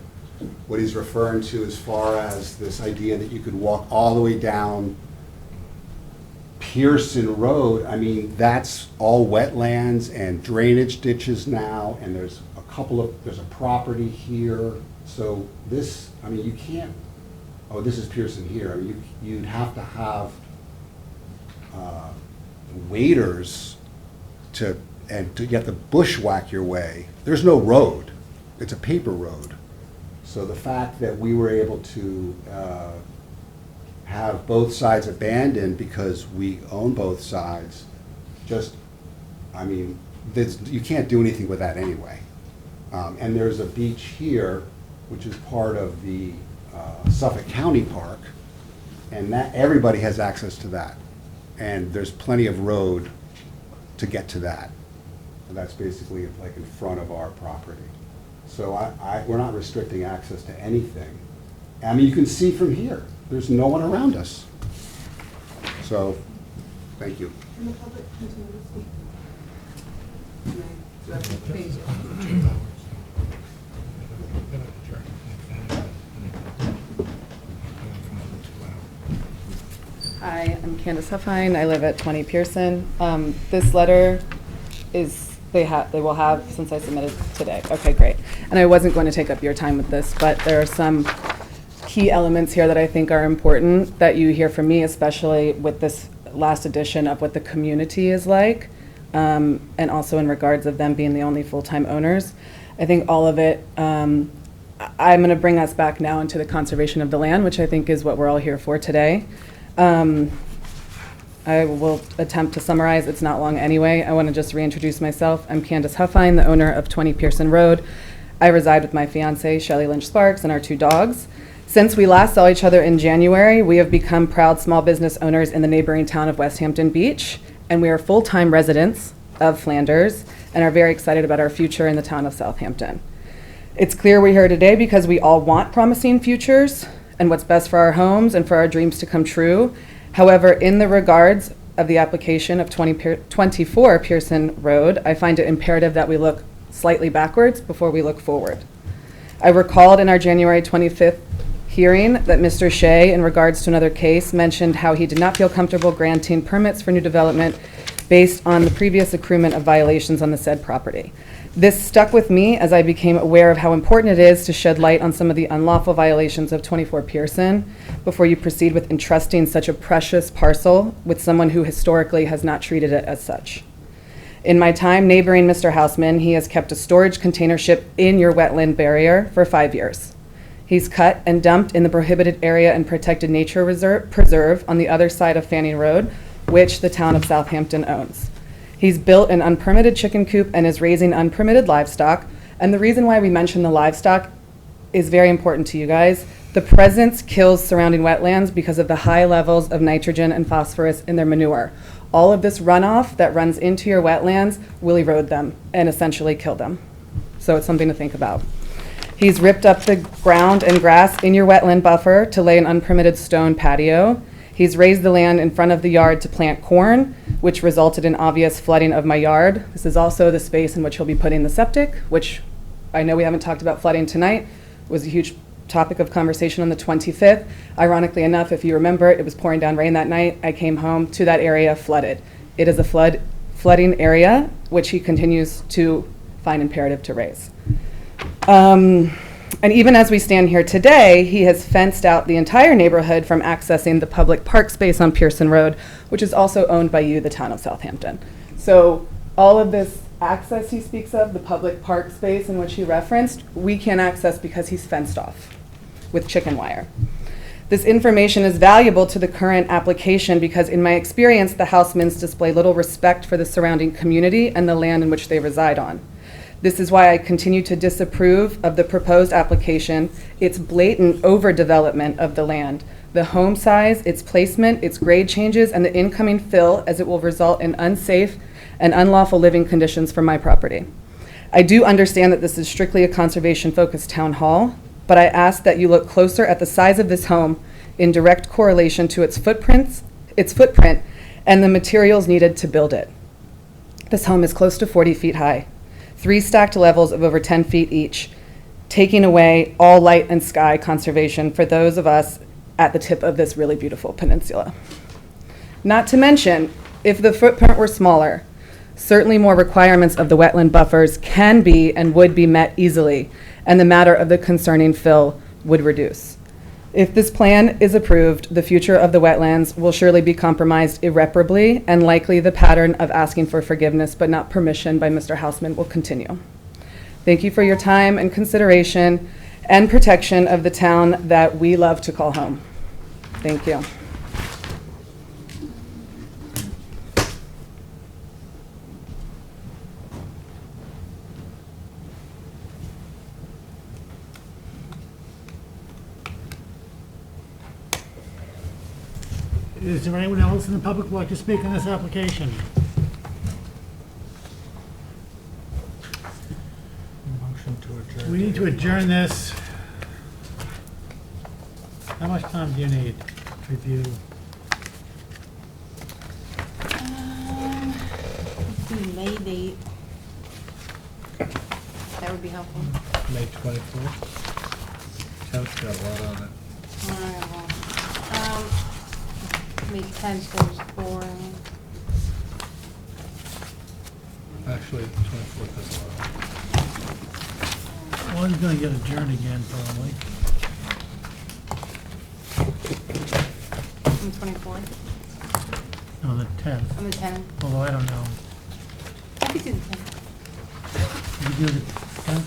what he's referring to as far as this idea that you could walk all the way down Pearson Road. I mean, that's all wetlands and drainage ditches now, and there's a property here. So this, I mean, you can't, this is Pearson here. I mean, you'd have to have waders to get the bushwhack your way. There's no road. It's a paper road. So the fact that we were able to have both sides abandoned because we own both sides, you can't do anything with that anyway. And there's a beach here, which is part of the Suffolk County Park, and that everybody has access to that. And there's plenty of road to get to that. And that's basically like in front of our property. So we're not restricting access to anything. I mean, you can see from here, there's no one around us. So, thank you. Can the public continue to speak? Do I have to change it? Hi, I'm Candace Huffine. I live at 20 Pearson. This letter is, they will have since I submitted today. Okay, great. And I wasn't going to take up your time with this, but there are some key elements here that I think are important that you hear from me, especially with this last edition of what the community is like, and also in regards of them being the only full-time owners. I think all of it, I'm going to bring us back now into the conservation of the land, which I think is what we're all here for today. I will attempt to summarize. It's not long anyway. I want to just reintroduce myself. I'm Candace Huffine, the owner of 20 Pearson Road. I reside with my fiance, Shelley Lynch Sparks, and our 2 dogs. Since we last saw each other in January, we have become proud small business owners in the neighboring town of West Hampton Beach, and we are full-time residents of Flanders and are very excited about our future in the town of Southampton. It's clear we're here today because we all want promising futures and what's best for our homes and for our dreams to come true. However, in the regards of the application of 24 Pearson Road, I find it imperative that we look slightly backwards before we look forward. I recalled in our January 25th hearing that Mr. Shea, in regards to another case, mentioned how he did not feel comfortable granting permits for new development based on the previous accruement of violations on the said property. This stuck with me as I became aware of how important it is to shed light on some of the unlawful violations of 24 Pearson before you proceed with entrusting such a precious parcel with someone who historically has not treated it as such. In my time neighboring Mr. Houseman, he has kept a storage container ship in your wetland barrier for 5 years. He's cut and dumped in the prohibited area and protected nature preserve on the other side of Fanning Road, which the town of Southampton owns. He's built an unpermitted chicken coop and is raising unpermitted livestock. And the reason why we mention the livestock is very important to you guys. The presence kills surrounding wetlands because of the high levels of nitrogen and phosphorus in their manure. All of this runoff that runs into your wetlands will erode them and essentially kill them. So it's something to think about. He's ripped up the ground and grass in your wetland buffer to lay an unpermitted stone patio. He's raised the land in front of the yard to plant corn, which resulted in obvious flooding of my yard. This is also the space in which he'll be putting the septic, which I know we haven't talked about flooding tonight. It was a huge topic of conversation on the 25th. Ironically enough, if you remember, it was pouring down rain that night. I came home to that area flooded. It is a flooding area, which he continues to find imperative to raise. And even as we stand here today, he has fenced out the entire neighborhood from accessing the public park space on Pearson Road, which is also owned by you, the town of Southampton. So all of this access he speaks of, the public park space in which he referenced, we can't access because he's fenced off with chicken wire. This information is valuable to the current application because in my experience, the Housemans display little respect for the surrounding community and the land in which they reside on. This is why I continue to disapprove of the proposed application, its blatant overdevelopment of the land, the home size, its placement, its grade changes, and the incoming fill, as it will result in unsafe and unlawful living conditions for my property. I do understand that this is strictly a conservation-focused town hall, but I ask that you look closer at the size of this home in direct correlation to its footprint, and the materials needed to build it. This home is close to 40 feet high. 3 stacked levels of over 10 feet each, taking away all light and sky conservation for those of us at the tip of this really beautiful peninsula. Not to mention, if the footprint were smaller, certainly more requirements of the wetland buffers can be and would be met easily, and the matter of the concerning fill would reduce. If this plan is approved, the future of the wetlands will surely be compromised irreparably, and likely the pattern of asking for forgiveness but not permission by Mr. Houseman will continue. Thank you for your time and consideration and protection of the town that we love to call home. Thank you. Is there anyone else in the public who would like to speak on this application? Motion to adjourn. We need to adjourn this. How much time do you need to review? Let's see, May date. That would be helpful. May 24th. Tenth's got a lot on it. All right, well, May 10th is boring. Actually, the 24th is allowed. Well, he's gonna get adjourned again, probably. On the 24th, On the 10th, on the 10th. although I don't know. I could do the 10th. Did you do the 10th?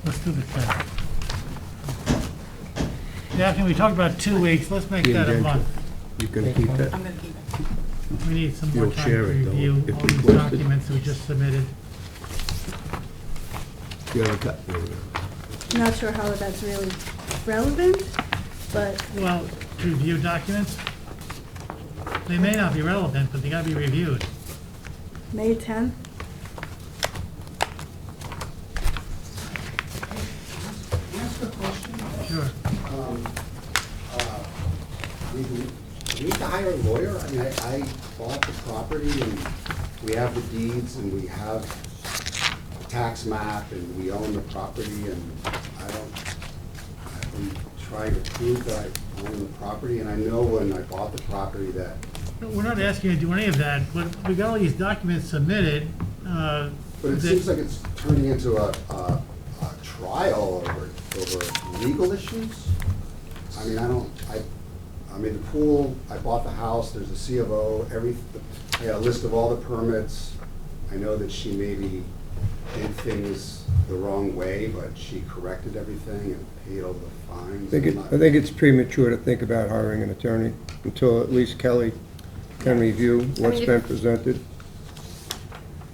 Let's do the 10th. Daphne, we talked about 2 weeks, let's make The that a indenture. month. You can keep that. I'm gonna keep it. We need some more You'll time to share it, though, review if all we these post it. documents we just submitted. The other cut. Not sure how that's really relevant, but Well, to review documents, they may not be relevant, but they gotta be reviewed. May 10th? Sure. We need to hire a lawyer? I mean, I bought the property and we have the deeds and we have a tax map and we own the property and I'm trying to prove that I own the property and I know when I bought the property that, We're not asking you to do any of that, but we got all these documents submitted. but it that- seems like it's turning into a trial over legal issues. I mean, I mean, the pool, I bought the house, there's a C of O, I got a list of all the permits. I know that she maybe did things the wrong way, but she corrected everything and paid all the fines. I think it's premature to think about hiring an attorney until at least Kelly can review what's been presented.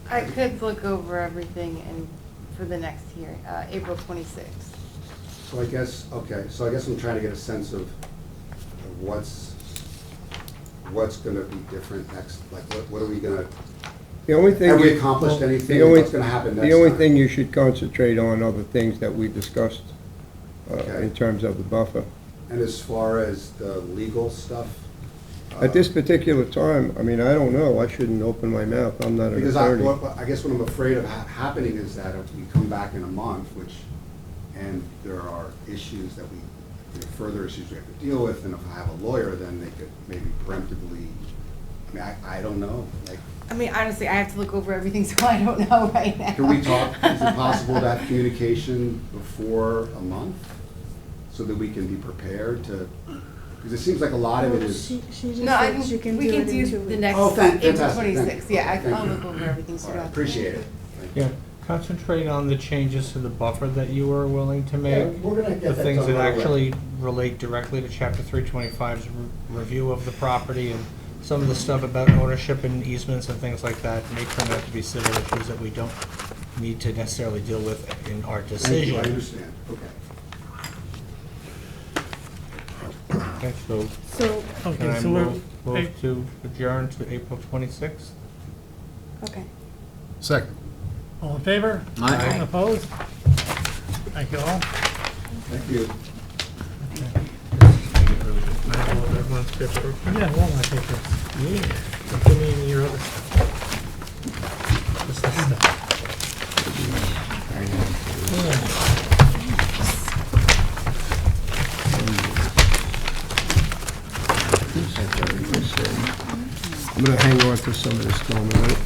I could look over everything and for the next hearing, April 26th. So I guess, okay, so I guess I'm trying to get a sense of what's gonna be different next, like, what are we gonna, The only thing. have we you- accomplished anything? the only- What's gonna happen next The only time? thing you should concentrate on are the things that we discussed Okay. in terms of the buffer. And as far as the legal stuff? At this particular time, I mean, I don't know, I shouldn't open my mouth, I'm not an Because attorney. I guess what I'm afraid of happening is that if we come back in a month, and there are issues that further issues we have to deal with, and if I have a lawyer, then they could maybe preemptively, I mean, I don't know, like, I mean, honestly, I have to look over everything, so I don't know right now. can we talk, is it possible to have communication before a month? So that we can be prepared to, because it seems like a lot of it is. She just No, I said she can, can we do can it in do 2 the weeks. next, Oh, April fantastic. 26th, yeah, Thank I'll you. look over everything, so All you right, don't have to- appreciate it. Thank you. Yeah, concentrate on the changes to the buffer that you were willing to make. Yeah, we're gonna get The that things done that right away. actually relate directly to chapter 325's review of the property and some of the stuff about ownership and easements and things like that may turn out to be civil issues that we don't need to necessarily deal with in our Thank you, decision. I understand, okay. Okay, so So, can Okay, I so we're, move to adjourn to April 26th? okay. Second. all in favor? Aye. Opposed? Thank you all. Thank you. Everyone's paperwork. Yeah, well, I think it's. Yeah, give me your other stuff. Just this stuff. I'm gonna hang on to some of this till a minute.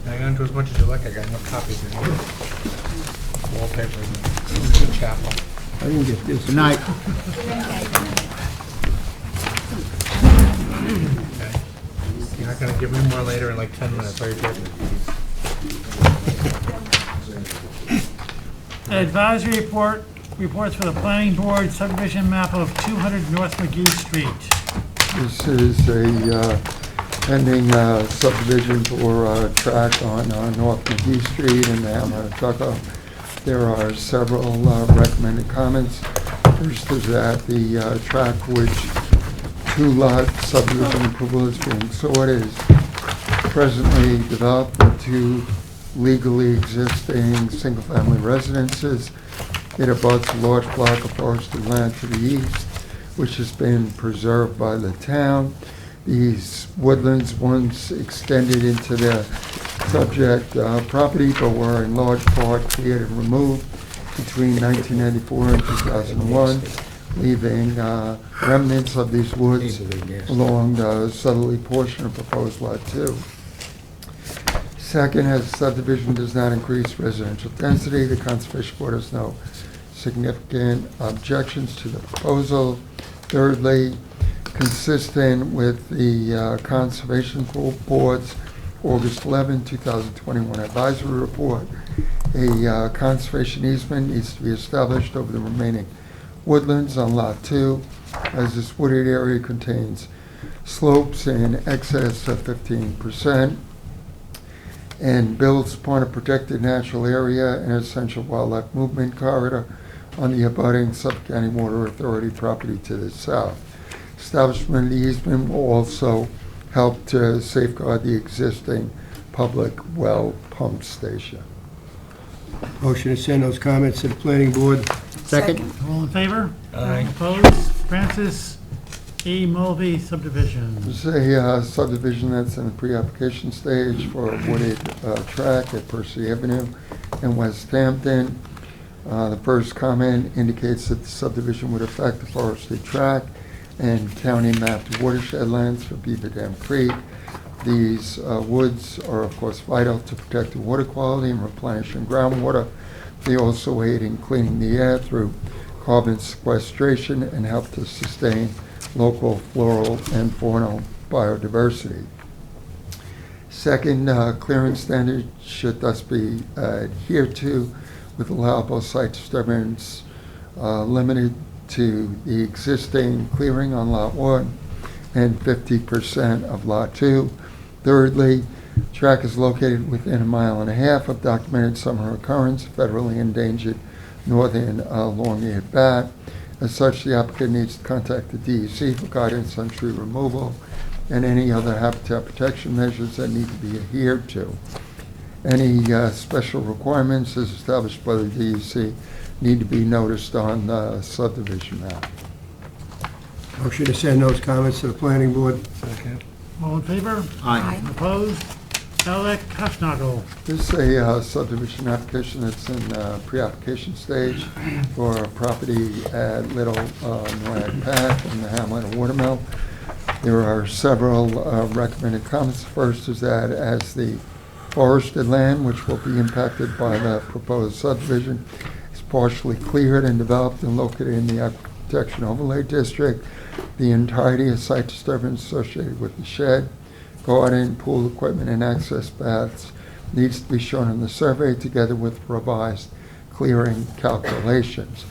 Hang on to as much as you like, I got enough copies in here. Wallpaper in the chapel. I didn't get this. Good night. Okay. You're not gonna give me more later in like 10 minutes, are you, Jason? Advisory reports for the planning board subdivision map of 200 North McGee Street. This is a pending subdivision for a track on North McGee Street in the Hamlet of Tuckahoe. There are several recommended comments. First is that the track which 2-lot subdivision approval is being sought is presently developed into legally existing single-family residences. It abuts a large block of forested land to the east, which has been preserved by the town. These woodlands once extended into the subject property, but were in large part cleared and removed between 1994 and 2001, leaving remnants of these woods along the southerly portion of proposed Lot 2. Second, as subdivision does not increase residential density, the Conservation Board has no significant objections to the proposal. Thirdly, consistent with the Conservation Board's August 11, 2021 advisory report, a conservation easement needs to be established over the remaining woodlands on Lot 2, as this wooded area contains slopes in excess of 15% and builds upon a protected natural area and essential wildlife movement corridor on the abutting Suffolk County Water Authority property to the south. Establishment of the easement will also help to safeguard the existing public well pump station. Motion to send those comments to the planning board. Second? All in favor? Aye. Opposed? Francis E. Mulvey subdivision. This is a subdivision that's in the pre-application stage for a wooded tract at Percy Avenue in West Hampton. The first comment indicates that the subdivision would affect the forested tract and county mapped watershed lands for Beaver Dam Creek. These woods are, of course, vital to protect the water quality and replenishing groundwater. They also aid in cleaning the air through carbon sequestration and help to sustain local floral and faunal biodiversity. Second, clearing standards should thus be adhered to, with allowable site disturbance limited to the existing clearing on Lot 1 and 50% of Lot 2. Thirdly, track is located within 1.5 miles of documented summer occurrence, federally endangered northern long-eared bat. As such, the applicant needs to contact the DEC for guidance on tree removal and any other habitat protection measures that need to be adhered to. Any special requirements as established by the DEC need to be noticed on the subdivision map. Motion to send those comments to the planning board. All in favor? Aye. Opposed? Alec Hufnagel. This is a subdivision application that's in pre-application stage for a property at Little Noack Path in the hamlet of Watermill. There are several recommended comments. First is that as the forested land, which will be impacted by the proposed subdivision, is partially cleared and developed and located in the Aquifer Protection Overlay District, the entirety of site disturbance associated with the shed, garden, pool equipment, and access paths needs to be shown in the survey together with revised clearing calculations.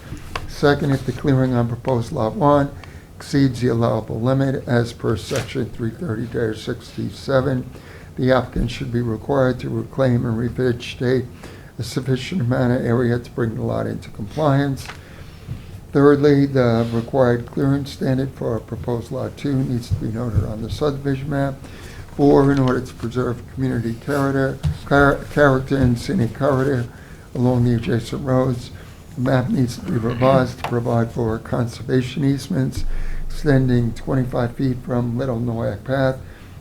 Second, if the clearing on proposed Lot 1 exceeds the allowable limit as per section 330-67, the applicant should be required to reclaim and revegetate a sufficient amount of area to bring the lot into compliance. Thirdly, the required clearance standard for proposed Lot 2 needs to be noted on the subdivision map. 4, in order to preserve community character and scenic corridor along the adjacent roads, the map needs to be revised to provide for conservation easements extending 25 feet from Little Noack Path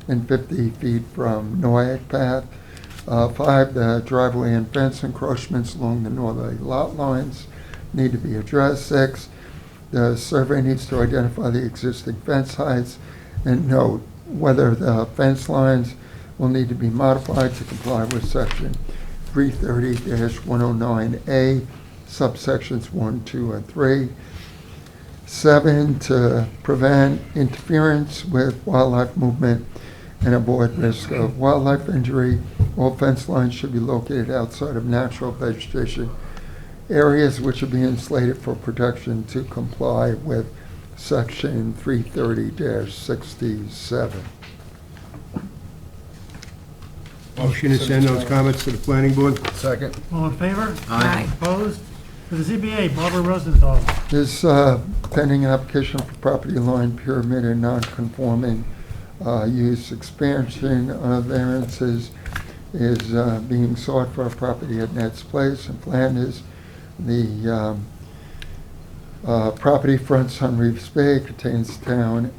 and 50 feet from Noack Path. 5, the driveway and fence encroachments along the northerly lot lines need to be addressed. 6, the survey needs to identify the existing fence heights and note whether the fence lines will need to be modified to comply with section 330-109A, subsections 1, 2, and 3. 7, to prevent interference with wildlife movement and avoid risk of wildlife injury, all fence lines should be located outside of natural vegetation areas which are being slated for protection to comply with section 330-67. Motion to send those comments to the planning board. Second? All in favor? Aye. Opposed? For the ZBA, Barbara Rosenthal. This pending application for property line pyramid and non-conforming use expansion variances is being sought for a property at Nets Place in Flanders. The property fronts on Reeves Bay, contains town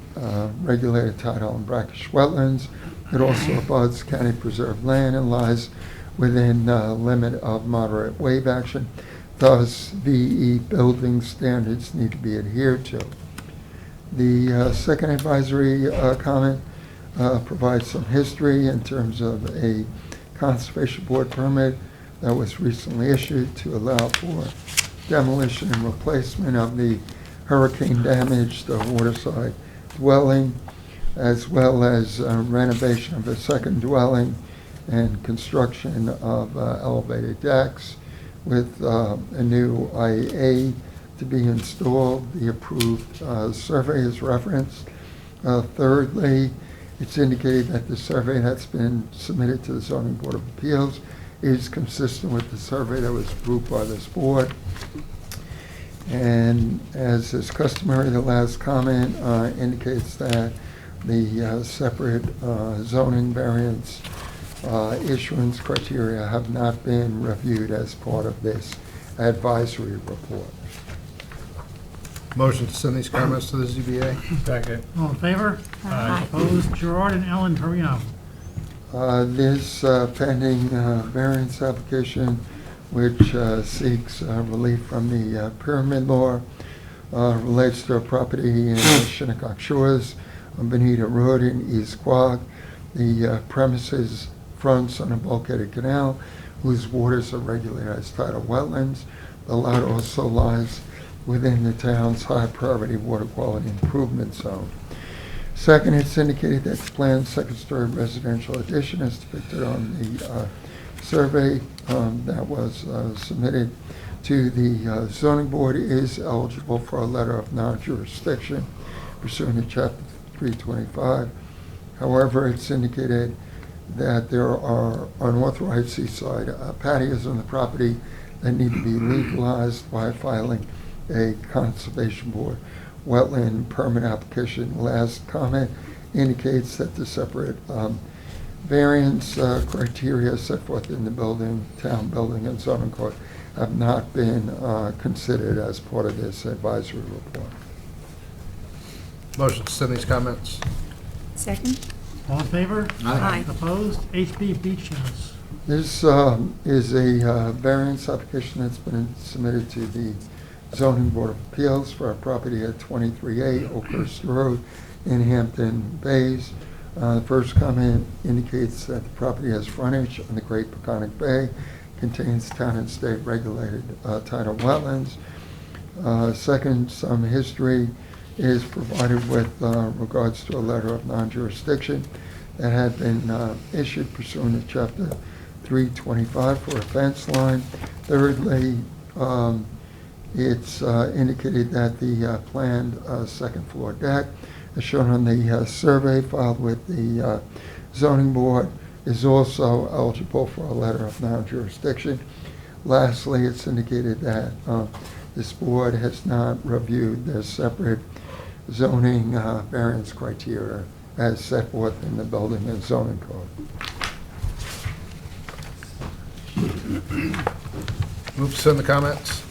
regulated tidal and brackish wetlands. It also abuts county preserved land and lies within the limit of moderate wave action. Thus, VE building standards need to be adhered to. The second advisory comment provides some history in terms of a Conservation Board permit that was recently issued to allow for demolition and replacement of the hurricane-damaged waterside dwelling, as well as renovation of a second dwelling and construction of elevated decks with a new IEA to be installed. The approved survey is referenced. Thirdly, it's indicated that the survey that's been submitted to the Zoning Board of Appeals is consistent with the survey that was approved by this board. And as is customary, the last comment indicates that the separate zoning variance issuance criteria have not been reviewed as part of this advisory report. Motion to send these comments to the ZBA? Second. All in favor? Aye. Opposed? Gerard and Ellen Perino. This pending variance application, which seeks relief from the pyramid law, relates to a property in Shinnecock Shores on Benita Road in East Quogue. The premises fronts on a bulkheaded canal whose waters are regulated as tidal wetlands. The lot also lies within the town's high priority water quality improvement zone. Second, it's indicated that the planned second-story residential addition as depicted on the survey that was submitted to the zoning board is eligible for a letter of non-jurisdiction pursuant to Chapter 325. However, it's indicated that there are unauthorized seaside patios on the property that need to be legalized by filing a Conservation Board wetland permit application. Last comment indicates that the separate variance criteria set forth in the town building and zoning code have not been considered as part of this advisory report. Motion to send these comments? Second? All in favor? Aye. Opposed? HB Beach House. This is a variance application that's been submitted to the Zoning Board of Appeals for a property at 23A Oakhurst Road in Hampton Bays. The first comment indicates that the property has frontage on the Great Peconic Bay, contains town and state regulated tidal wetlands. Second, some history is provided with regards to a letter of non-jurisdiction that had been issued pursuant to Chapter 325 for a fence line. Thirdly, it's indicated that the planned second floor deck, as shown on the survey filed with the zoning board, is also eligible for a letter of non-jurisdiction. Lastly, it's indicated that this board has not reviewed the separate zoning variance criteria as set forth in the building and zoning code. Move to send the comments?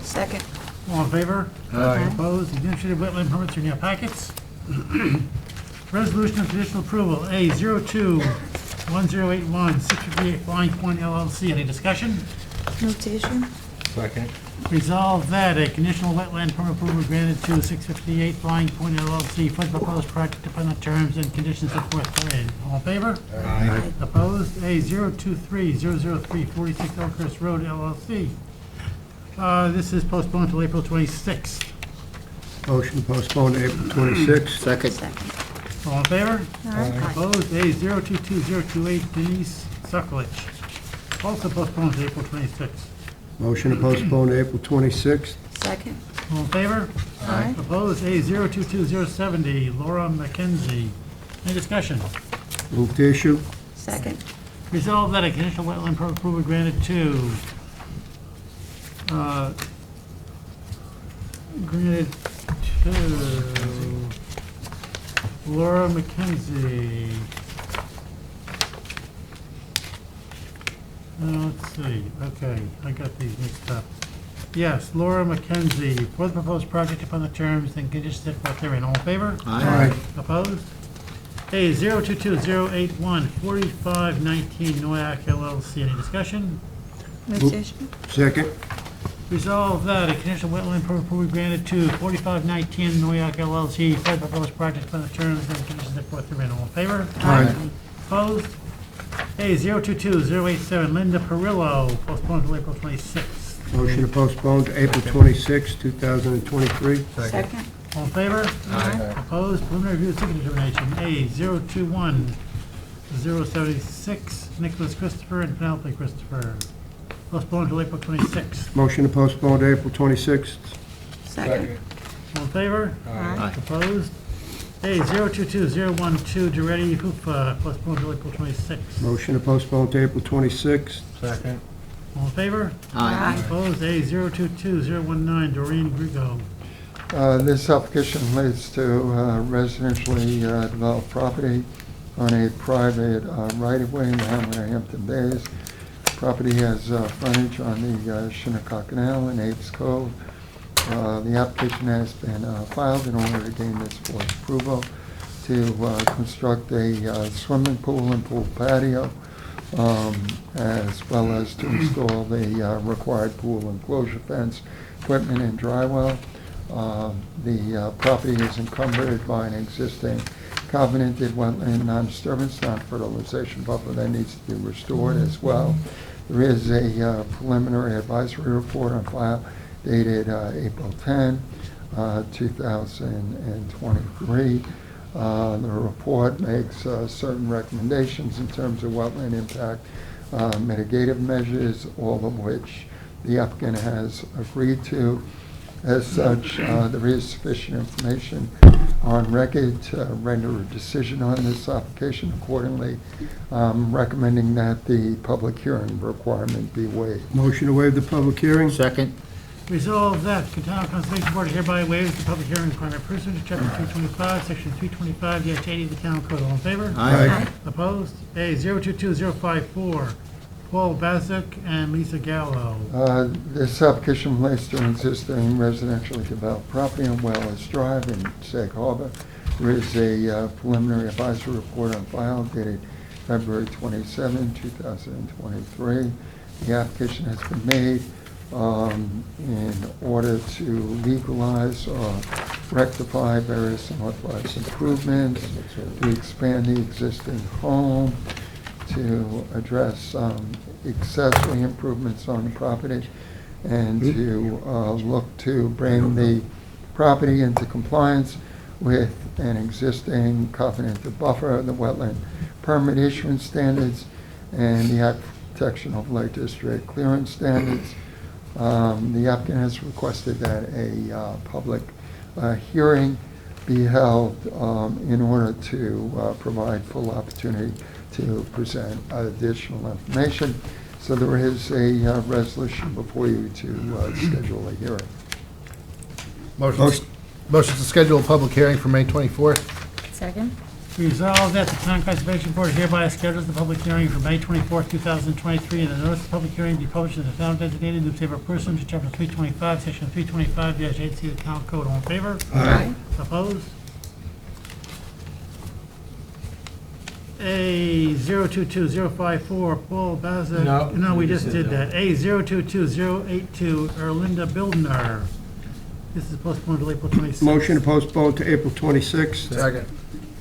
Second. All in favor? Aye. Opposed? Administrative wetland permits are in your packets. Resolution of conditional approval, A 02-1081, 658 Flying Point LLC. Any discussion? Move to issue? Second. Resolve that a conditional wetland permit approval granted to 658 Flying Point LLC for the proposed project upon the terms and conditions set forth therein. All in favor? Aye. Opposed? A 023003, 46 Oakhurst Road LLC. This is postponed until April 26th. Motion postponed to April 26th. Second. Second. All in favor? Aye. Opposed? A 022028 Denise Sucklich. Also postponed to April 26th. Motion to postpone to April 26th. Second. All in favor? Aye. Opposed? A 022070 Laura McKenzie. Any discussion? Move to issue. Second. Resolve that a conditional wetland permit approval granted to Laura McKenzie. Let's see, okay, I got these mixed up. Yes, Laura McKenzie, for the proposed project upon the terms and conditions set forth therein. All in favor? Aye. Opposed? A 022081 4519 Noyak LLC. Any discussion? Move to issue? Second. Resolved that a conditional wetland permit will be granted to 4519 Noyak LLC for the proposed project on the terms and conditions set forth therein. All in favor? Aye. Opposed? A 022087 Linda Perillo, postponed to April 26th. Motion to postpone to April 26, 2023. Second. All in favor? Aye. Opposed? Preliminary review of secret determination. A 021076 Nicholas Christopher and Penelope Christopher, postponed to April 26th. Motion to postpone to April 26th. Second. All in favor? Aye. Opposed? A 022012 Duretti Hoopa, postponed to April 26th. Motion to postpone to April 26th. Second. All in favor? Aye. Opposed? A 022019 Doreen Grigo. This application relates to residentially developed property on a private right-of-way in the Hamlet of Hampton Bays. Property has frontage on the Shinnecock Canal and Apes Cove. The application has been filed in order to gain this board's approval to construct a swimming pool and pool patio, as well as to install the required pool enclosure fence, equipment, and dry well. The property is encumbered by an existing covenanted wetland non-disturbance, non-fertilization buffer that needs to be restored as well. There is a preliminary advisory report on file dated April 10, 2023. The report makes certain recommendations in terms of wetland impact mitigative measures, all of which the applicant has agreed to. As such, there is sufficient information on record to render a decision on this application. Accordingly, recommending that the public hearing requirement be waived. Motion to waive the public hearing. Second. Resolved that the Town Conservation Board hereby waives the public hearing requirement pursuant to Chapter 325, Section 325-80 of the Town Code. All in favor? Aye. Opposed? A 022054 Paul Bazick and Lisa Gallo. This application relates to an existing residentially developed property on Wellers Drive in Sag Harbor. There is a preliminary advisory report on file dated February 27, 2023. The application has been made in order to legalize or rectify various unauthorized improvements, to expand the existing home, to address accessory improvements on the property, and to look to bring the property into compliance with an existing covenanted buffer, the wetland permit issuance standards, and the Act Protection Overlay District clearance standards. The applicant has requested that a public hearing be held in order to provide full opportunity to present additional information. So there is a resolution before you to schedule a hearing. Motion to schedule a public hearing for May 24th. Second? Resolved that the Town Conservation Board hereby schedules the public hearing for May 24th, 2023, and the notice of public hearing be published in the town designated newspaper pursuant to Chapter 325, Section 325-8C of the Town Code. All in favor? Aye. Opposed? A 022054 Paul Bazick. No, we just did that. A 022082 Erlinda Bildner. This is postponed to April 26th. Motion to postpone to April 26th. Second.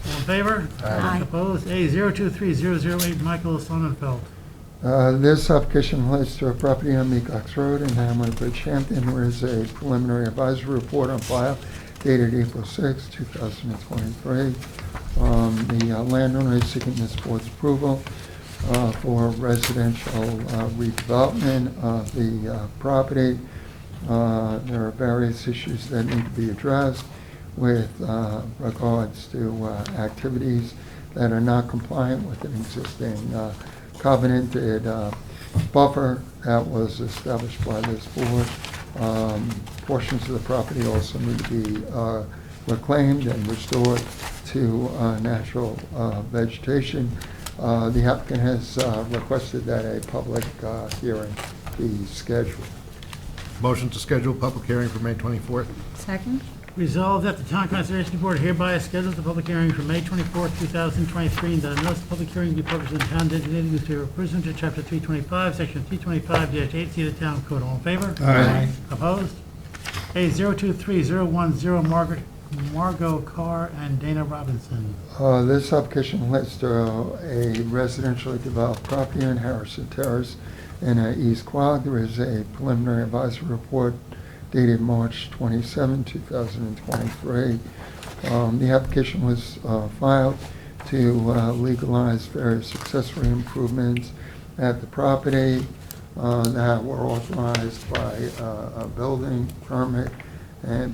All in favor? Aye. Opposed? A 023008 Michael Sonnenfeld. This application relates to a property on Mecox Road in Hamlet of Bridgehampton. There is a preliminary advisory report on file dated April 6, 2023. The landowner is seeking this board's approval for residential redevelopment of the property. There are various issues that need to be addressed with regards to activities that are not compliant with an existing covenanted buffer that was established by this board. Portions of the property also need to be reclaimed and restored to natural vegetation. The applicant has requested that a public hearing be scheduled. Motion to schedule a public hearing for May 24th. Second? Resolved that the Town Conservation Board hereby schedules the public hearing for May 24th, 2023, and that a notice of public hearing be published in the town designated newspaper pursuant to Chapter 325, Section 325-8C of the Town Code. All in favor? Aye. Opposed? A023010 Margot Carr and Dana Robinson. This application relates to a residentially developed property in Harrison Terrace in East Quogue. There is a preliminary advisory report dated March 27, 2023. The application was filed to legalize various accessory improvements at the property that were authorized by a building permit,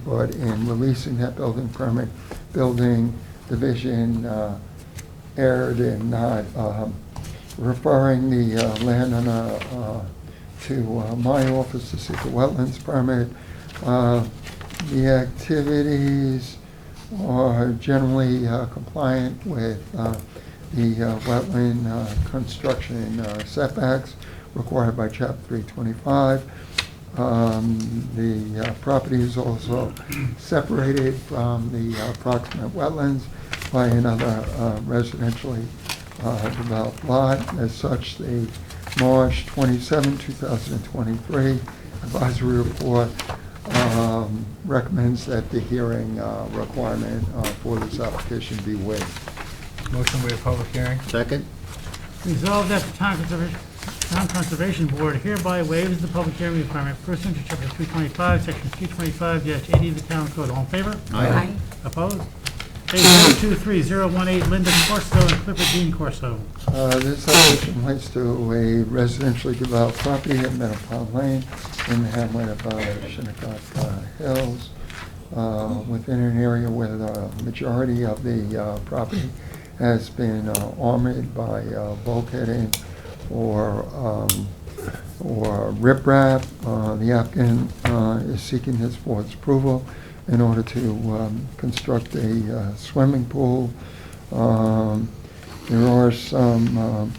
but in releasing that building permit, building division erred in not referring the landowner to my office to seek a wetlands permit. The activities are generally compliant with the wetland construction setbacks required by Chapter 325. The property is also separated from the proximate wetlands by another residentially developed lot. As such, the March 27, 2023 advisory report recommends that the hearing requirement for this application be waived. Motion to waive public hearing. Second? Resolved that the Town Conservation Board hereby waives the public hearing requirement pursuant to Chapter 325, Section 325-80 of the Town Code. All in favor? Aye. Opposed? A023018 Linda Corso and Clifford Dean Corso. This application relates to a residentially developed property at Meadow Pond Lane in the hamlet of Shinnecock Hills, within an area where the majority of the property has been armored by bulkheading or riprap. The applicant is seeking this board's approval in order to construct a swimming pool. There are some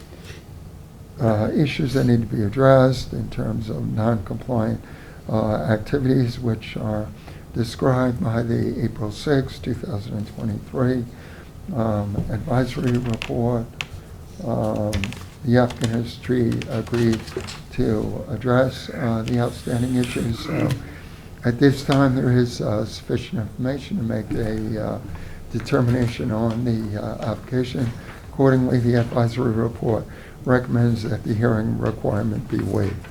issues that need to be addressed in terms of non-compliant activities, which are described by the April 6, 2023 advisory report. The applicant has agreed to address the outstanding issues. At this time, there is sufficient information to make a determination on the application. Accordingly, the advisory report recommends that the hearing requirement be waived.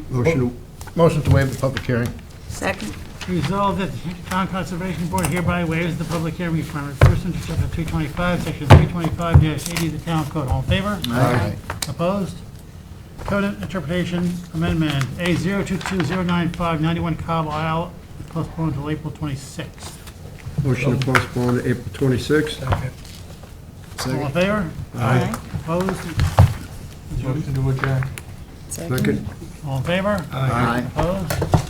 Motion Motion to waive the public hearing. Second. Resolved that the Town Conservation Board hereby waives the public hearing requirement pursuant to Chapter 325, Section 325-80 of the Town Code. All in favor? Aye. Opposed? Code Interpretation Amendment A02209591 Cobb Isle is postponed until April 26th. Motion to postpone to April 26th. All in favor? Aye. Opposed? Motion to adjourn. Second. All in favor? Aye. Opposed?